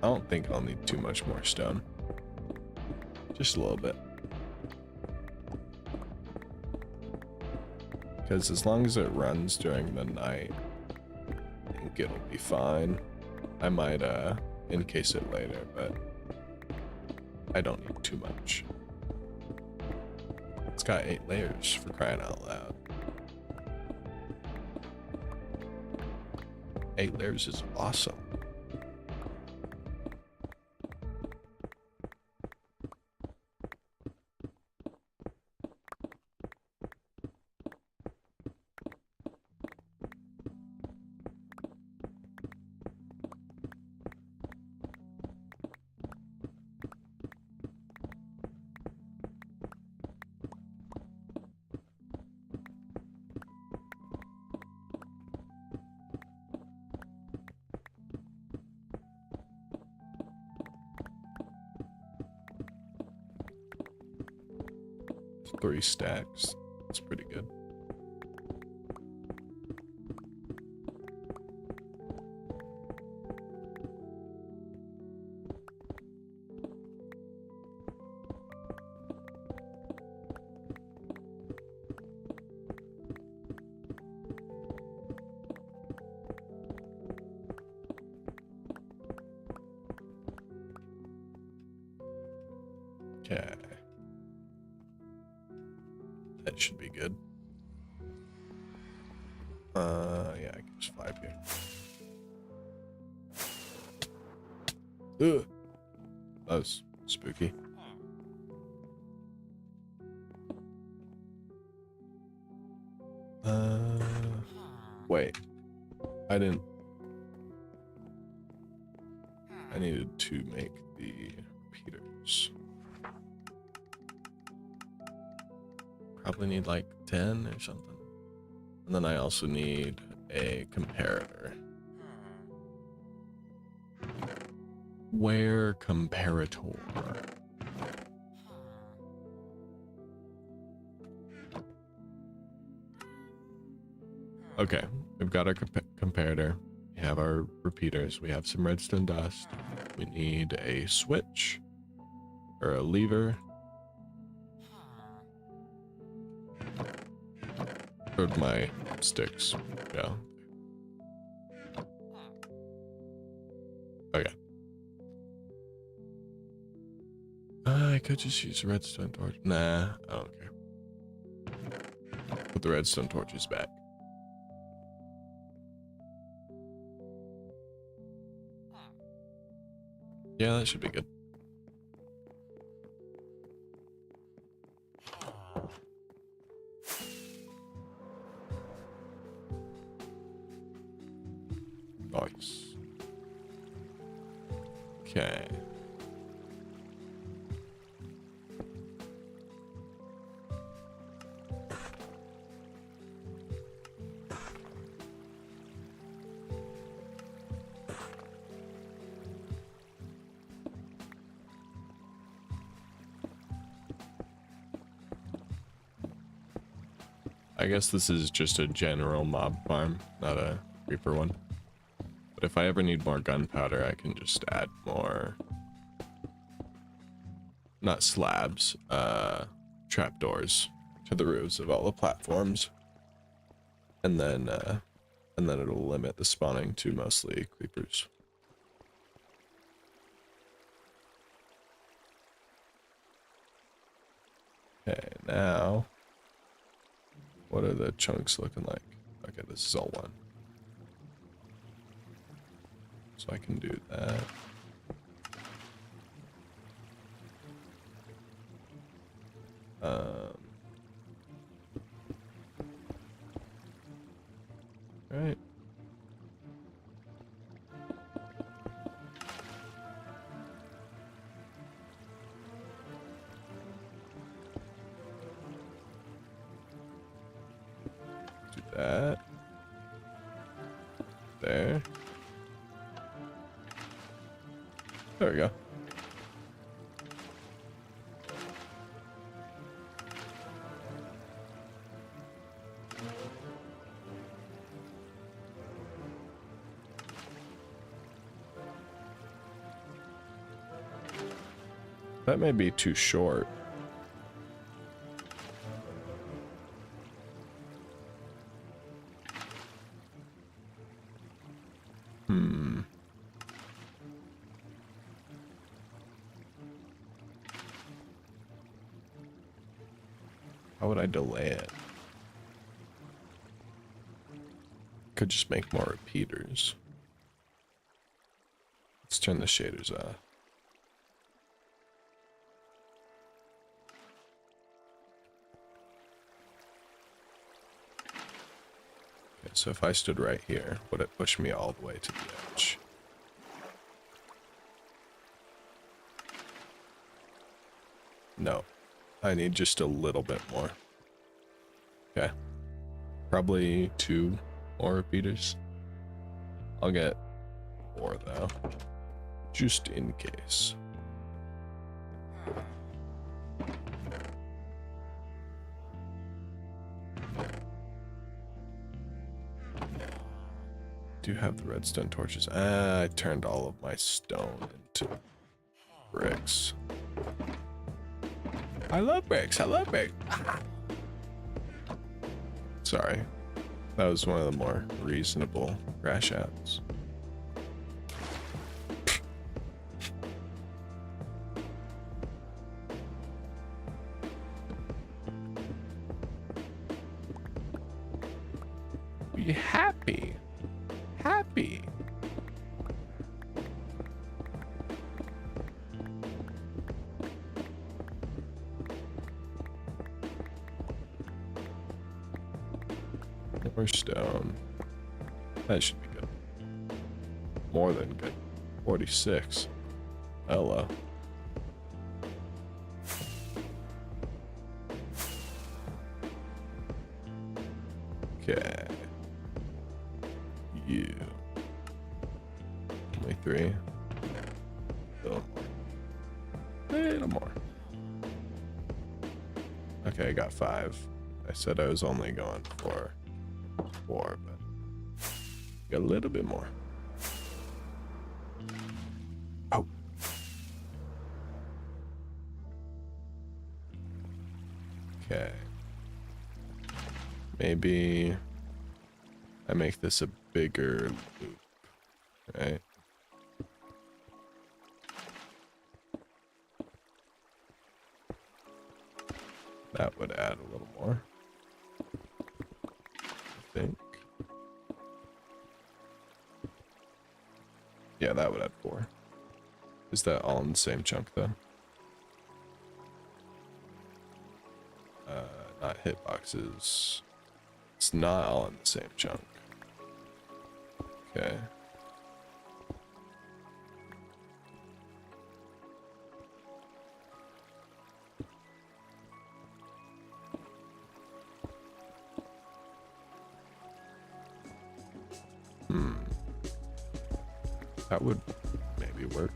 I don't think I'll need too much more stone. Just a little bit. Because as long as it runs during the night, I think it'll be fine. I might encase it later, but I don't need too much. It's got 8 layers, for crying out loud. 8 layers is awesome. Three stacks. That's pretty good. Okay. That should be good. Yeah, I can just fly up here. Ugh. That was spooky. Wait. I needed to make the repeaters. Probably need like 10 or something. And then I also need a comparator. Where comparator? Okay, we've got our comparator. We have our repeaters. We have some redstone dust. We need a switch or a lever. Where'd my sticks go? Okay. I could just use a redstone torch. Nah, I don't care. Put the redstone torches back. Yeah, that should be good. Nice. Okay. I guess this is just a general mob farm, not a creeper one. But if I ever need more gunpowder, I can just add more, not slabs, trapdoors to the roofs of all the platforms. And then it'll limit the spawning to mostly creepers. Okay, now, what are the chunks looking like? Okay, this is all one. So I can do that. Right. Do that. There. There we go. That may be too short. How would I delay it? Could just make more repeaters. Let's turn the shaders off. Okay, so if I stood right here, would it push me all the way to the edge? No. I need just a little bit more. Okay. Probably 2 more repeaters. I'll get 4 though. Just in case. Do you have the redstone torches? I turned all of my stone into bricks. I love bricks. I love bricks. Sorry. That was one of the more reasonable crash outs. Be happy. Happy. More stone. That should be good. More than good. 46. Hello. Okay. You. Only 3. A little more. A little more. Okay, I got 5. I said I was only going for 4, but got a little bit more. Oh. Okay. Maybe I make this a bigger loop, right? That would add a little more, I think. Yeah, that would add 4. Is that all in the same chunk though? Not hitboxes. It's not all in the same chunk. Okay. That would maybe work.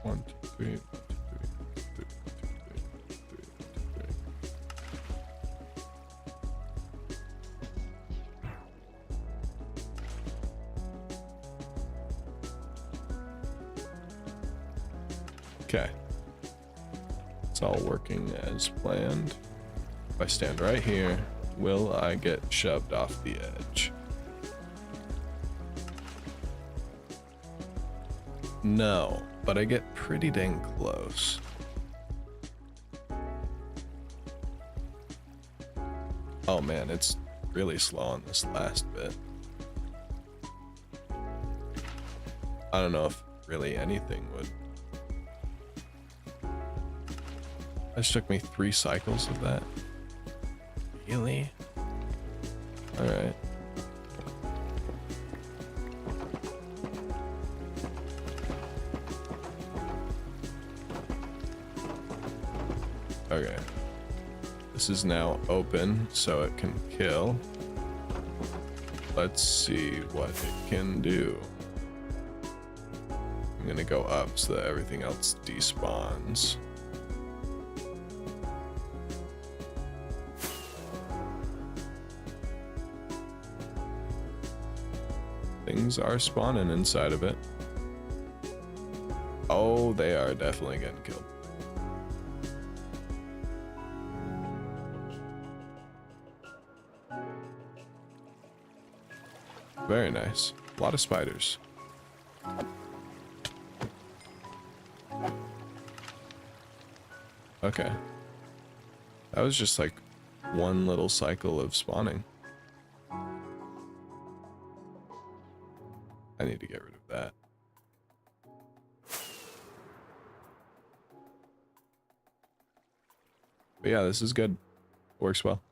One, two, three, 1, 2, 3, 1, 2, 3, 1, 2, 3, 1, 2, 3. Okay. It's all working as planned. If I stand right here, will I get shoved off the edge? No, but I get pretty dang close. Oh man, it's really slow on this last bit. I don't know if really anything would. That just took me 3 cycles of that. Really? Alright. Okay. This is now open, so it can kill. Let's see what it can do. I'm gonna go up so that everything else despawns. Things are spawning inside of it. Oh, they are definitely getting killed. Very nice. A lot of spiders. Okay. That was just like one little cycle of spawning. I need to get rid of that. But yeah, this is good. Works well.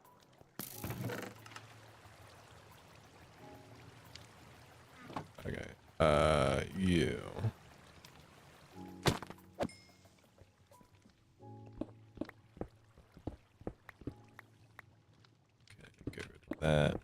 Okay. You. Okay, get rid of that.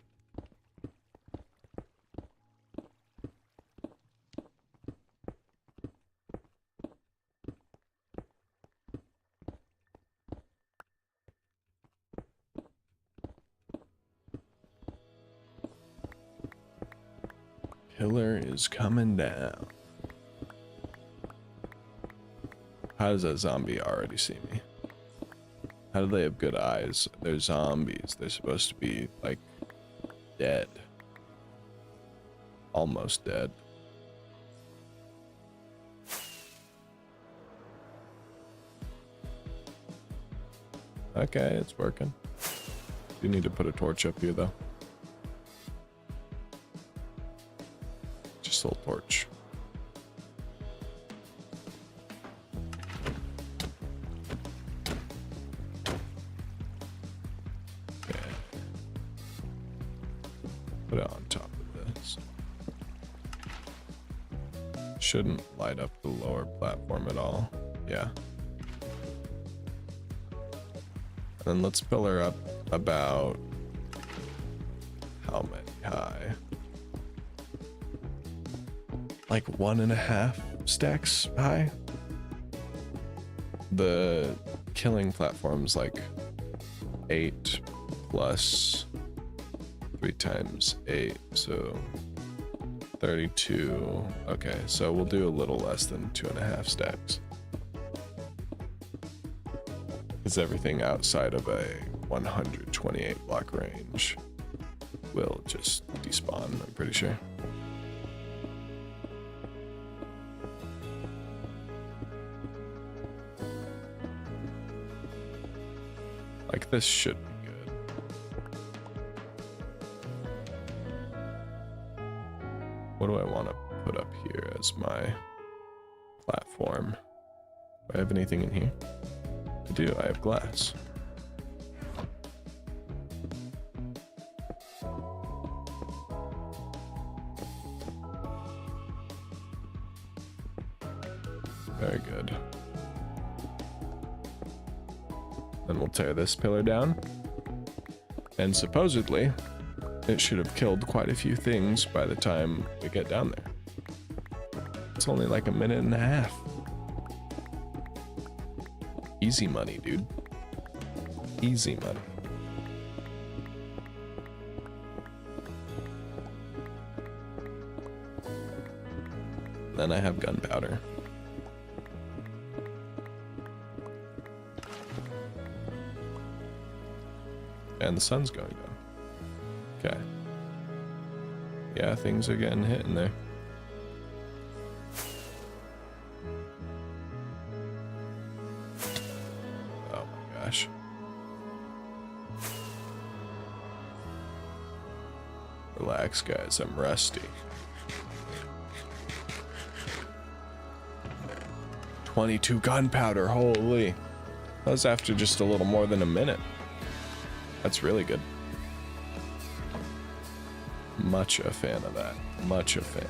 Killer is coming down. How does that zombie already see me? How do they have good eyes? They're zombies. They're supposed to be, like, dead. Almost dead. Okay, it's working. Do need to put a torch up here, though. Just a little torch. Put it on top of this. Shouldn't light up the lower platform at all. Yeah. And then let's pillar up about how many high? Like 1.5 stacks high. The killing platform's like 8 plus 3 times 8, so 32. Okay, so we'll do a little less than 2.5 stacks. Because everything outside of a 128 block range will just despawn, I'm pretty sure. Like, this should be good. What do I want to put up here as my platform? Do I have anything in here? I do, I have glass. Very good. Then we'll tear this pillar down. And supposedly, it should have killed quite a few things by the time we get down there. It's only like 1.5 minutes. Easy money, dude. Easy money. Then I have gunpowder. And the sun's going down. Okay. Yeah, things are getting hit in there. Oh my gosh. Relax, guys. I'm rusty. 22 gunpowder. Holy. That was after just a little more than a minute. That's really good. Much a fan of that. Much a fan.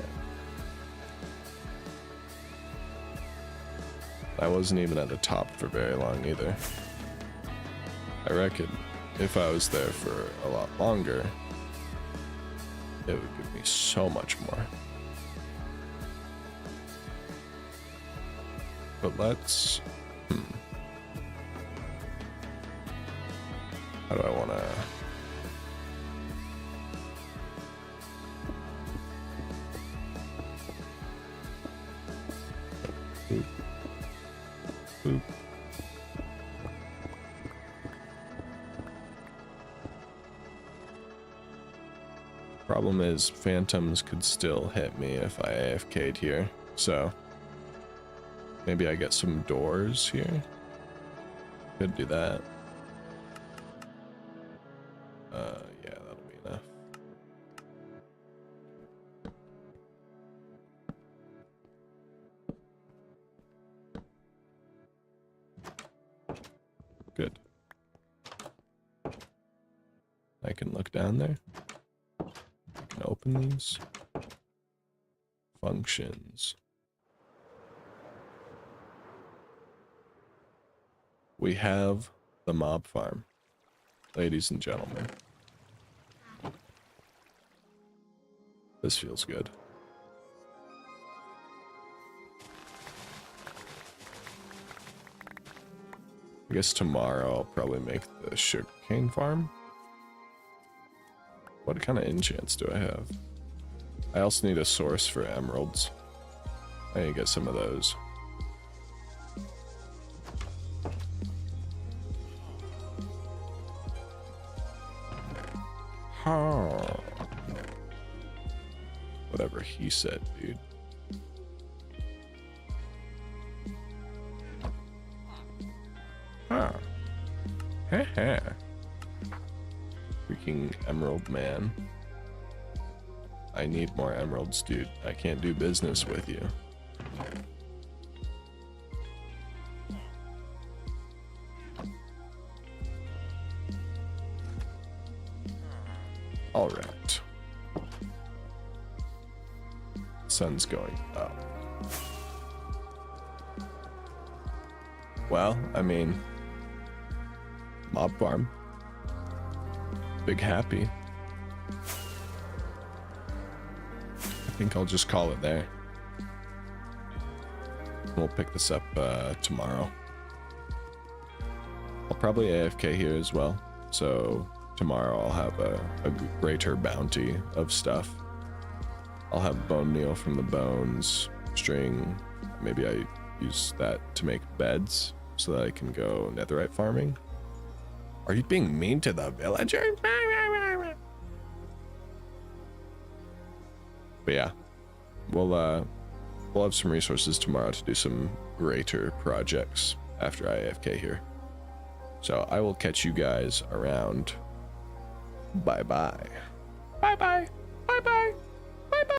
I wasn't even at the top for very long either. I reckon if I was there for a lot longer, it would give me so much more. But let's... How do I want to... Boop. Boop. Problem is, phantoms could still hit me if I AFK'd here, so... Maybe I get some doors here? Could do that. Yeah, that'll be enough. Good. I can look down there. I can open these. Functions. We have the mob farm, ladies and gentlemen. This feels good. I guess tomorrow I'll probably make the sugarcane farm. What kind of enchants do I have? I also need a source for emeralds. I need to get some of those. Whatever he said, dude. Huh. Heh. Freaking emerald man. I need more emeralds, dude. I can't do business with you. All right. sun's going up. Well, I mean, mob farm. Big happy. I think I'll just call it there. We'll pick this up tomorrow. I'll probably AFK here as well. So tomorrow I'll have a greater bounty of stuff. I'll have bone meal from the bones, string. Maybe I use that to make beds so that I can go netherite farming. Are you being mean to the villagers? But yeah, we'll have some resources tomorrow to do some greater projects after I AFK here. So I will catch you guys around. Bye bye. Bye bye.